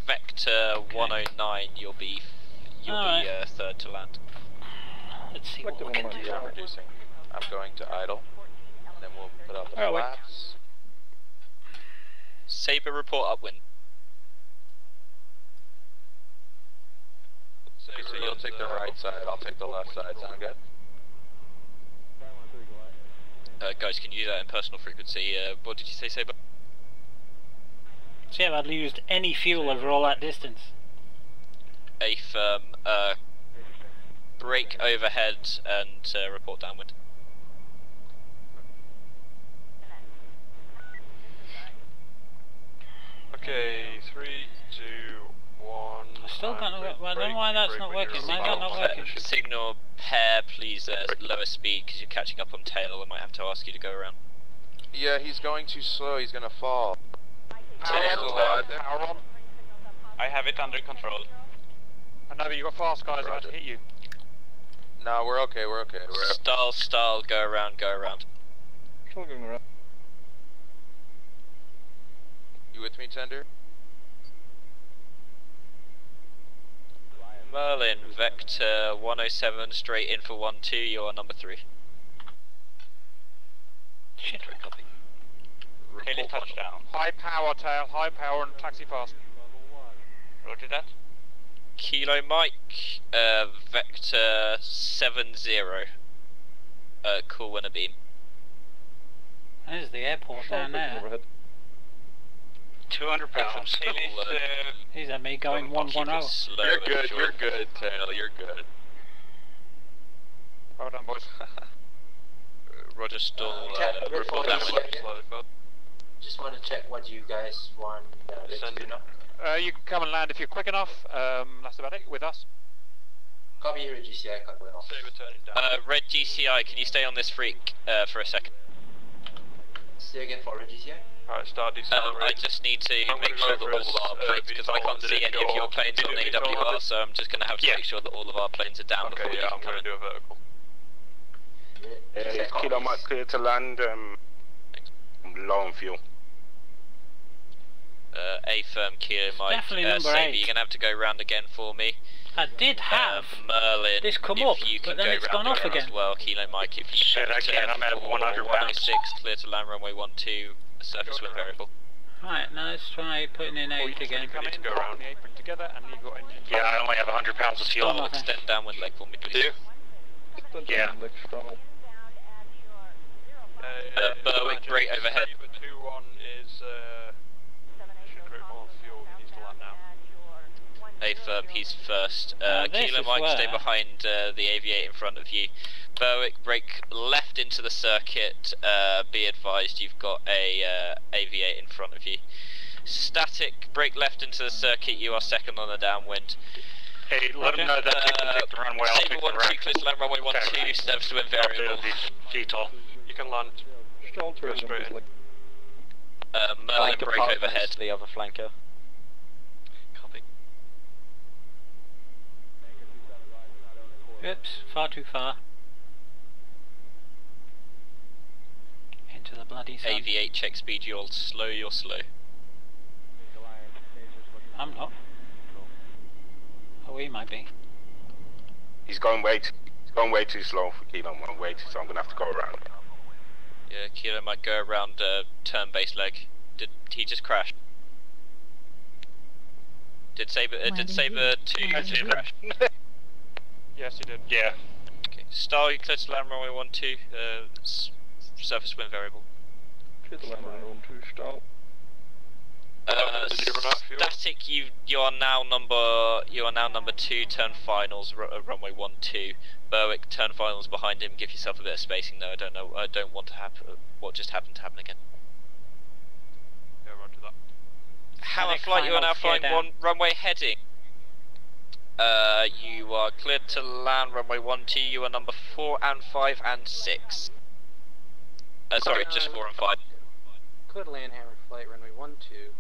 Vector 109, you'll be third to land. Let's see what we can do. I'm reducing. I'm going to idle. And then we'll put out the flaps. Saber, report upwind. Okay, so you'll take the right side, I'll take the left side. Sound good? Guys, can you do that in personal frequency? What did you say, Saber? See if I'd used any fuel over all that distance. A firm, brake overhead and report downwind. Okay, 3, 2, 1. I still can't know. I don't know why that's not working. Why is that not working? Signal pair, please, lower speed because you're catching up on tail. I might have to ask you to go around. Yeah, he's going too slow, he's gonna fall. Power on. I have it under control. I know, but you got fast guys about to hit you. No, we're okay, we're okay. Stall, go around, go around. Still going around. You with me, Tender? Merlin, Vector 107, straight in for 1-2, you're number 3. Shit. Copy. Haley touchdown. High power tail, high power and taxi fast. Roger that. Kilo Mike, Vector 70, cool winner beam. There's the airport down there. 200 pounds. He's at me going 110. You're good, Tail, you're good. Well done, boys. Roger, stall, report downwind. Just want to check what you guys want to do now. You can come and land if you're quick enough. That's about it with us. Copy here, GCI, cut well. Red GCI, can you stay on this freak for a second? Say again for Red GCI? Alright, start decelerating. I just need to make sure that all of our planes, because I can't see any of your planes on the AWR, so I'm just going to have to make sure that all of our planes are down before you can come in. I'm going to do a vertical. Kilo Mike clear to land, low on fuel. A firm, Kilo Mike. Definitely number Saber, 8. you're going to have to go round again for me. I did have Merlin, this come up, but then it's gone off again. As well, Kilo Mike, if you Shit, I can't, I'm at 100 pounds. 106, clear to land runway 12, surface wind variable. Right, now let's try putting in 8 again. Come in, go around the apron together, and you've got engine. Yeah, I only have 100 pounds of fuel. Stall, extend downwind leg for me, please. Yeah. Berwick, brake overhead. 2-1 is should create more fuel. He needs to land now. A firm, he's first. Kilo Mike, stay behind the Aviate in front of you. Berwick, brake left into the circuit. Be advised, you've got a Aviate in front of you. Static, brake left into the circuit. You are second on the downwind. Hey, let them know that they can take the runway. I'll Saber 1-2, clear to land runway 12, surface wind variable. You can land. Go straight in. Merlin, brake overhead. The other flanker. Copy. Oops, far too far. Into the bloody sun. AV8, check speed, you're slow, I'm not. Oh, he might be. He's going way too slow for Kilo Mike, so I'm gonna have to go around. Yeah, Kilo might go around turn base leg. Did he just crash? Did Saber 2 crash? Yes, he did. Yeah. Okay, Star, you clear to land runway 12, surface wind variable. Clear to land runway 12, stall. Static, you are now number 2, turn finals, runway 12. Berwick, turn finals behind him. Give yourself a bit of spacing though. I don't want to have what just happened to happen again. Yeah, roger that. Hammer flight, you are now flying runway heading. You are cleared to land runway 12. You are number 4 and 5 and 6. Sorry, just 4 and 5. Could land hammer flight runway 12.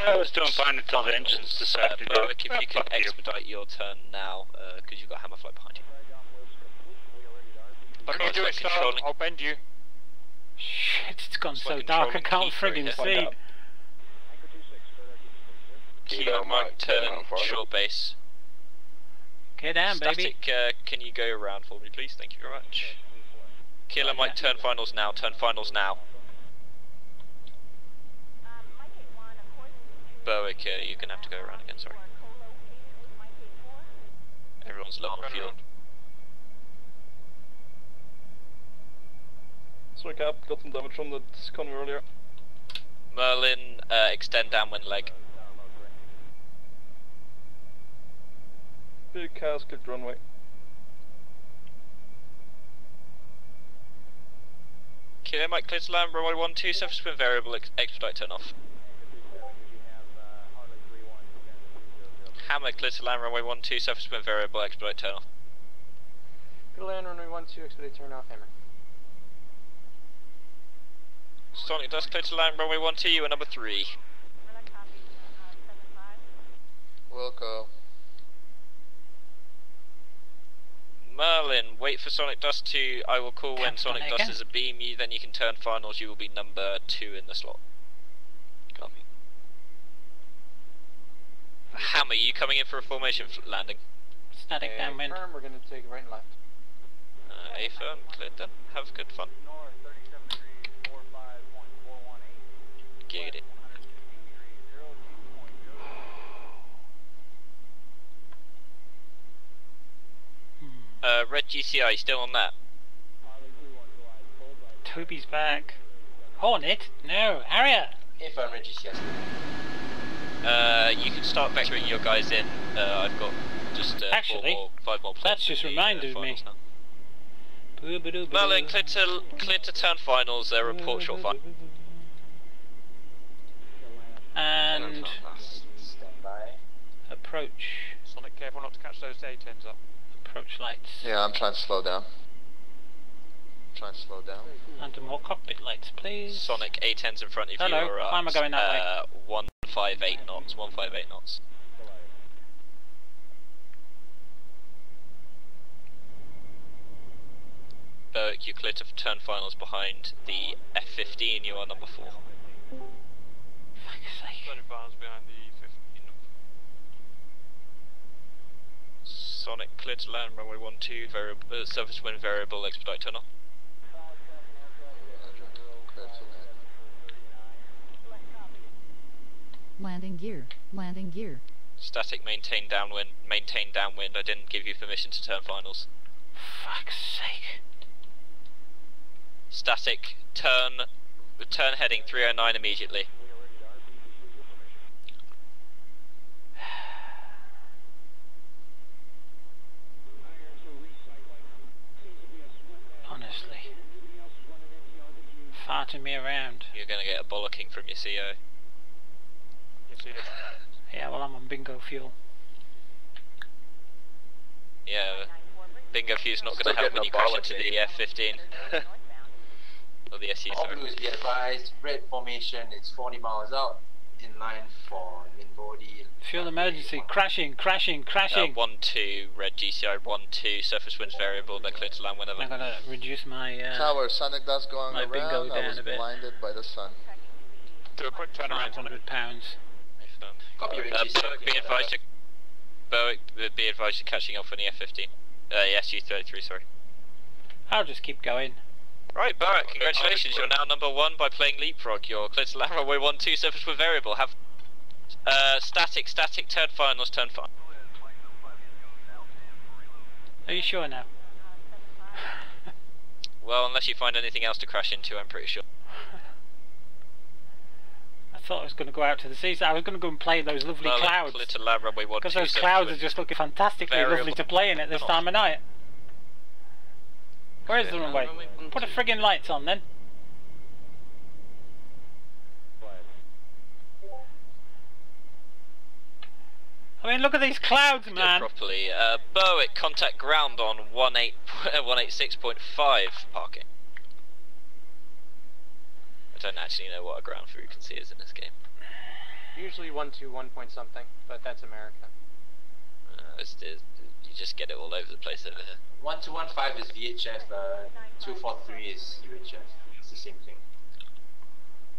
I was doing fine until the engines decided to go. If you can expedite your turn now, because you've got hammer flight behind you. Can you do it, Star? I'll bend you. Shit, it's gone It's so like dark I controlling can't key friggin' for see. Kilo Mike turn short base. Get down, baby. Static, can you go around for me, please? Thank you very much. Kilo Mike, turn finals now. Turn finals now. Berwick, you're gonna have to go around again. Sorry. Everyone's low on fuel. Sorry, Cap. Got some damage from the convoy earlier. Merlin, extend downwind leg. Big cast, click runway. Kilo Mike, clear to land. Runway 12. Surface wind variable. Expedite turn off. Hammer, clear to land. Runway 12. Surface wind variable. Expedite turn off. Good land, runway 12, expedite turn off, Hammer. Sonic Dust, clear to land. Runway 12. You are number 3. Wilco. Merlin, wait for Sonic Dust 2. I will call when Sonic Dust is a beam. Then you can turn finals. You will be number 2 in the slot. Copy. Hammer, you coming in for a formation landing? Static downwind. Firm, we're going to take right and left. A firm, cleared then. Have good fun. Giggity. Red GCI, still on that? Toby's back. Hornet? No, Harrier! Info Red GCI. You can start vectoring your guys in. I've got just Actually, 5 more planes. That's just reminded me. Merlin, clear to turn finals. Report short fine. And approach. Sonic, careful not to catch those A10s up. Approach lights. Yeah, I'm trying to slow down. Under more cockpit lights, please. Sonic A10s in front of you. Hello, why am I going that way? 158 knots. 158 knots. Berwick, you clear to turn finals behind the F-15. You are number 4. Behind the 15. Sonic, clear to land, runway 12, variable, surface wind variable, expedite turn off. Landing gear, landing gear. Static, maintain downwind, I didn't give you permission to turn finals. Fuck's sake. Static, turn heading 309 immediately. Honestly. Farting me around. You're gonna get a bollocking from your CO. Yeah, well, I'm on bingo fuel. Yeah, bingo fuel's not gonna help when you crash into the F-15. Or the SU, All sorry. blues be advised, red formation is 40 miles out, in line for main body. Fuel emergency, crashing. 1-2, red GCI 1-2, surface winds variable, they're clear to land whenever. I'm gonna reduce my Tower, Sonic dust going my around. bingo I down was a bit. blinded by the sun. Do a quick turnaround. £500. Berwick, be advised you're catching up on the F-15. SU-33, sorry. I'll just keep going. Right, Berwick, congratulations, you're now number 1 by playing Leapfrog. You're clear to land runway 12, surface with variable. Have static, turn finals, turn final. Are you sure now? Well, unless you find anything else to crash into, I'm pretty sure. I thought I was going to go out to the seas. I was going to go and play those lovely clouds. Clear to land runway 12, because those clouds are just looking fantastically lovely to play in at this time of night. Where is the runway? Put the friggin' lights on then. I mean, look at these clouds, man. Properly. Berwick, contact ground on 186.5 parking. I don't actually know what a ground frequency is in this game. Usually 1 to 1 point something, but that's America. You just get it all over the place over here. 1 to 1.5 is VHF, 243 is UHF. It's the same thing.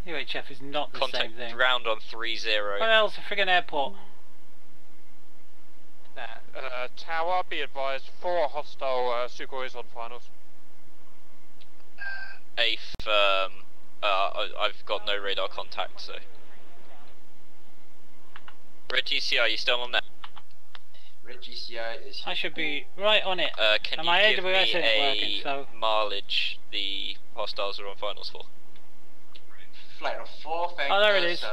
UHF is not the Contact same thing. ground on 30. What else? A friggin' airport. Tower, be advised, 4 hostile Sukhois on finals. I've got no radar contact, so. Red GCI, you still on that? Red GCI is... I should be right on it. Can and you my give AWS me isn't working, so... mileage the hostiles are on finals for? Flight of 4 factors, oh, there it is.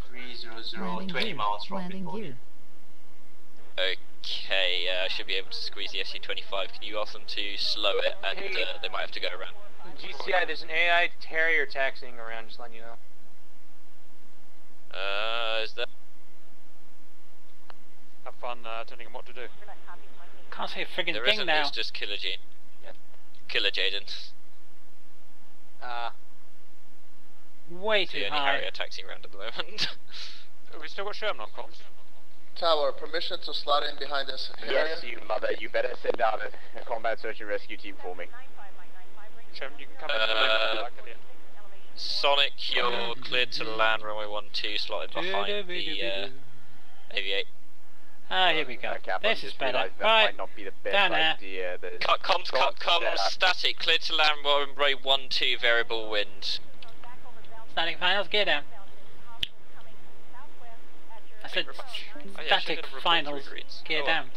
300, 20 miles from landing gear. Okay, I should be able to squeeze the SU-25. Can you ask them to slow it, and they might have to go around. GCI, there's an AI Terrier taxiing around, just letting you know. Is there? Have fun telling him what to do. Can't say a friggin' There thing isn't, now. It's just Killer Gene. Yeah. Killer Jaden. Way the too only high. Harrier taxiing around at the moment. Have we still got Sherman on comms? Tower, permission to slot in behind us. Yes, you mother. You better send out a combat search and rescue team for me. Sherman, you can come back at the end. Sonic, you're cleared to land runway 12, slotted behind the Aviate. Ah, here we go. This is better. That Right, might not be the best down there. idea. Comms, static, cleared to land runway 12, variable wind. Static finals, gear down. I said static finals, gear down.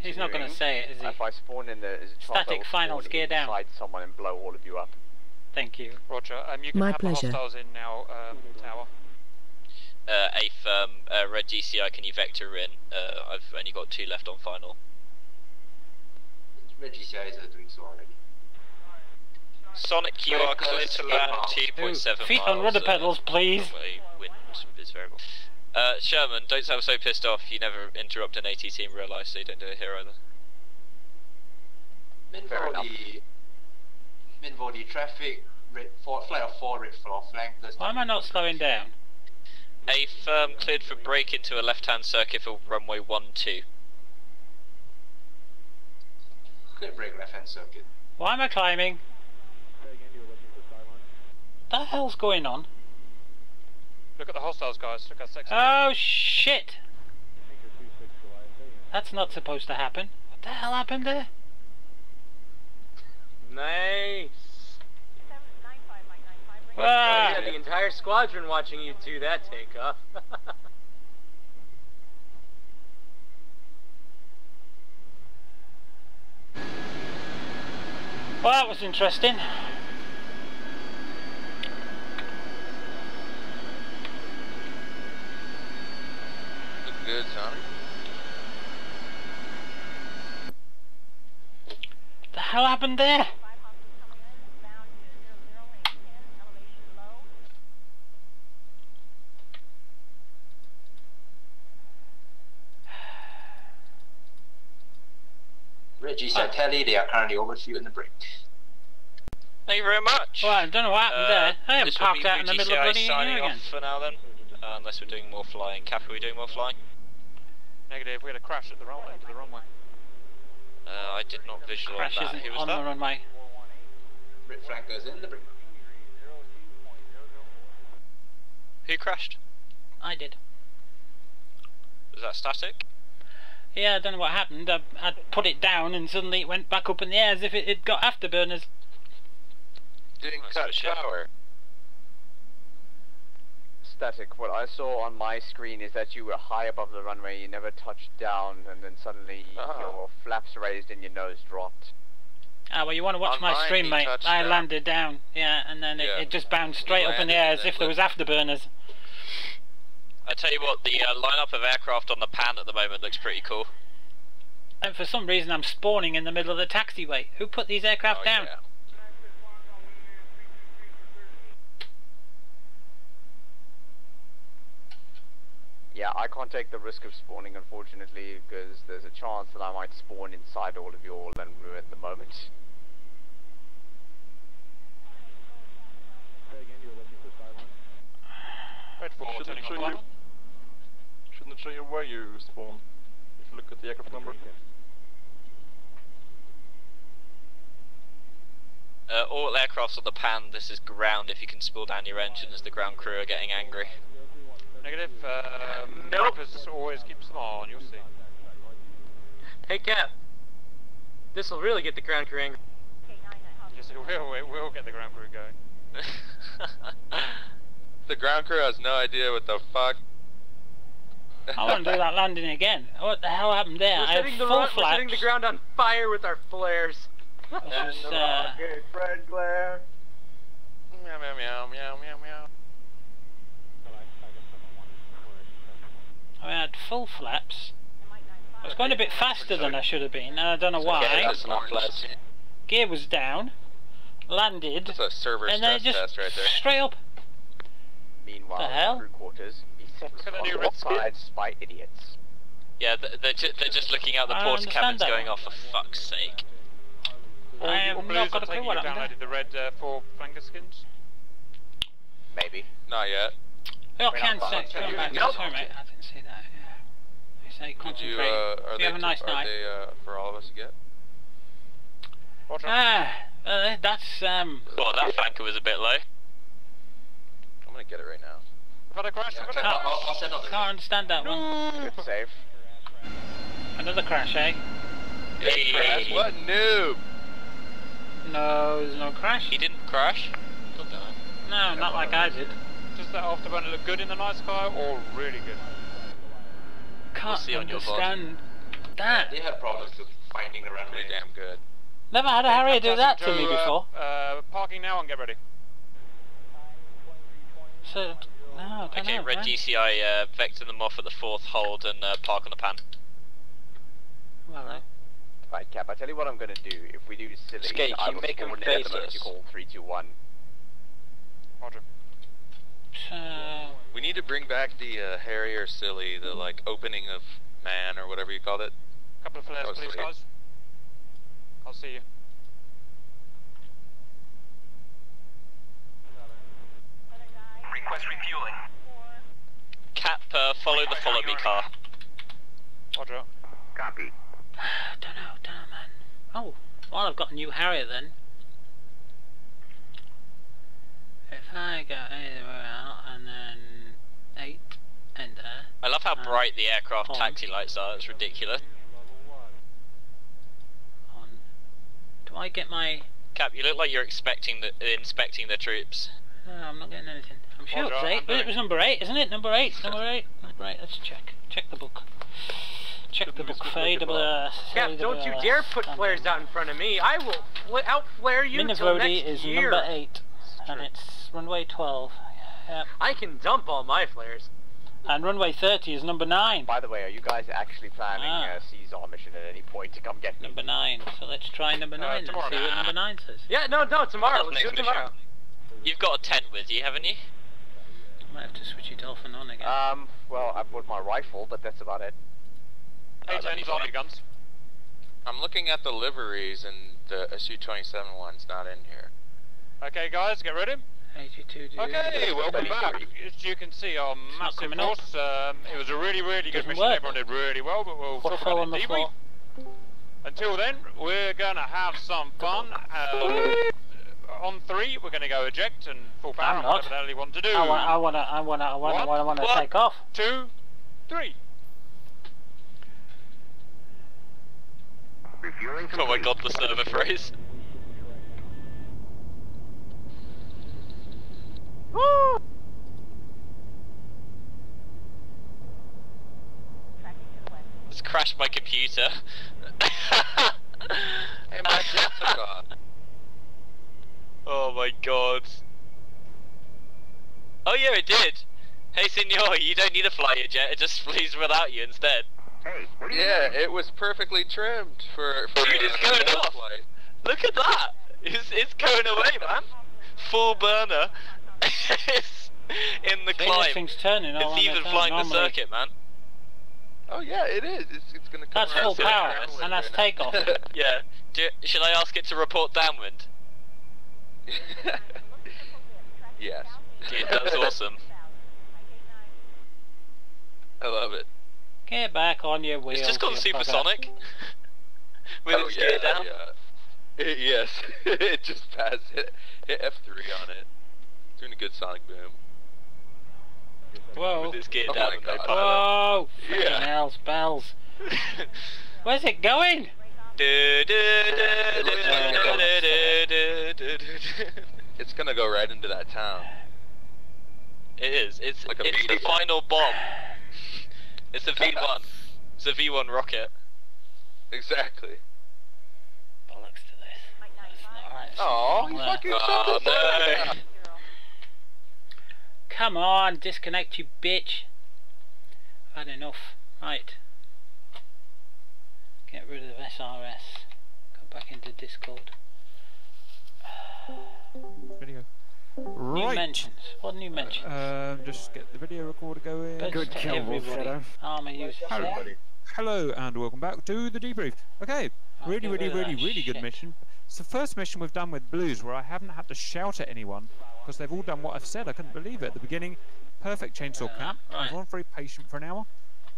He's not going to say it, is he? If I spawn in the static finals, gear down. Someone and blow all of you up. Thank you. Roger. You can have the hostiles in now, Tower. Red GCI, can you vector in? I've only got 2 left on final. Red GCI is doing so already. Sonic, you are cleared to land 2.7 miles. Feet on rudder pedals, please. Wind is variable. Sherman, don't sound so pissed off. You never interrupt an AT team in real life, so you don't do it here either. Min-body traffic, flight of 4, red floor flank. Why am I not slowing down? Cleared for break into a left-hand circuit for runway 12. Clear break left-hand circuit. Why am I climbing? What the hell's going on? Look at the hostiles, guys. Look how sexy. Oh shit! That's not supposed to happen. What the hell happened there? Nice. Ah. Yeah, the entire squadron watching you do that takeoff. Well, that was interesting. Look good, Sonic. What the hell happened there? Reggie said, Telly, they are currently overfueled in the break. Thank you very much. Well, I don't know what happened there. I am parked out in the middle of bloody signing again. off for now then. Unless we're doing more flying. Cap, are we doing more flying? Negative, we had a crash at the end of the runway. I did not visualise that. Who was on that? the runway. Red flankers in the break. Who crashed? I did. Was that static? Yeah, I don't know what happened. I put it down and suddenly it went back up in the air as if it had got afterburners. Didn't cut power. Static, what I saw on my screen is that you were high above the runway, you never touched down, and then suddenly your flaps raised and your nose dropped. Ah, well, you want to watch On my mine, stream, he mate. touched I down. landed down, yeah, and then it just bounced straight up in the air as if there was afterburners. I tell you what, the lineup of aircraft on the pan at the moment looks pretty cool. And for some reason I'm spawning in the middle of the taxiway. Who put these aircraft down? Yeah. Yeah, I can't take the risk of spawning, unfortunately, because there's a chance that I might spawn inside all of you all and ruin the moment. Shouldn't it show you where you spawn? If you look at the aircraft number. All aircrafts on the pan, this is ground. If you can spill down your engines, the ground crew are getting angry. Negative. Reapers always keeps them on, you'll see. Hey Cap, this will really get the ground crew angry. Yes, it will get the ground crew going. The ground crew has no idea what the fuck. I want to do that landing again. What the hell happened there? We're setting the ground on fire with our flares. Red glare. Meow meow meow meow meow meow. I had full flaps. I was going a bit faster than I should have been, and I don't know why. Gear was down, landed, That's a server and then it just test right there. straight up. Meanwhile, The hell? crew quarters, beset by idiots. Yeah, they're just looking out the I porta understand cabins that. going off for fuck's sake. I have not got a clue what I'm doing. Downloaded the red 4 flanker skins? Maybe. Not yet. Oh, can say. Sorry, mate. I didn't see that. Yeah. I say concentrate. You have a nice night. Are they for all of us to get? That's Well, that flanker was a bit low. I'm gonna get it right now. I've had a crash. I'll send on the can't understand that one. Good save. Another crash, eh? Hey. What noob? No, there's no crash. He didn't crash? No, not like I did. Does that afterburner look good in the night sky or really good? Can't see on your understand that. They had problems with finding the runway. Pretty damn good. Never had a Harrier do that to me before. Parking now and get ready. So, no, I don't Okay, know, red man. GCI, vector them off at the 4th hold and park on the pan. Well, no. Right, Cap, I tell you what I'm gonna do. If we do silly, Skate, I you will make them spawn in at the moment. You call 3, 2, 1. Roger. We need to bring back the Harrier silly, the like opening of man or whatever you called it. Couple of flares, please, guys. I'll see you. Request refueling. Cap, follow the follow me car. Roger. Copy. Don't know, man. Oh, well, I've got a new Harrier then. If I go anywhere out and then 8, enter. I love how bright the aircraft taxi lights are, it's ridiculous. On. Do I get my... Cap, you look like you're inspecting the troops. No, I'm not getting anything. I'm sure it was Roger, 8. It was number 8, isn't it? Number 8. Number 8. Number 8. Let's check. Check the book. Check the book. Cap, don't you dare put flares out in front of me. I will out-flare you till next year. is number 8. And it's runway 12. Yep. I can dump all my flares. And runway 30 is number 9. By the way, are you guys actually planning a Caesar mission at any point to come get me? Number 9. So let's try number 9 and see what number 9 says. Yeah, no, tomorrow. Let's do it tomorrow. You've got a tent with you, haven't you? I might have to switch it off and on again. Well, I brought my rifle, but that's about it. A-10's on your guns. I'm looking at the liveries and the SU-27 one's not in here. Okay, guys, get ready. 82 dude. Okay, welcome back. As you can see, our massive force. It was a really, really good mission. Everyone did really well, but we'll talk about it debrief. Until then, we're gonna have some fun. On 3, we're gonna go eject and full power. Whatever the hell you want to do. I wanna take off. 2, 3. Oh my god, the server phrase. Woo! Just crashed my computer. Hey, my Jessica. Oh my god. Oh yeah, it did. Hey senor, you don't need to fly your jet, it just flees without you instead. Hey, what are you Yeah, doing? it was perfectly trimmed for Dude, it's going off. flight. Look at that. It's going away, man. Full burner. It's in the climb. This thing's turning all It's on even its own flying the normally. circuit, man. Oh yeah, it is. It's gonna come That's around full power, and that's takeoff. Yeah. Should I ask it to report downwind? Yes. Dude, that's awesome. I love it. Get back on your wheels. It's just gone you supersonic. With its gear down. Yeah. Yes, it just passed. Hit F3 on it. Doing a good sonic boom. Whoa. With his gear down and no pilot. Whoa! Yeah. Hell's bells. Where's it going? It's gonna go right into that town. It is. It's like the final bomb. It's a V1. It's a V1 rocket. Exactly. Bollocks to this. That's not right. Oh, you fucking shot us. No. Come on, disconnect, you bitch. I've had enough. Right. Get rid of SRS. Go back into Discord. Video. New Right. mentions. What new mentions? Just get the video recorder going. Good kill, Shadow. Armour users. Hello and welcome back to the debrief. Okay, really good mission. It's the first mission we've done with Blues where I haven't had to shout at anyone because they've all done what I've said. I couldn't believe it. At the beginning, perfect chainsaw cap. Everyone very patient for an hour.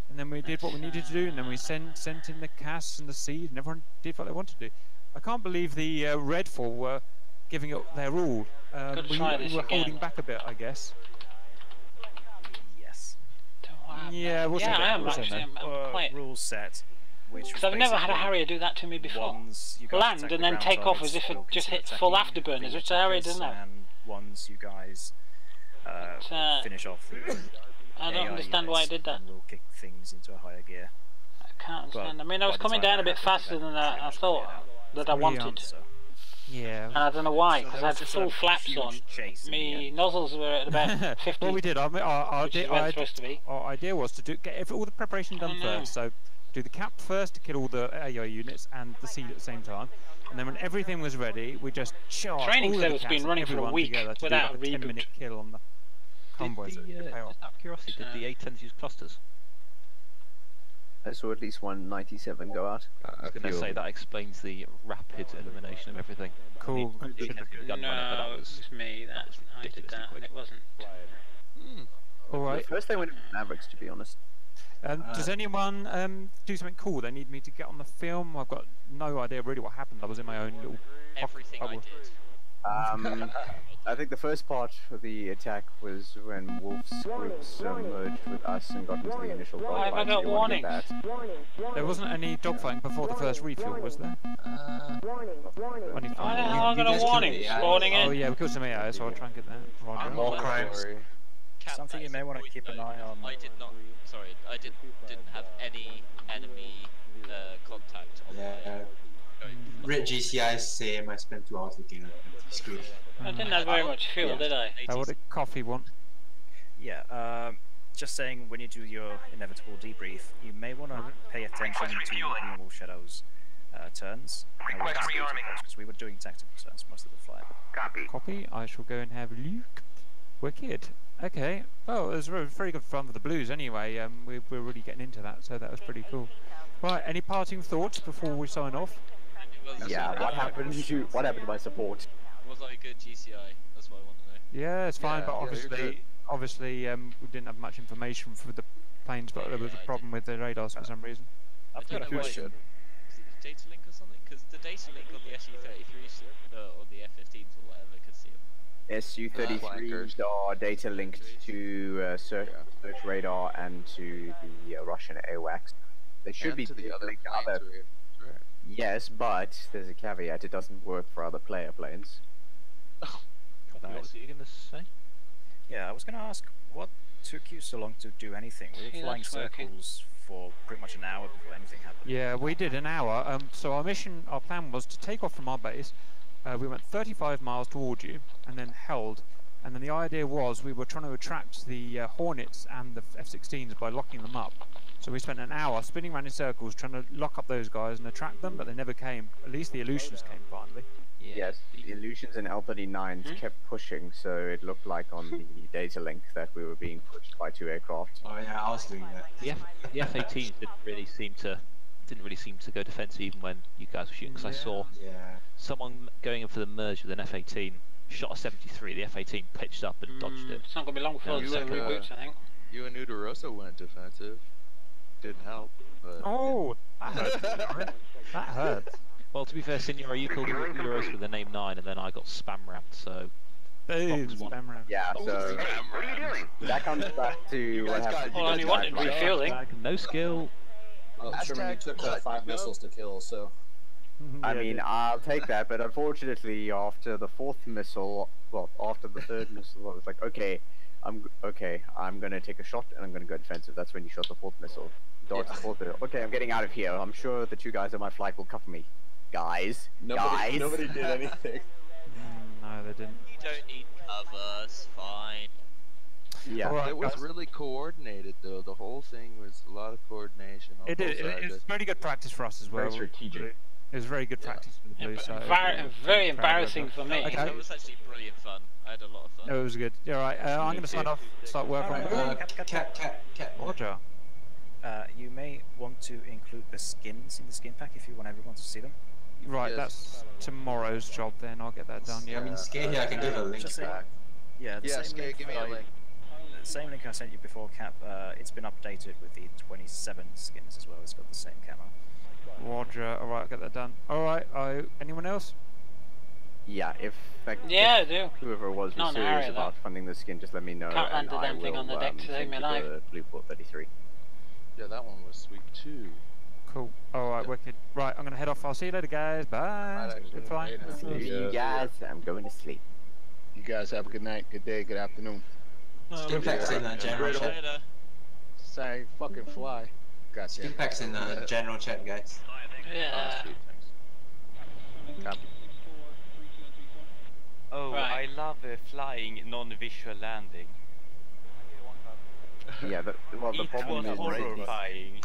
And then we did what we needed to do, and then we sent in the casts and the seed, and everyone did what they wanted to do. I can't believe the Redfall were giving it their all. We were holding back a bit, I guess. Yes. Yeah, we'll I am actually. I'm quite rule set. Because I've never had a Harrier do that to me before. Land and then take off as if it just hits full afterburners, which the Harrier doesn't have. And once you guys finish off the I don't understand why I did that. We'll kick things into a higher gear. I can't understand. I mean, I was coming down a bit faster than I thought that I wanted. Yeah. And I don't know why, because I had full flaps on. Me nozzles were at about 50. What we did, our idea was to get all the preparation done first. So do the cap first to kill all the AI units and the seed at the same time. And then when everything was ready, we just charged Training all of the has been running for a week without a reboot. 10-minute kill on the convoys. Just out of curiosity, did the A10s use clusters? I saw at least 197 go out. I was going to say that explains the rapid elimination of everything. Cool. I mean, no, it was me that I did that, and it wasn't. Alright. First they went with Mavericks, to be honest. Does anyone do something cool? They need me to get on the film. I've got no idea really what happened. I was in my own little everything I did. I think the first part of the attack was when Wolf's groups merged with us and got into the initial dogfight. I got warning. There wasn't any dogfighting before the first refuel, was there? I got a warning. Spawning in. Oh yeah, we killed some AI, so I'll try and get that. More crimes. Something you may want to keep an eye on. I did not. Sorry, I didn't have any enemy contact on my. Red GCI same. I spent 2 hours looking at the screen. I didn't have very much fuel, did I? What did Coffee want? Yeah, just saying, when you do your inevitable debrief, you may want to pay attention to normal Shadow's turns. Because we were doing tactical turns most of the flight. Copy. I shall go and have a look. Wicked. Okay. Well, it was very good fun with the Blues anyway. We're really getting into that, so that was pretty cool. Right, any parting thoughts before we sign off? Yeah, what happened to my support? Was I a good GCI? That's what I want to know. Yeah, it's fine, but obviously, we didn't have much information for the planes, but there was a problem with the radars for some reason. I've got a question. Is it the data link or something? Because the data link on the SU-33s or the F-15s or whatever could see them. SU-33s are data linked to search radar and to the Russian AWACS. They should be linked to other. Yes, but there's a caveat. It doesn't work for other player planes. What were you going to say? Yeah, I was going to ask, what took you so long to do anything? We were flying circles for pretty much an hour before anything happened. Yeah, we did an hour. So our plan was to take off from our base. We went 35 miles towards you, and then held. And then the idea was we were trying to attract the Hornets and the F-16s by locking them up. So we spent an hour spinning around in circles trying to lock up those guys and attract them, but they never came. At least the Illusions came finally. Yes, the Illusions and L-39s kept pushing, so it looked like on the data link that we were being pushed by 2 aircraft. Oh yeah, I was doing that. The F-18s didn't really seem to go defensive even when you guys were shooting. Because I saw someone going in for the merge with an F-18 shot a 73. The F-18 pitched up and dodged it. It's not gonna be long before the reboots, I think. You and Uderosa went defensive. Didn't help. But that hurt. That hurt. Well, to be fair, Signora, you killed Euros with the name 9, and then I got spam rammed, so... Boom, spam rammed. Yeah, so... What are you doing? That comes back to what happened. Well, only wanted refueling. No skill. Oh, Sherman, you took 5 missiles to kill, so... I mean, I'll take that, but unfortunately, after the 4th missile, well, after the 3rd missile, I was like, okay, I'm gonna take a shot and I'm gonna go defensive. That's when you shot the 4th missile. Dodge the 4th missile. Okay, I'm getting out of here. I'm sure the 2 guys on my flight will cover me. Guys. Nobody did anything. No, they didn't. You don't need cover, it's fine. Yeah. Right, it was really coordinated, though. The whole thing was a lot of coordination. On It was very good practice for us as well. Very strategic. It was very good practice for the blue side. Very embarrassing for me. Okay. It was actually brilliant fun. I had a lot of fun. It was good. Yeah, right. I'm going to sign off. Start work on. Cat. Roger. You may want to include the skins in the skin pack if you want everyone to see them. Right, that's tomorrow's job then. I'll get that done. Yeah. I mean, Skate here, I can give a link back. Yeah, Skate, give me a link. The same link I sent you before, Cap. It's been updated with the 27 skins as well. It's got the same camo. Roger. All right, I'll get that done. All right. Anyone else? Yeah, if I do. Whoever it was serious about funding the skin, just let me know. Can't land the damn thing on the deck to save me life. Blue Port 33. Yeah, that one was sweet too. Cool. Alright, wicked. Right, I'm going to head off. I'll see you later, guys. Bye. Good flight. See you guys. I'm going to sleep. You guys have a good night, good day, good afternoon. Skin packs in general chat. Say, fucking fly. Gotcha. Skin packs in general chat, guys. Yeah. Oh, right. I love flying non-visual landing. Yeah, the problem is horrifying.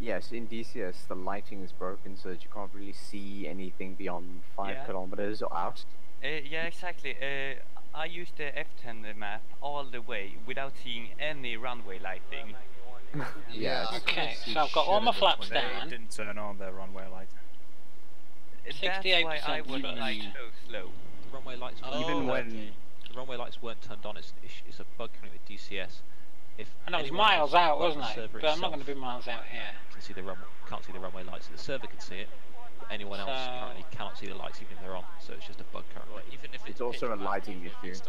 Yes, in DCS the lighting is broken so that you can't really see anything beyond 5 kilometers or out. Yeah, exactly. I used the F10 map all the way without seeing any runway lighting. Yeah. Okay, so I've got all my flaps They down. didn't turn on their runway light. That's why I was like so slow. The runway lights. Even when the runway lights weren't turned on, it's a bug coming with DCS. I know it was miles out, wasn't it? But I'm not going to be miles out here. Can't see the runway lights. The server can see it, but anyone else currently cannot see the lights even if they're on. So it's just a bug currently. Even if it's also a lighting issue.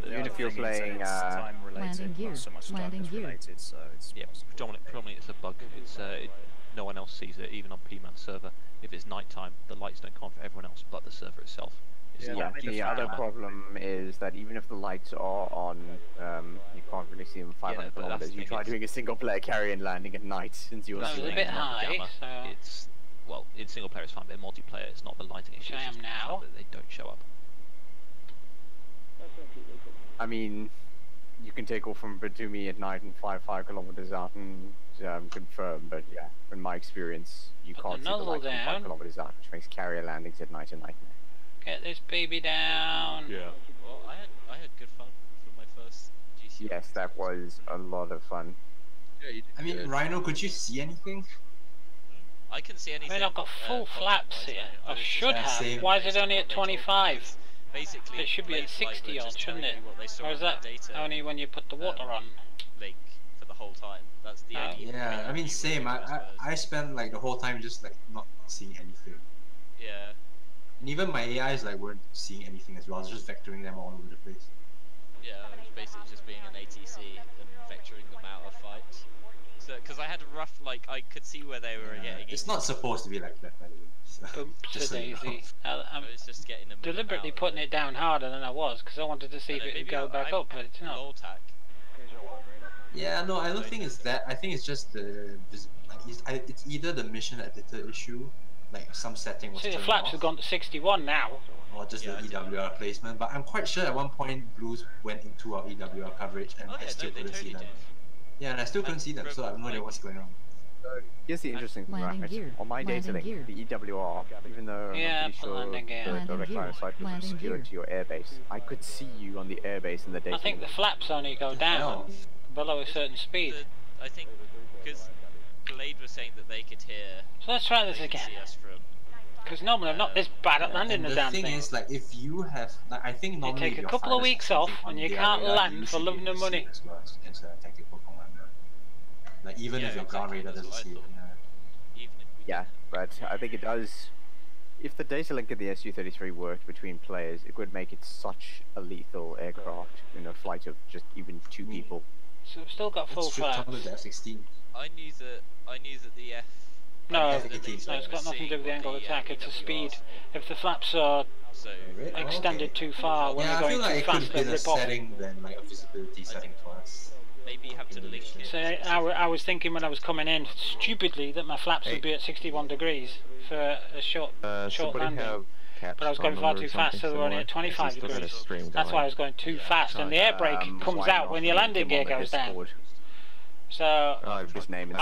Even if you're playing time related, not so much darkness related, so it's predominantly it's a bug. It's no one else sees it, even on PMAN server. If it's nighttime, the lights don't come on for everyone else but the server itself. Yeah, the other problem is that even if the lights are on, you can't really see them 500 kilometers. You try doing a single player carry and landing at night since you're a bit high, so... It's, well, in single player it's fine, but in multiplayer it's not the lighting issue. I am now. They don't show up. I mean, you can take off from Batumi at night and fly 5 kilometers out and confirm, but yeah, in my experience, you can't see the lights from 5 kilometers out, which makes carrier landings at night a nightmare. Get this baby down. Yeah. Well, I had good fun for my first GC. Yes, that was a lot of fun. Yeah, you did I mean, good. Rhino, could you see anything? I can see anything. I mean, I've got full flaps here. I should have. Why is it only at 25? Basically, it should be at 60 odd, shouldn't it? Or is that only when you put the water on? Link for the whole time. That's the only. Yeah, I mean, same. I spent like the whole time just like not seeing anything. Yeah. And even my AIs like weren't seeing anything as well. I was just vectoring them all over the place. Yeah, it was basically just being an ATC and vectoring them out of fights. So, because I had a rough, like, I could see where they were getting. It's not supposed to be like that, by the way. So, just so daisy. I'm just getting them deliberately putting it down harder than I was because I wanted to see if it would go back up, but it's not. Yeah, no, I don't think it's that. I think it's just it's either the mission editor issue. Like some setting was see, the turned flaps off, have gone to 61 now. or just the EWR placement, but I'm quite sure at one point Blues went into our EWR coverage and I still couldn't see them. Yeah, and I still couldn't see them, so I have no idea what's going on. Here's the interesting thing, right? On my data link, the EWR, even though I'm pretty sure the direct line of sight was obscured to your airbase, I could see you on the airbase in the data. I think the flaps only go down below a certain speed. I think because Blade was saying that they could hear. So let's try this again. Because normally I'm not this bad at landing the damn thing. The thing is, like, if you have, like, I think normally you take a couple of weeks off and you can't land for love and money. As well as a tactical commander. Like, even if your ground radar doesn't see it. Yeah, but I think it does. If the data link of the Su-33 worked between players, it would make it such a lethal aircraft in a flight of just even 2 people. So we've still got full flaps. I knew that the F. No, it's got nothing to do with the angle of attack. It's the speed. If the flaps are extended too far when you're going too fast, they rip off. Setting than like a visibility setting for us. Maybe you have to link it. So I was thinking when I was coming in, stupidly, that my flaps would be at 61 degrees for a short landing. But I was going far too fast, so they were only at 25 degrees. That's why I was going too fast, and the air brake comes out when your landing gear goes down. So I think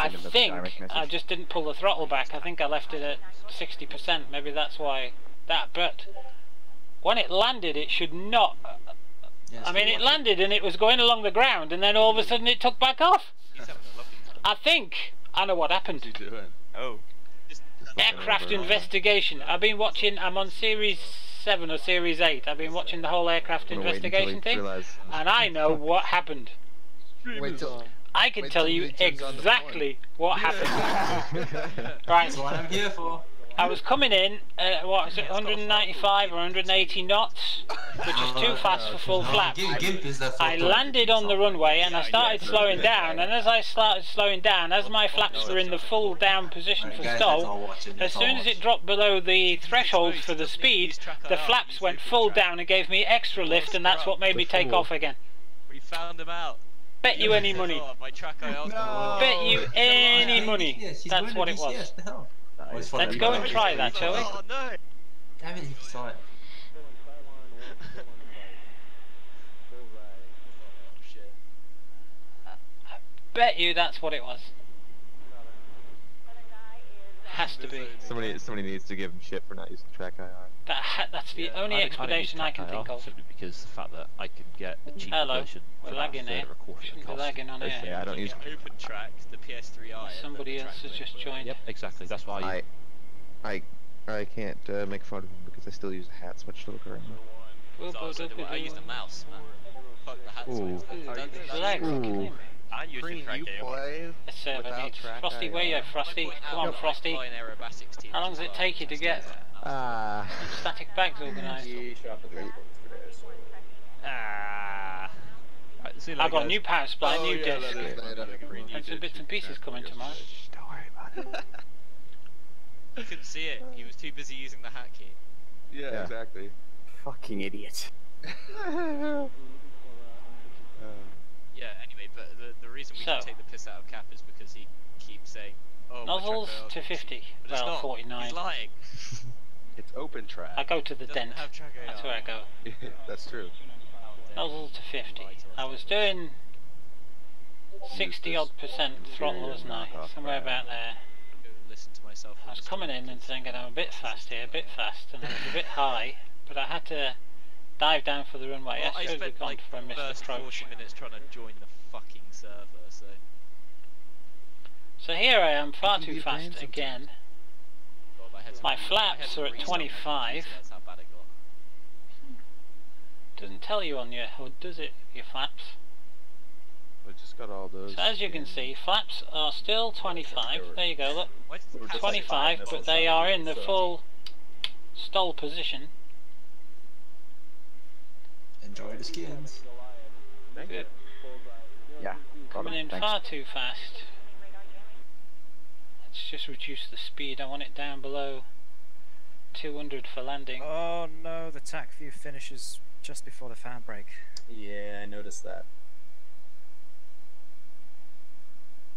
I just didn't pull the throttle back. I think I left it at 60%. Maybe that's why that. But when it landed, it should not. I mean, it landed and it was going along the ground, and then all of a sudden it took back off. I think I know what happened. What are you doing? Oh. Aircraft investigation. I've been watching. I'm on series 7 or series 8. I've been watching the whole aircraft investigation thing, and I know what happened. I can tell you exactly what happened. Right. That's what I'm here for. I was coming in at, what is it, 195 or 180 knots, which is too fast for full flaps. I landed on the runway and I started slowing down, and as I started slowing down, as my flaps were in the full down position for stall, as soon as it dropped below the threshold for the speed, the flaps went full down and gave me extra lift, and that's what made me take off again. We found them out. Bet you any money. Bet you any money. That's what it was. Let's go and try that, shall we? Oh no! Damn it, you saw it. I bet you that's what it was. Has to be. Somebody needs to give him shit for not using track IR. That's the only explanation I can think of. Simply because the fact that I can get a cheaper version we're for lagging about a here. third or a quarter of the cost. Lagging on here. Yeah, I don't use open track, the PS3i. Somebody else has just joined. Yep, exactly. That's why I can't make fun of him because I still use a hat switch to look around. I use the mouse, man. Fuck the hat switch. I use the track Frosty, where you, Frosty? Come on, Frosty. How long does it take you to get static bags organised? I've got a new power supply, new disc, and some bits and pieces coming tomorrow. Don't worry about it. I couldn't see it. He was too busy using the hat key. Yeah, exactly. Fucking idiot. Yeah, anyway, but the reason we can take the piss out of Cap is because he keeps saying, oh, nozzles to 50, well, 49. He's lying. It's open track. I go to the dent. That's where I go. That's true. Nozzle to 50. I was doing 60 odd % throttle, wasn't I? Somewhere about there. Listen to myself. I was coming in and thinking I'm a bit fast here, a bit fast, and I was a bit high, but I had to dive down for the runway. Well, I spent like the first 40 minutes trying to join the fucking server, so... So here I am, far too fast again. My flaps are at 25. That's how bad it got. Doesn't tell you on your HUD, does it, your flaps? I just got all those. So as you can see, flaps are still 25. There you go, look. 25, but they are in the full stall position. Enjoy the skins. Good. Yeah. Coming in far too fast. Let's just reduce the speed. I want it down below 200 for landing. Oh no, the tack view finishes just before the fan break. Yeah, I noticed that.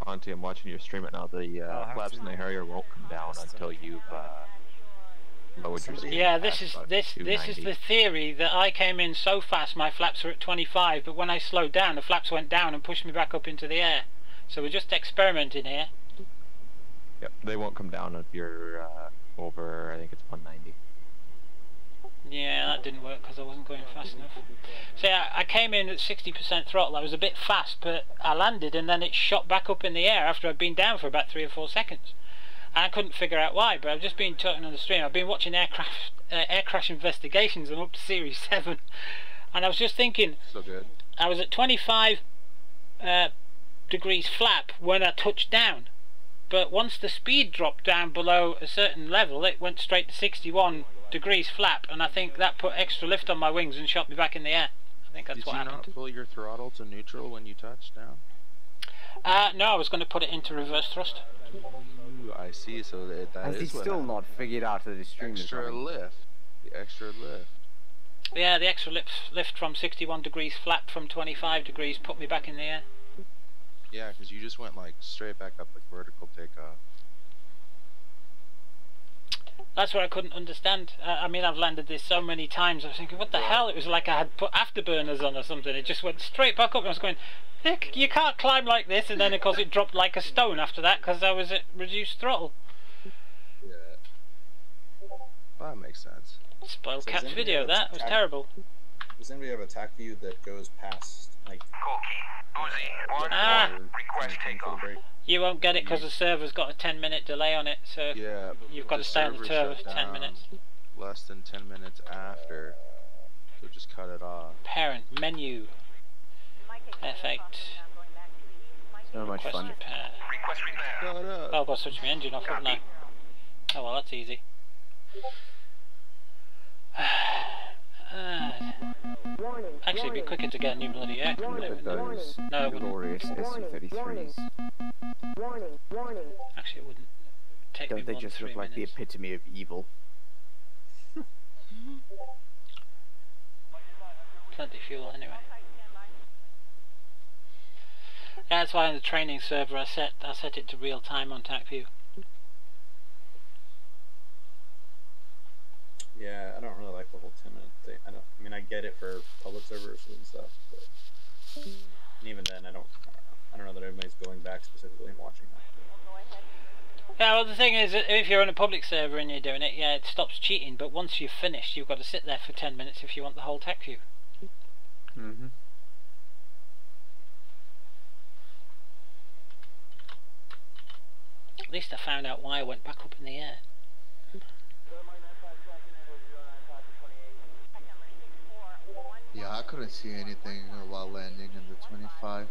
Auntie, I'm watching your stream right now. The flaps in the Harrier won't come down until you've lowered your speed. Yeah, this is the theory that I came in so fast my flaps were at 25, but when I slowed down the flaps went down and pushed me back up into the air. So we're just experimenting here. Yep, they won't come down if you're over, I think it's 190. Yeah, that didn't work because I wasn't going fast enough. So yeah, I came in at 60% throttle. I was a bit fast, but I landed and then it shot back up in the air after I'd been down for about 3 or 4 seconds. And I couldn't figure out why, but I've just been talking on the stream. I've been watching air crash investigations. I'm up to series 7. And I was just thinking, so good. I was at 25 degrees flap when I touched down. but once the speed dropped down below a certain level, it went straight to 61 degrees flap, and I think that put extra lift on my wings and shot me back in the air. I think that's what happened. Did you not pull your throttle to neutral when you touched down? No, I was going to put it into reverse thrust. Ooh, I see. So that Has is he what still happened. not figured out that his stream is Extra running? lift. The extra lift. Yeah, the extra lift from 61 degrees flap from 25 degrees put me back in the air. Yeah, because you just went like straight back up, like vertical takeoff. That's what I couldn't understand. I mean, I've landed this so many times. I was thinking, what the hell? It was like I had put afterburners on or something. It just went straight back up. And I was going, Nick, you can't climb like this. And then, of course, it dropped like a stone after that because I was at reduced throttle. Yeah. Well, that makes sense. Spoiled So Cat's video. That was terrible. Does anybody have a attack view that goes past, like... Request takeoff. You won't get it because the server's got a 10-minute delay on it, so Yeah, you've got to stay on the server for 10 minutes. Less than 10 minutes after, so just cut it off. Parent menu. F8. So much Request fun. repair. Oh, I've got to switch my engine off, haven't I? Oh well, that's easy. Actually, it'd be quicker to get a new bloody air. Look at those No, it wouldn't. glorious SU-33s. Actually, it wouldn't. Take Don't me they more than just 3 look like the minutes. epitome of evil? Plenty of fuel anyway. Yeah, that's why on the training server I set it to real time on TAC view. Yeah, I don't really like the whole 10-minute thing. I mean, I get it for public servers and stuff, but and even then, I don't know that everybody's going back specifically and watching that. Yeah, well the thing is, if you're on a public server and you're doing it, yeah, it stops cheating, but once you've finished, you've got to sit there for 10 minutes if you want the whole TAC view. Mm-hmm. At least I found out why I went back up in the air. Yeah, I couldn't see anything while landing in the 25.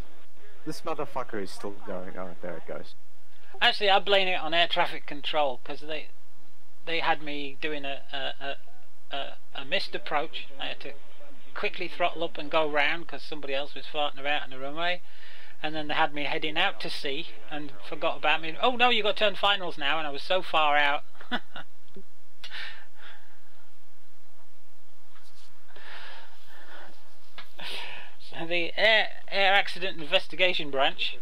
This motherfucker is still going. Oh, there it goes. Actually, I blame it on air traffic control because they had me doing a missed approach. I had to quickly throttle up and go round because somebody else was farting about on the runway, and then they had me heading out to sea and forgot about me. Oh no, you got to turn finals now, and I was so far out. So the air accident investigation branch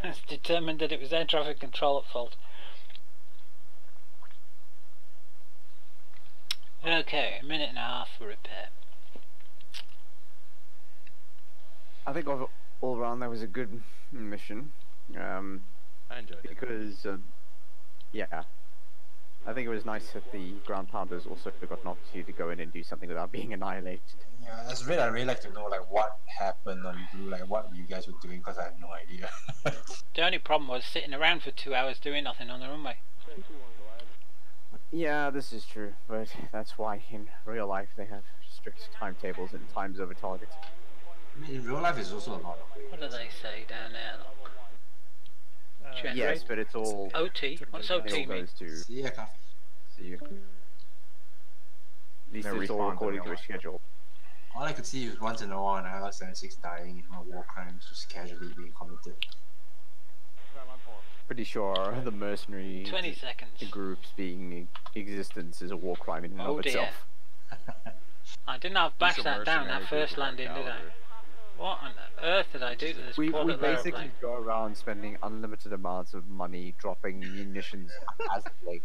has determined that it was air traffic control at fault. Okay, a minute and a half for repair. I think all around that was a good mission. I enjoyed it. Because, yeah. I think it was nice that the ground pounders also got an opportunity to go in and do something without being annihilated. Yeah, I'd really like to know like what happened on Blue, like what you guys were doing, because I have no idea. The only problem was sitting around for 2 hours doing nothing on the runway. Yeah, this is true, but that's why in real life they have strict timetables and times over target. I mean, in real life, it's also a lot of What do they say down there? Yes, but it's all OT. What's OT mean? See you. At least it's all according to a schedule. All I could see was once in a while an IL-76 dying in war crimes just casually being committed. Pretty sure the mercenary 20 seconds. groups being in existence is a war crime in and Oh of dear. itself. I didn't have bash that down that first landing, did I? What on earth did I do to this We poor little basically aeroplane? go around spending unlimited amounts of money dropping munitions as like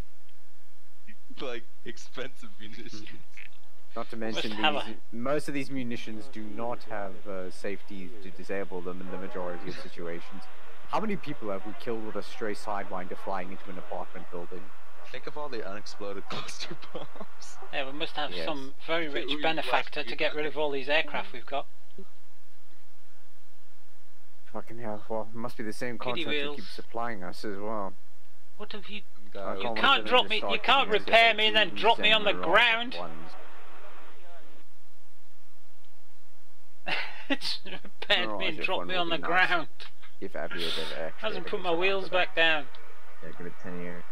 expensive munitions. Not to mention most of these munitions do not have safety to disable them in the majority of situations. How many people have we killed with a stray sidewinder flying into an apartment building? Think of all the unexploded cluster bombs. Yeah, we must have some very rich benefactor to get rid of all these aircraft we've got. Fucking hell, well, it must be the same Kiddie contract who wheels. keeps supplying us as well. What have you... I You can't can't drop me, you can't repair me and then drop me on the ground. It's repaired me and dropped me on the ground. If Abby had ever actually Hasn't put my wheels back down. Yeah, give it 10 years.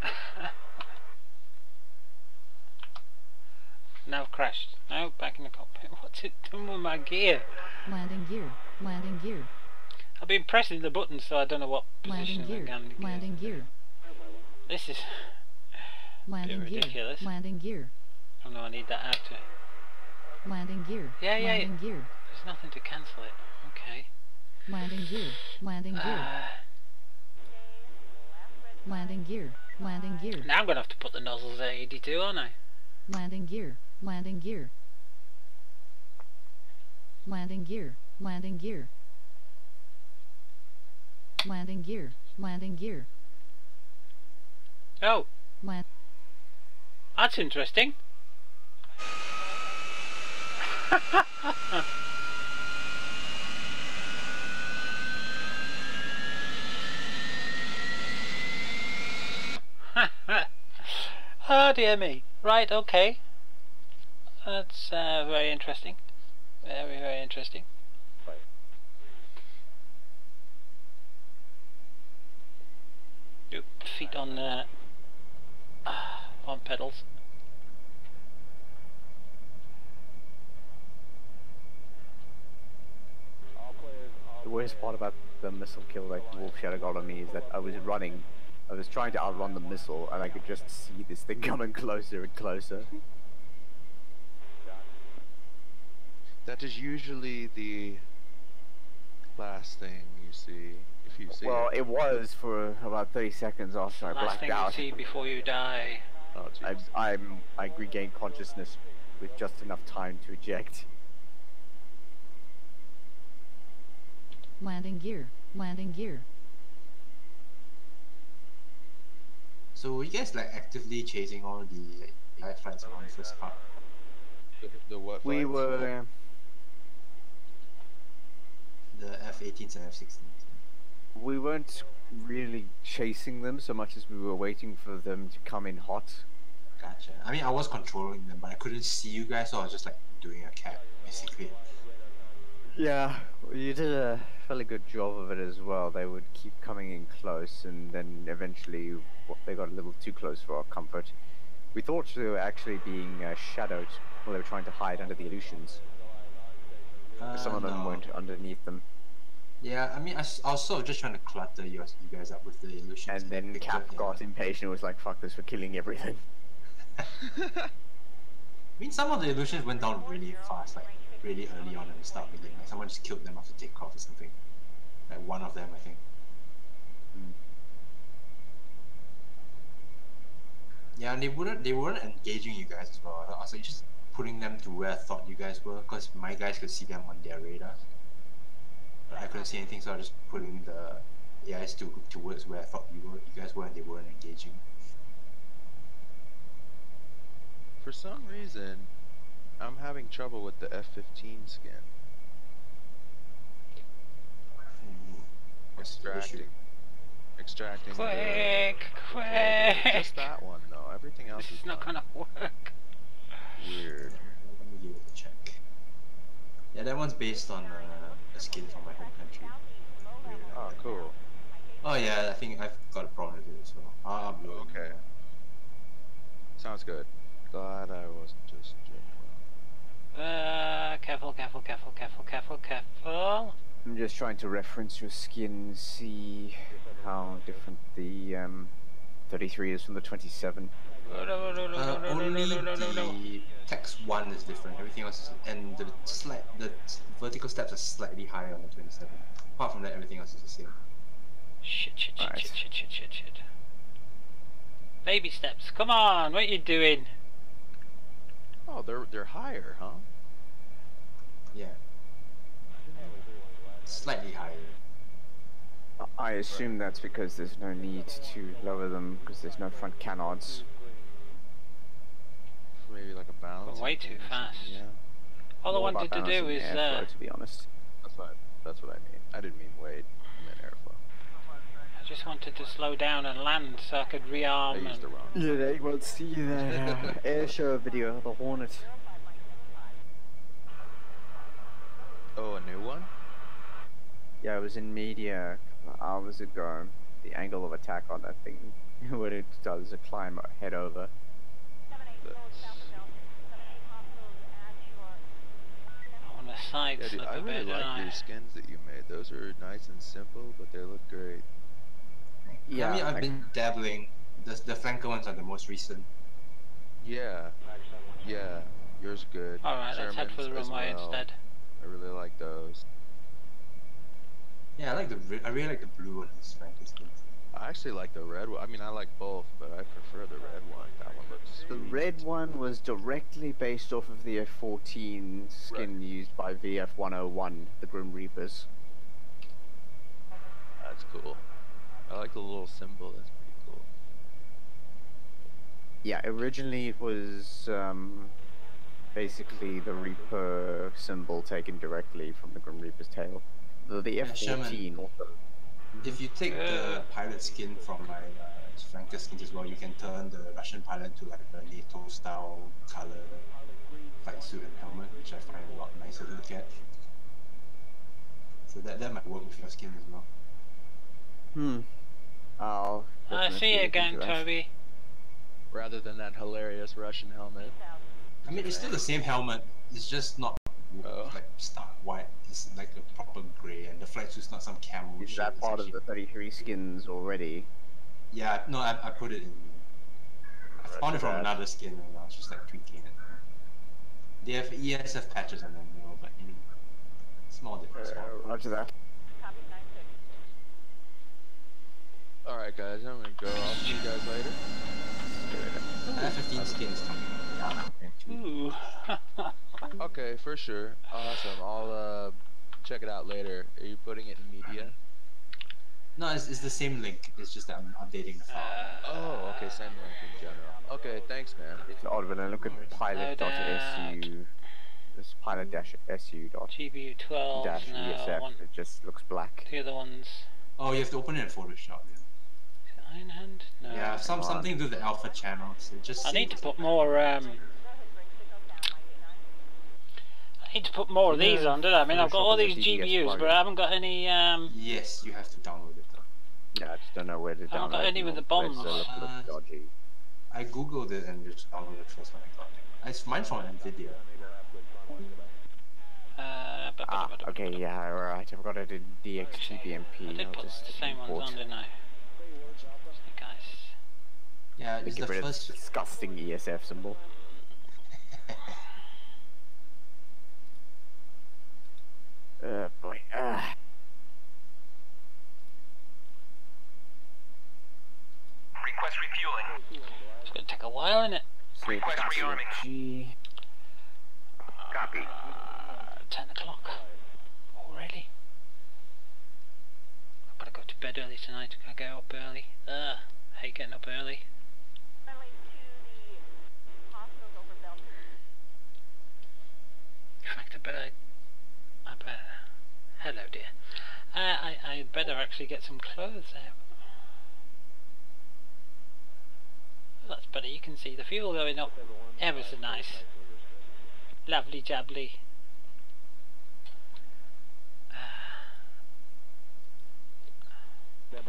Now I've crashed. Now back in the cockpit. What's it done with my gear? Landing gear. Landing gear. I've been pressing the buttons, so I don't know what position Landing gear. Landing gear. This is Landing gear. ridiculous. Landing gear. Oh no, I need that out to... Landing gear. Yeah. Landing gear. There's nothing to cancel it. Okay. Landing gear. Landing gear. Landing gear. Landing gear. Now I'm going to have to put the nozzles at 82, aren't I? Landing gear. Landing gear. Landing gear. Landing gear. Landing gear. Landing gear. Oh. That's interesting. Oh dear me. Right, okay. That's very interesting. Very, very interesting. Yep, feet on pedals. The worst part about the missile kill like Wolf Shadow got on me is that I was running. I was trying to outrun the missile and I could just see this thing coming closer and closer. That is usually the last thing you see, if you see Well, it was for about 30 seconds after I blacked out. Last thing you see before you die. Oh, I regained consciousness with just enough time to eject. Landing gear. Landing gear. So were you guys like actively chasing all the AI flights around the first part? The what? We were the F-18s and F-16s. We weren't really chasing them so much as we were waiting for them to come in hot. Gotcha. I mean, I was controlling them, but I couldn't see you guys, so I was just like doing a cap, basically. Yeah, you did a fairly good job of it as well. They would keep coming in close, and then eventually they got a little too close for our comfort. We thought they were actually being shadowed while they were trying to hide under the illusions. Some of them weren't underneath them. Yeah, I mean, I was sort of just trying to clutter you guys up with the illusions. And then Cap got impatient and was like, fuck this, we're killing everything. I mean, some of the illusions went down really fast, like really early on in the start of the game. Like someone just killed them after takeoff or something. Like one of them, I think. Yeah, and they weren't engaging you guys as well. I was like just putting them to where I thought you guys were, because my guys could see them on their radar. But I couldn't see anything, so I was just putting the AIs towards where I thought you guys were, and they weren't engaging. For some reason, I'm having trouble with the F-15 skin. Extracting. Quick! Just that one though. Everything else is not gonna work. Weird. Let me give it a check. Yeah, that one's based on a skin from my home country. Oh, cool. Oh yeah, I think I've got a problem with it as well. Okay. Sounds good. Glad I wasn't just Careful. I'm just trying to reference your skin, see how different the 33 is from the 27. Only the text 1 is different. Everything else is, and the vertical steps are slightly higher on the 27. Apart from that, everything else is the same. Shit. Baby steps. Come on, what are you doing? Oh, they're higher, huh? Yeah. Slightly higher. I assume that's because there's no need to lower them because there's no front canards. Maybe like a balance. Way too fast. Yeah. All I wanted to do is airflow, to be honest. That's what I mean. I didn't mean weight. I meant airflow. I just wanted to slow down and land so I could rearm. Yeah, they won't see that air show video, the Hornet. Oh, a new one? Yeah, it was in media a couple of hours ago. the angle of attack on that thing when it does a climb head over. On the sides, yeah, dude, I really like your skins that you made. Those are nice and simple, but they look great. Yeah, I mean, I've been dabbling. The flanker ones are the most recent. Yeah, yeah, yours good. Alright, let's head for the runway instead. I really like those. Yeah, I really like the blue one. His flanker skins. I actually like the red one. I mean, I like both, but I prefer the red one. That one looks sweet. The red one was directly based off of the F14 skin used by VF101, the Grim Reapers. That's cool. I like the little symbol. That's pretty cool. Yeah, originally it was basically the Reaper symbol taken directly from the Grim Reaper's tail. The F14 also. If you take the pilot skin from my flanker skins as well, you can turn the Russian pilot to like a NATO style color flight suit and helmet, which I find a lot nicer to look at. So that might work with your skin as well. I see you again, Toby. Rather than that hilarious Russian helmet. I mean, it's still the same helmet. It's just not like stark white. It's like a proper grey, and the flight suit's not some camel. Is that part of the 33 skins already? Yeah, no, I put it in. I found it from another skin, and I was just like tweaking it. They have ESF patches on them, but small difference. Roger that. Alright, guys, I'm gonna go. I'll see you guys later. I have 15 skins coming. Ooh. Okay, for sure. Awesome. I'll check it out later. Are you putting it in media? No, it's the same link. It's just that I'm updating the file. Oh, okay, same link in general. Okay, thanks, man. It's odd when I look at pilot.su. This pilot-su. GBU12 -ESF. It just looks black. The other ones. Oh, you have to open it in Photoshop. Iron Hand? No. Yeah, something to do with the alpha channels. It just I need to put more. I need to put more of these on, don't I? I mean, I've got all these GPUs, but I haven't got any. Yes, you have to download it though. Yeah, I just don't know where to download it. I haven't got any with the bombs. Dodgy. I googled it and just downloaded it first when I got it. It's mine from NVIDIA. Okay, yeah, alright. I've got it in DXTBMP. I did put the same ones on, didn't I? Yeah, it's the first disgusting ESF symbol. Boy. Request refueling. It's gonna take a while, isn't it? Request rearming. Copy. 10 o'clock. Already. I've got to go to bed early tonight. Can I get up early? I hate getting up early. In fact, I better. Hello, dear. I better actually get some clothes out. Oh, that's better. You can see the fuel going up. Ever so nice. Lovely jubbly.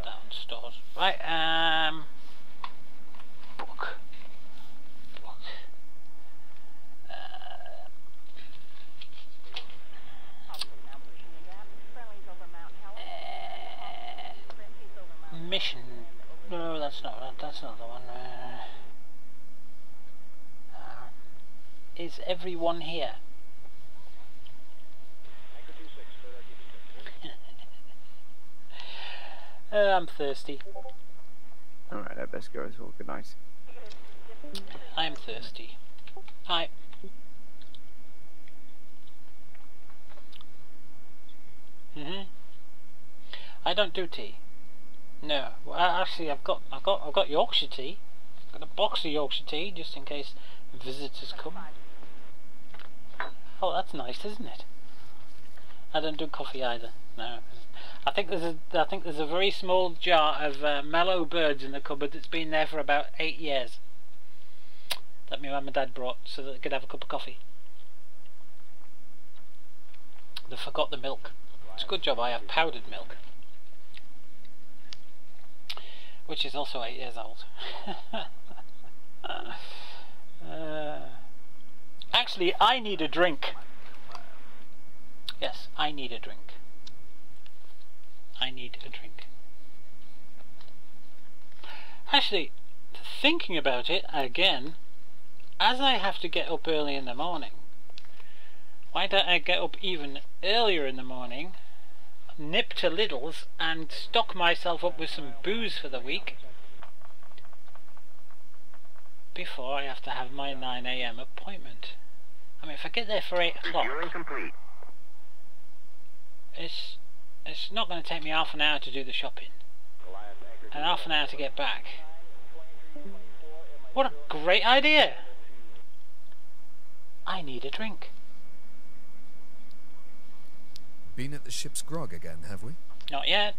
Down stores. Right, book. Mission. No, that's not the one. Is everyone here? I'm thirsty. Alright, I best go as well. Good night. I'm thirsty. Hi. I don't do tea. No. Well, actually, I've got Yorkshire tea. I've got a box of Yorkshire tea just in case visitors come. Oh, that's nice, isn't it? I don't do coffee either. No. I think there's a very small jar of mellow birds in the cupboard that's been there for about 8 years. That my mum and dad brought so that they could have a cup of coffee. They forgot the milk. It's a good job I have powdered milk. which is also 8 years old. Actually, I need a drink. Yes, I need a drink. I need a drink. Actually, thinking about it again, as I have to get up early in the morning, why don't I get up even earlier in the morning, nip to Lidl's and stock myself up with some booze for the week before I have to have my 9 AM appointment. I mean, if I get there for 8 o'clock, it's not going to take me half an hour to do the shopping and half an hour to get back. What a great idea! I need a drink. Been at the ship's grog again, have we? Not yet.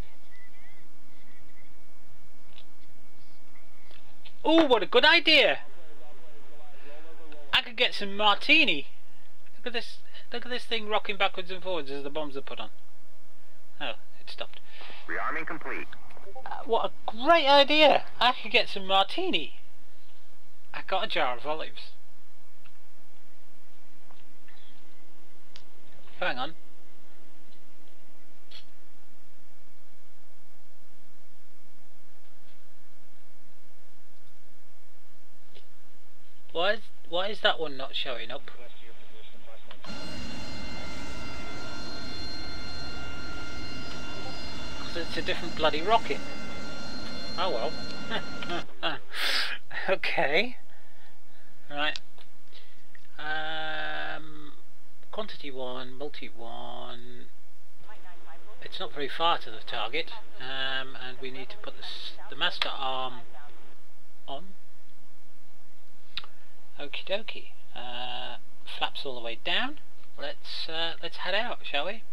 Oh, what a good idea! I could get some martini. Look at this! Look at this thing rocking backwards and forwards as the bombs are put on. Oh, it stopped. Rearming complete. What a great idea! I could get some martini. I got a jar of olives. Hang on. Why is that one not showing up? Because it's a different bloody rocket. Oh well. Okay. Right. Quantity 1, multi 1. It's not very far to the target, and we need to put the master arm on. Okie dokie. Flaps all the way down. Let's head out, shall we?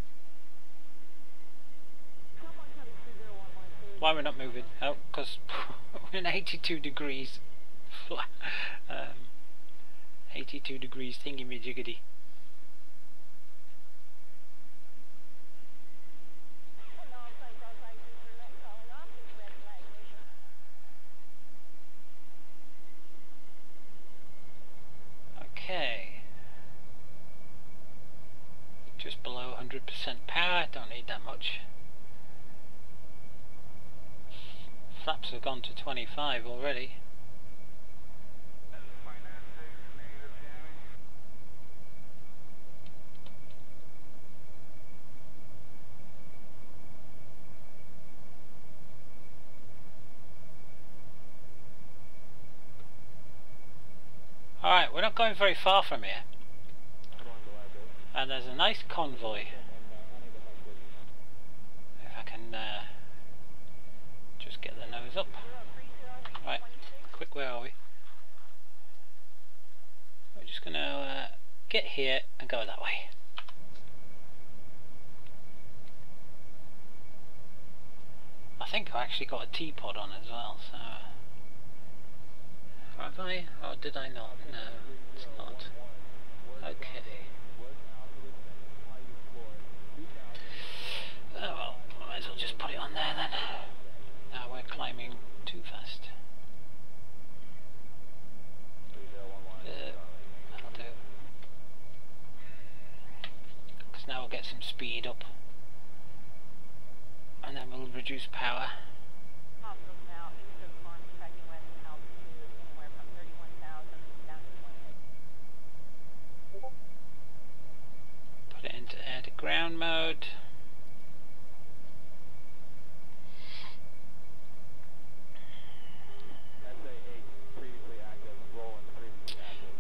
Why we're not moving? Oh, because we're in 82 degrees. 82 degrees thingy-me-jiggity. Okay. Just below 100% power, don't need that much. Flaps have gone to 25 already. Alright, we're not going very far from here. And there's a nice convoy. If I can just get the nose up. Right, quick, where are we? We're just going to get here and go that way. I think I actually got a teapot on as well, so... Have I? Or did I not? No, it's not. Okay. Oh well, I might as well just put it on there then. Now we're climbing too fast. That'll do. Because now we'll get some speed up. And then we'll reduce power. Put it into air to ground mode.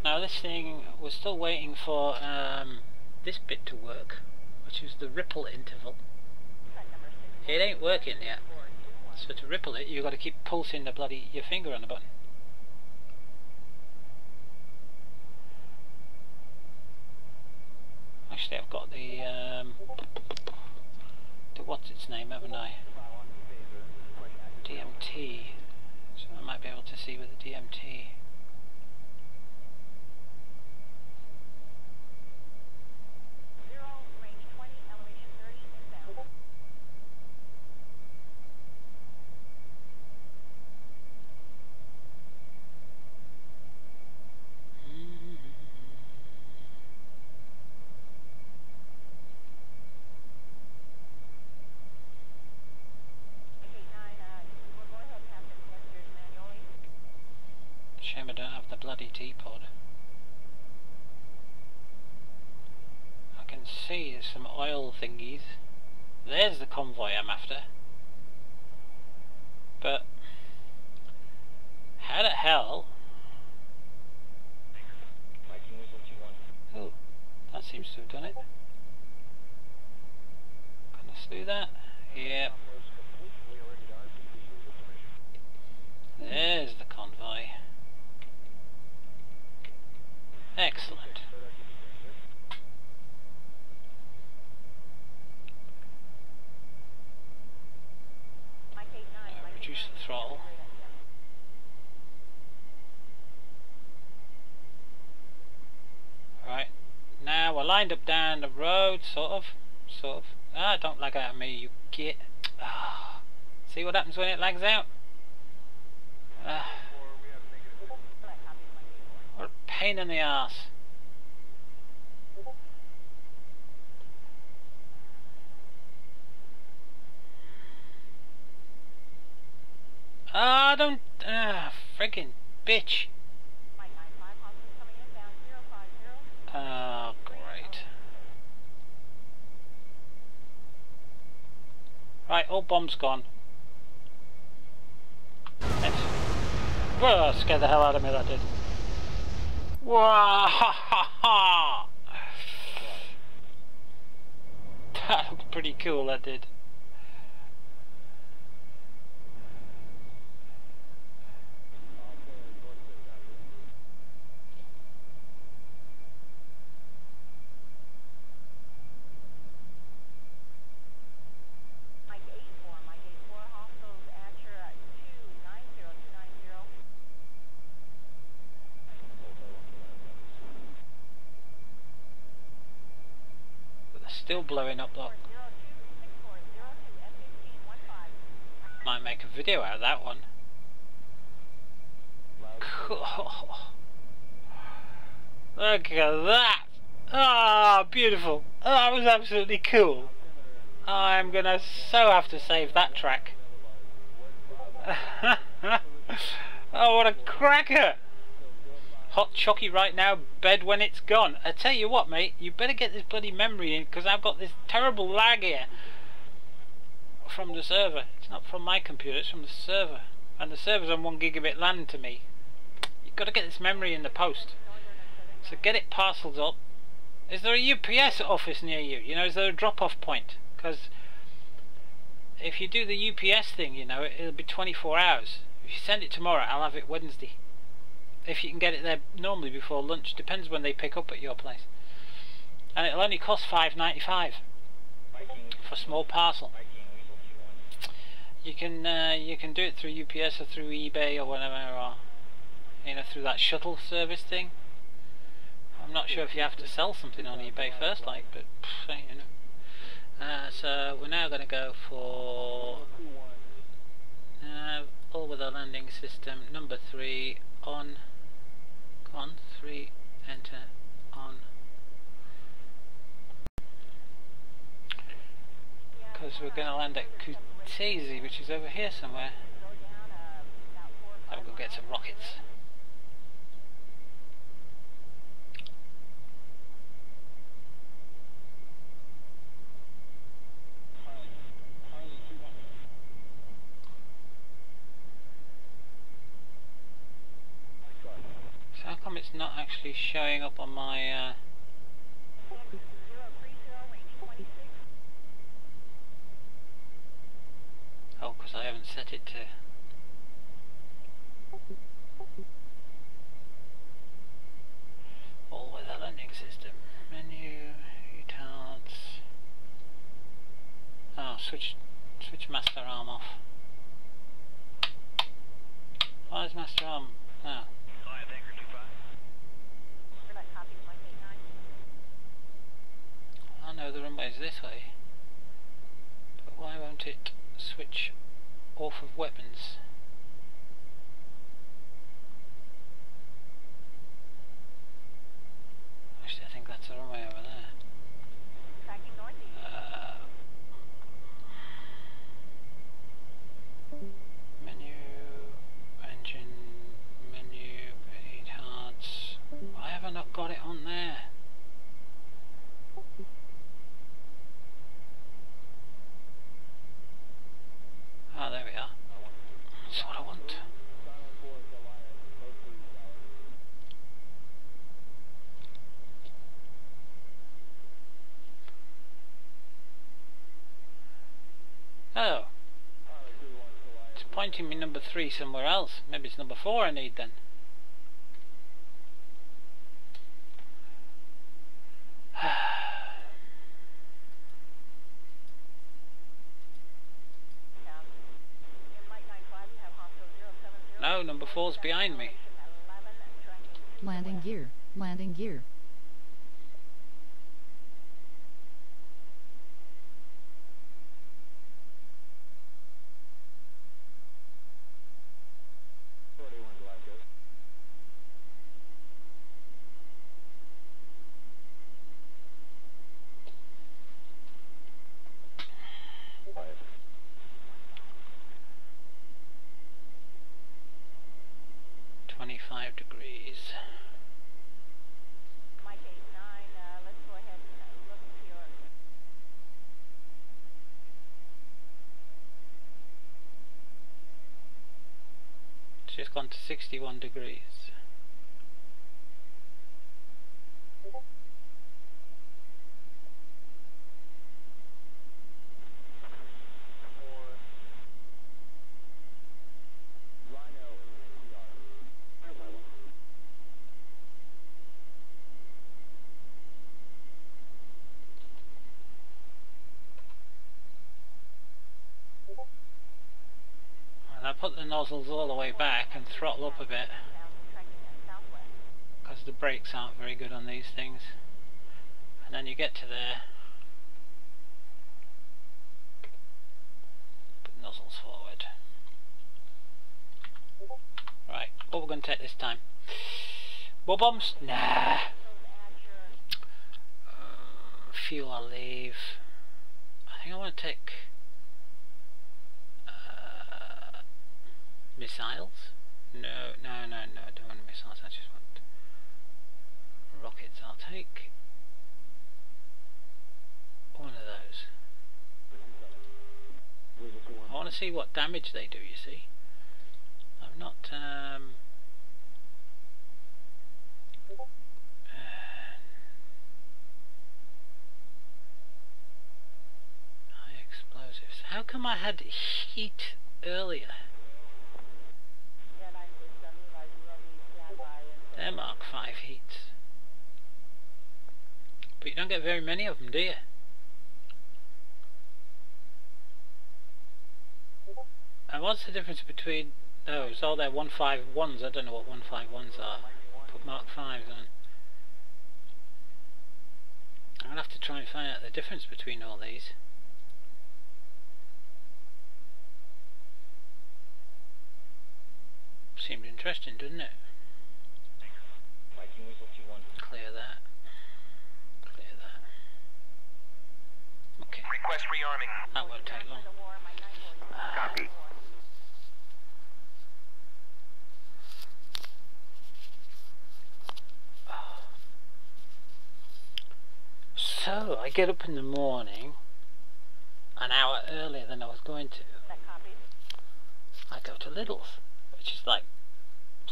Now this thing, we're still waiting for this bit to work, which is the ripple interval. It ain't working yet. So to ripple it, you've got to keep pulsing your finger on the button. Actually, I've got the what's its name, haven't I? DMT. So I might be able to see with the DMT. Shame I don't have the bloody teapot. I can see some oil thingies. There's the convoy I'm after. But how the hell? Oh, that seems to have done it. Can I do that? Yep. There's the convoy. Excellent. Reduce the throttle. Right, now we're lined up down the road, sort of. Ah, don't lag out at me, you git. Ah. See what happens when it lags out? Ah. What a pain in the arse. Ah, don't. Ah, friggin' bitch. Oh, great. Right, all bombs gone. Whoa, scared the hell out of me, that did. Whoa, ha ha ha! That looked pretty cool, that did. Still blowing up though. Might make a video out of that one. Cool. Look at that! Ah, oh, beautiful. Oh, that was absolutely cool. I'm gonna so have to save that track. Oh, what a cracker! Hot chocky right now, bed when it's gone. I tell you what, mate, you better get this bloody memory in, because I've got this terrible lag here from the server. It's not from my computer, it's from the server, and the server's on 1 gigabit LAN to me. You've got to get this memory in the post, so get it parcelled up. Is there a UPS office near you? You know, is there a drop-off point? Because if you do the UPS thing, you know, it'll be 24 hours. If you send it tomorrow, I'll have it Wednesday. If you can get it there normally before lunch, depends when they pick up at your place, and it'll only cost $5.95 for small parcel. You can do it through UPS or through eBay or whatever, or you know, through that shuttle service thing. I'm not sure if you have to sell something on eBay first, like, but you know. So we're now going to go for all with our landing system number 3 on. 3, enter, on. Because we're going to land at Kutaisi, which is over here somewhere. I'll go get some rockets. How come it's not actually showing up on my oh, because I haven't set it to all weather landing system. Menu, retards. Oh, switch master arm off. Why is master arm? No. I know the runway is this way, but why won't it switch off of weapons? Actually, I think that's the runway over there. Menu, engine, pointing me number 3 somewhere else. Maybe it's number 4 I need then. No, number 4's behind me. Landing gear. Landing gear. Degrees. Mike 8-9, let's go ahead and look to your... It's just gone to 61 degrees. I put the nozzles all the way back and throttle up a bit because the brakes aren't very good on these things, and then you get to there, put the nozzles forward. Right, what we're going to take this time? More bombs? Nah. Fuel I'll leave. I think I want to take missiles? No, I don't want missiles, I just want rockets. I'll take one of those. I want to see what damage they do, you see. I've not high explosives. How come I had heat earlier? They're Mark 5 heats. But you don't get very many of them, do you? And what's the difference between those? Oh, they're 151s. I don't know what 151s are. Put Mark 5s on. I'm going to have to try and find out the difference between all these. Seemed interesting, didn't it? Clear that. Clear that. Okay. Request rearming. That won't take long. Copy. So, I get up in the morning an hour earlier than I was going to. I go to Lidl's, which is like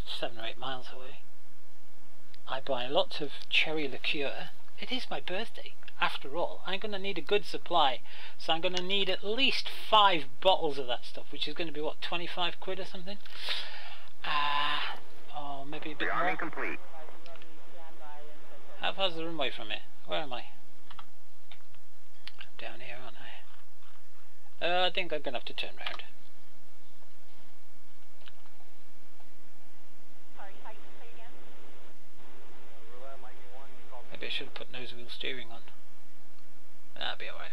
7 or 8 miles away. I buy lots of cherry liqueur. It is my birthday. After all, I'm going to need a good supply, so I'm going to need at least 5 bottles of that stuff, which is going to be, what, 25 quid or something? Or maybe a bit more. Complete. How far's the runway from it? Where am I? I'm down here, aren't I? I think I'm going to have to turn round. Maybe I should have put nose wheel steering on. That'll be alright.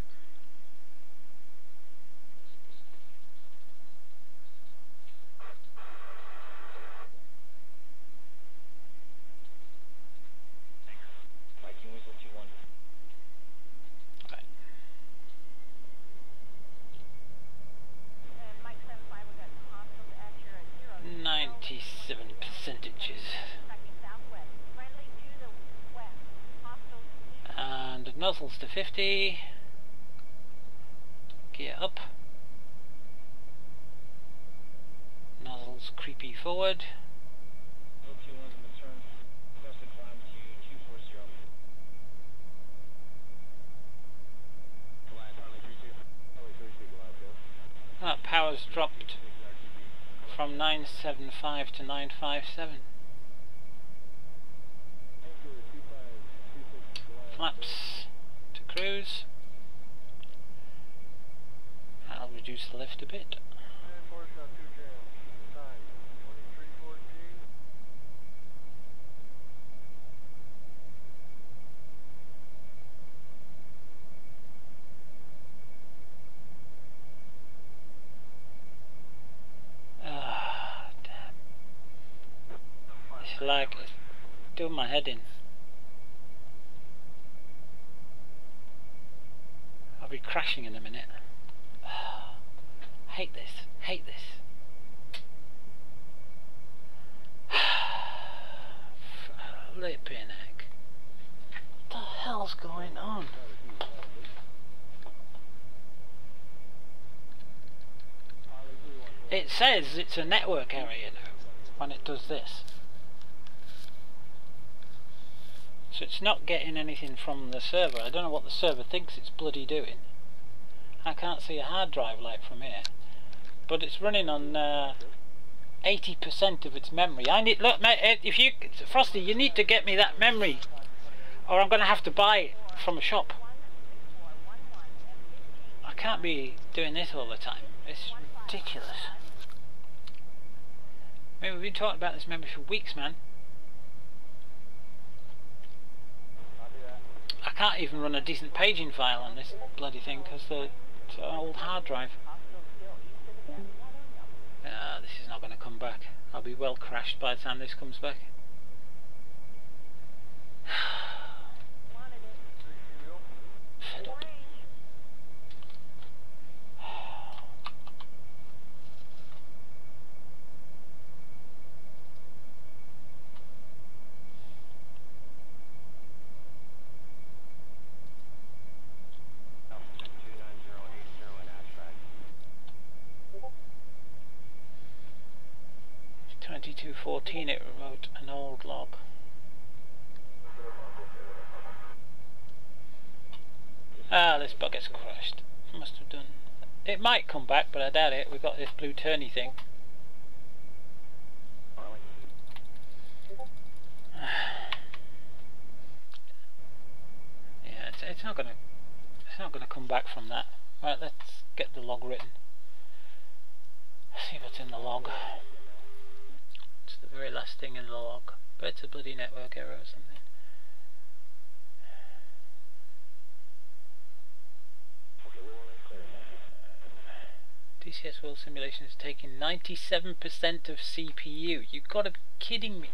Right. 97 percentages. And nozzles to 50. Gear up. Nozzles creepy forward. That power's dropped from 975 to 957. Flaps to cruise. I'll reduce the lift a bit. Like, it's doing my head in. I'll be crashing in a minute. Hate this. Hate this. Flipping heck. What the hell's going on? It says it's a network error, you know, when it does this. So it's not getting anything from the server. I don't know what the server thinks it's bloody doing. I can't see a hard drive light from here. But it's running on 80% of its memory. I need, look mate, if you, Frosty, you need to get me that memory, or I'm going to have to buy it from a shop. I can't be doing this all the time. It's ridiculous. I mean, we've been talking about this memory for weeks, man. I can't even run a decent paging file on this bloody thing because it's an old hard drive. This is not going to come back. I'll be well crashed by the time this comes back. Fed up. 2214 it wrote an old log. Ah, this bugger's crashed. Must have done. It might come back, but I doubt it. We've got this blue turny thing. Yeah, it's not gonna come back from that. Right, let's get the log written. See what's in the log. It's the very last thing in the log, but it's a bloody network error or something. DCS World Simulation is taking 97% of CPU. You've got to be kidding me.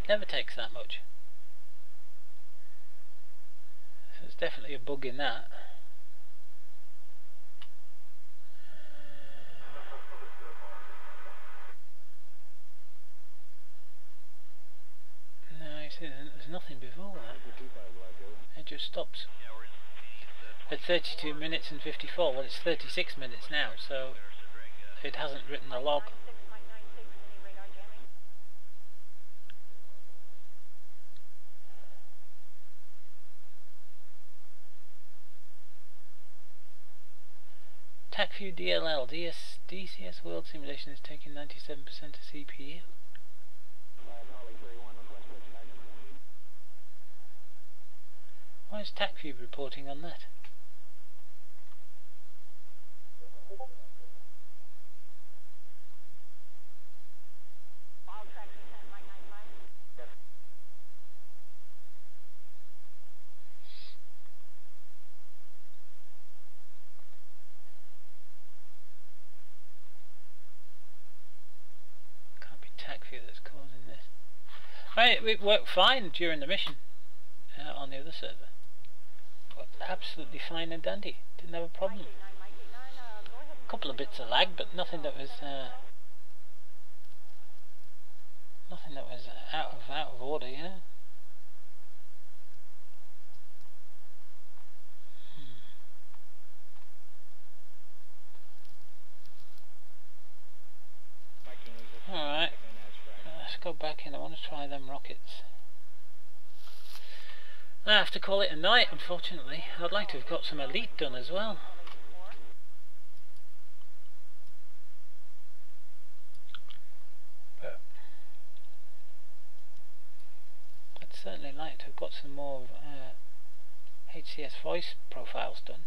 Never takes that much. There's definitely a bug in that. No, you see, there's nothing before that. It just stops. At 32 minutes and 54, well it's 36 minutes now, so it hasn't written the log. TACView DLL, DCS World Simulation is taking 97% of CPU. Why is TACView reporting on that? Can't be TACView that's causing this. Right, it worked fine during the mission on the other server. Absolutely fine and dandy. Didn't have a problem. A couple of bits of lag, but nothing that was out of order, you know. All right, let's go back in. I want to try them rockets. I have to call it a night, unfortunately. I'd like to have got some elite done as well. like to have got some more HCS voice profiles done.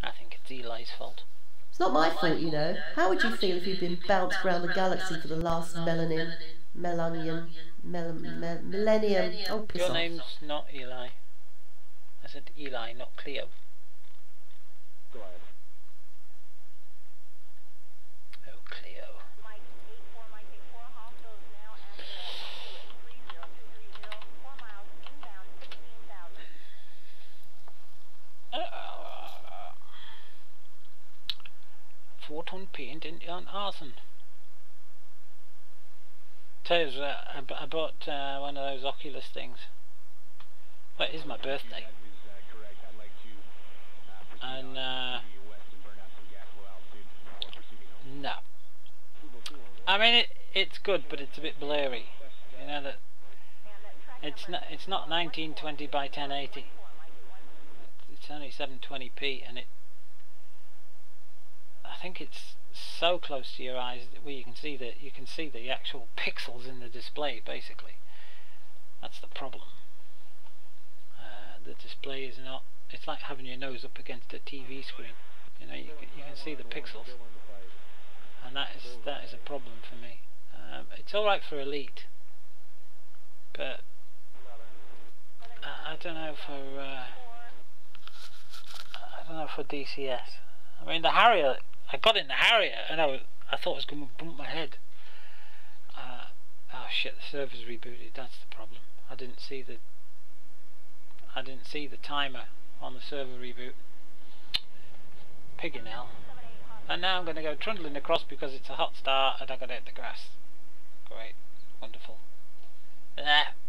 I think it's Eli's fault. It's not my fault, you know. How would you feel if you'd been bounced around the galaxy for the last millennium? Oh, piss Your off. name's not Eli. I said Eli, not Cleo. Go ahead. Oh, Cleo. Photon paint into an arson. Tell you, I bought one of those Oculus things. Well, it is my birthday. And no. I mean it's good, but it's a bit blurry. You know that it's not 1920 by 1080. It's only 720p, and I think it's so close to your eyes where you can see the actual pixels in the display. Basically, that's the problem. The display is not. It's like having your nose up against a TV screen. You know, you can see the pixels, and that is a problem for me. It's all right for Elite, but I don't know for DCS. I mean, the Harrier. I got in the Harrier, and I thought it was going to bump my head. Oh shit! The server's rebooted. That's the problem. I didn't see the timer on the server reboot. Piggy now. And now I'm going to go trundling across because it's a hot start and I got to hit the grass. Great, wonderful.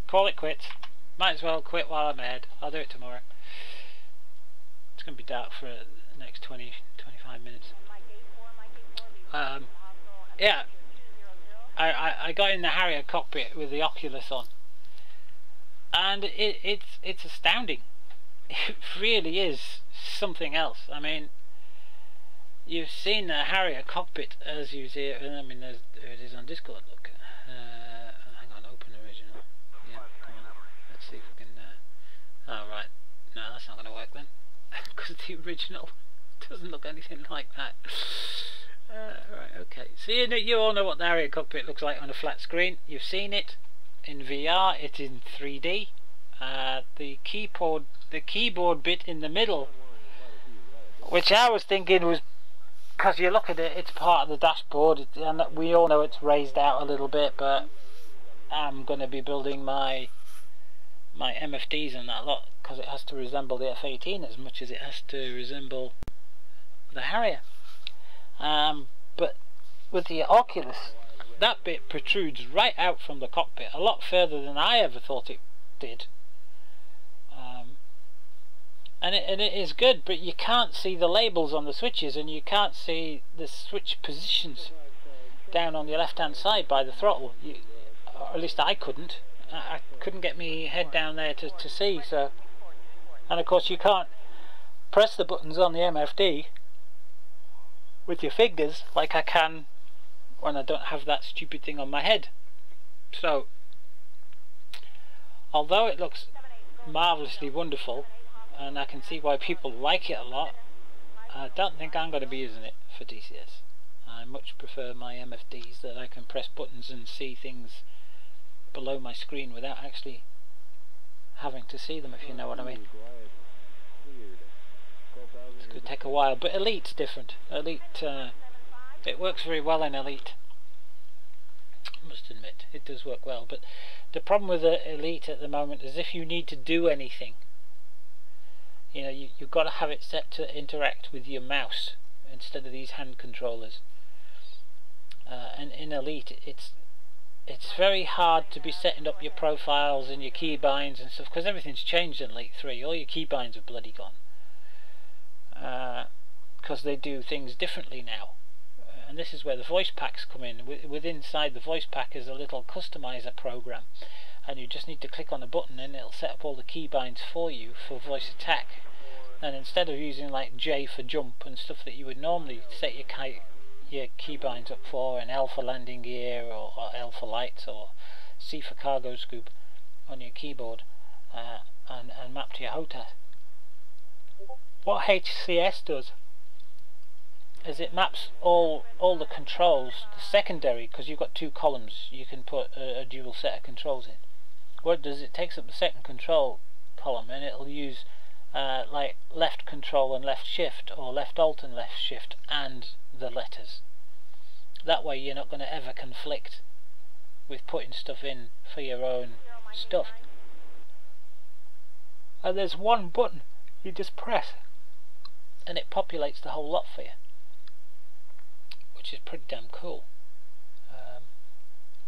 Call it quits. Might as well quit while I'm ahead. I'll do it tomorrow. It's going to be dark for the next 20-25 minutes. Yeah, I got in the Harrier cockpit with the Oculus on, and it's astounding. It really is something else. I mean, you've seen the Harrier cockpit as you see it. I mean, there it is on Discord. Look, hang on, open original. Yeah, come on. Let's see if we can. Oh right, no, that's not going to work then, because the original doesn't look anything like that. Right, okay. So you all know what the Harrier cockpit looks like on a flat screen. You've seen it in VR. It's in 3D. The keyboard bit in the middle, which I was thinking was, because you look at it, it's part of the dashboard, and we all know it's raised out a little bit, but I'm going to be building my MFDs and that lot, because it has to resemble the F-18 as much as it has to resemble the Harrier. But with the Oculus, that bit protrudes right out from the cockpit, a lot further than I ever thought it did. And it is good, but you can't see the labels on the switches, and you can't see the switch positions down on your left hand side by the throttle. Or at least I couldn't. I couldn't get my head down there to see. So, and of course you can't press the buttons on the MFD with your fingers like I can when I don't have that stupid thing on my head. So, although it looks marvellously wonderful, and I can see why people like it a lot, I don't think I'm going to be using it for DCS. I much prefer my MFDs that I can press buttons and see things below my screen without actually having to see them, if you know what I mean. It's going to take a while, but Elite's different. Elite, it works very well in Elite. I must admit, it does work well, but the problem with the Elite at the moment is if you need to do anything, you know, you've got to have it set to interact with your mouse instead of these hand controllers. And in Elite, it's very hard to be setting up your profiles and your keybinds and stuff, because everything's changed in Elite 3. All your keybinds are bloody gone, because they do things differently now. and this is where the voice packs come in. Within inside the voice pack is a little customizer program, and you just need to click on a button and it'll set up all the keybinds for you for voice attack. And instead of using like J for jump and stuff that you would normally set your keybinds up for, and L for landing gear, or L for lights, or C for cargo scoop on your keyboard, and map to your HOTAS. What HCS does is it maps all the controls, the secondary, because you've got two columns, you can put a dual set of controls in. What it does, it takes up the second control column and it'll use like left control and left shift, or left alt and left shift, and the letters. That way you're not going to ever conflict with putting stuff in for your own stuff. And there's one button you just press and it populates the whole lot for you, which is pretty damn cool.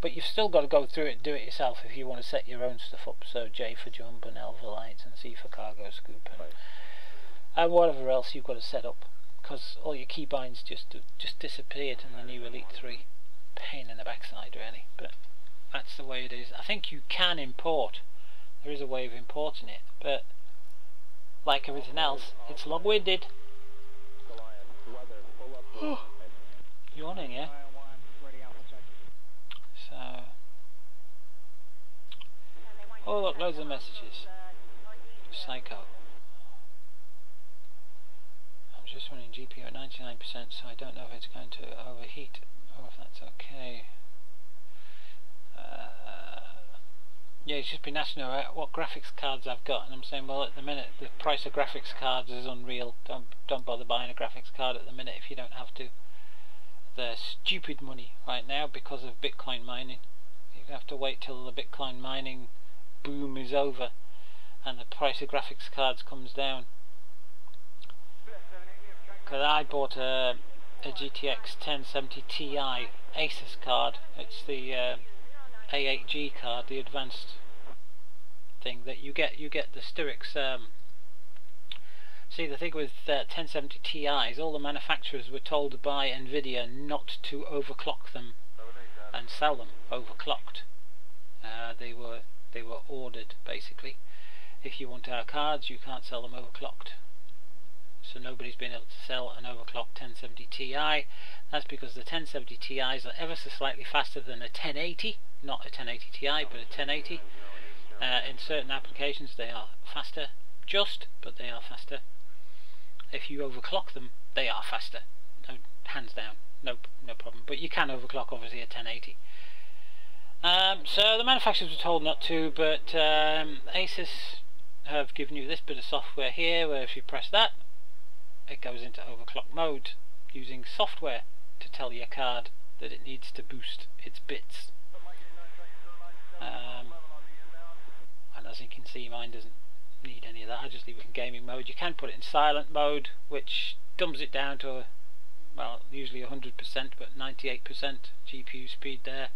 But you've still got to go through it and do it yourself if you want to set your own stuff up. So J for jump, and L for lights, and C for cargo scoop, and whatever else you've got to set up, because all your keybinds just disappeared in the new Elite 3. Pain in the backside really, but that's the way it is. I think you can import, there is a way of importing it, but like everything else, it's long-winded. Yawning, yeah? So, oh look, loads of messages. Psycho. I'm just running GPU at 99%, so I don't know if it's going to overheat or if that's okay. Yeah, it's just been asking about what graphics cards I've got, and I'm saying, well, at the minute the price of graphics cards is unreal. Don't bother buying a graphics card at the minute if you don't have to. They're stupid money right now because of Bitcoin mining. You have to wait till the Bitcoin mining boom is over and the price of graphics cards comes down. Because I bought a GTX 1070 Ti Asus card. It's the A8G card, the advanced thing that you get the Styrix. See, the thing with 1070 Ti's, all the manufacturers were told by Nvidia not to overclock them and sell them overclocked. They were ordered basically, if you want our cards you can't sell them overclocked. So nobody's been able to sell an overclocked 1070 Ti. That's because the 1070 Ti's are ever so slightly faster than a 1080, not a 1080 Ti but a 1080. In certain applications they are faster, but they are faster. If you overclock them, they are faster. No, hands down, no problem. But you can overclock obviously a 1080. So the manufacturers were told not to, but Asus have given you this bit of software here, where if you press that, it goes into overclock mode, using software to tell your card that it needs to boost its bits. And as you can see, mine doesn't need any of that. I just leave it in gaming mode. You can put it in silent mode, which dumbs it down to well, usually 100%, but 98% GPU speed there,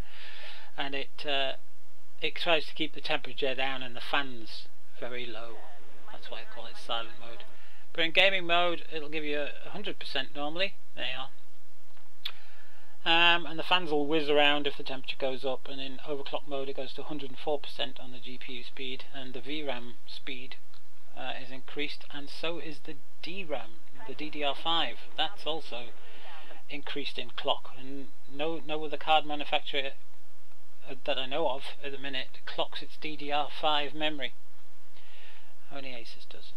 and it tries to keep the temperature down and the fans very low. That's why I call it silent mode. But in gaming mode it'll give you 100% normally. There you are. And the fans will whiz around if the temperature goes up, and in overclock mode it goes to 104% on the GPU speed, and the VRAM speed is increased, and so is the DRAM, the DDR5. That's also increased in clock, and no other card manufacturer that I know of at the minute clocks its DDR5 memory. Only Asus does.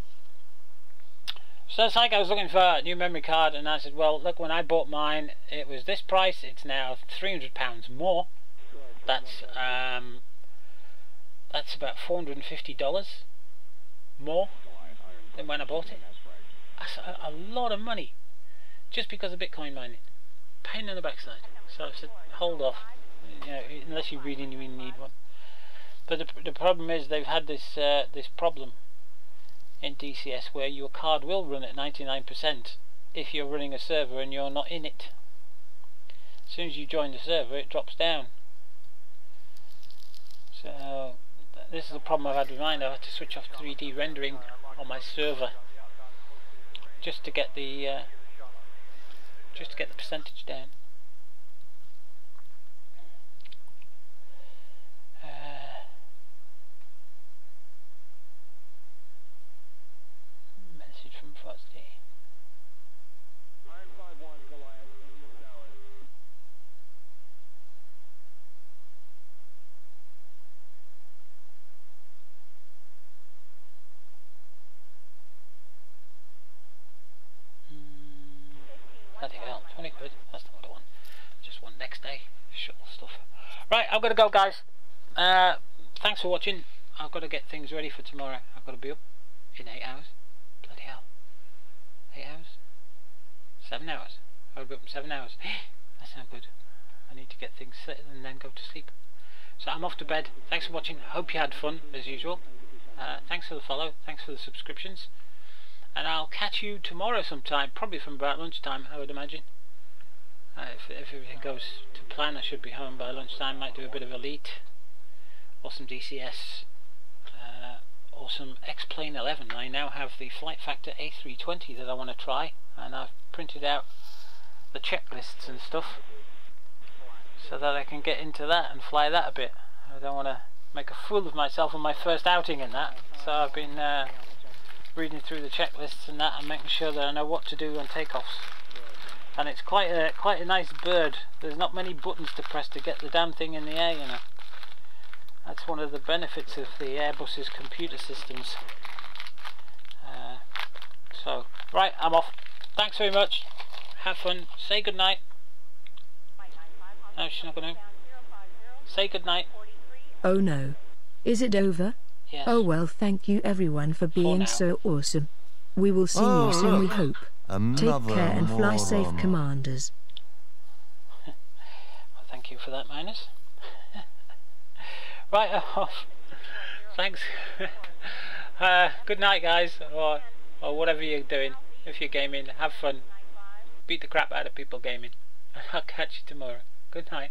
So it's like I was looking for a new memory card, and I said, well, look, when I bought mine it was this price. It's now £300 more. That's about $450 more than when I bought it. That's a lot of money just because of Bitcoin mining. Pain in the backside. So I said, hold off, you know, unless you really need one. But the problem is they've had this this problem in DCS where your card will run at 99% if you're running a server and you're not in it. As soon as you join the server it drops down. So this is a problem I've had with mine. I've had to switch off 3D rendering on my server just to get the percentage down. Bloody hell, 20 quid. That's not what I want. Just one next day. Shuttle stuff. Right, I've got to go, guys. Thanks for watching. I've got to get things ready for tomorrow. I've got to be up in 8 hours. Bloody hell. 8 hours? 7 hours. I'll be up in 7 hours. That's not good. I need to get things set and then go to sleep. So I'm off to bed. Thanks for watching. Hope you had fun as usual. Thanks for the follow. Thanks for the subscriptions. And I'll catch you tomorrow sometime. Probably from about lunchtime, I would imagine. If everything goes to plan, I should be home by lunchtime. Might do a bit of Elite. Or some DCS. Or some X-Plane 11. I now have the Flight Factor A320 that I want to try. And I've printed out the checklists and stuff. So that I can get into that and fly that a bit. I don't want to make a fool of myself on my first outing in that. So I've been reading through the checklists and that and making sure that I know what to do on takeoffs. And it's quite a nice bird. There's not many buttons to press to get the damn thing in the air, you know. That's one of the benefits of the Airbus's computer systems. So, right, I'm off. Thanks very much. Have fun. Say goodnight. No, she's not going to. Say goodnight. Oh no. Is it over? Yes. Oh well, thank you everyone for being so awesome. We will see you soon, we hope. Take care and fly safe, commanders. Well, thank you for that, Minus. Right, off. Thanks. Good night, guys, or whatever you're doing. If you're gaming, have fun. Beat the crap out of people gaming. I'll catch you tomorrow. Good night.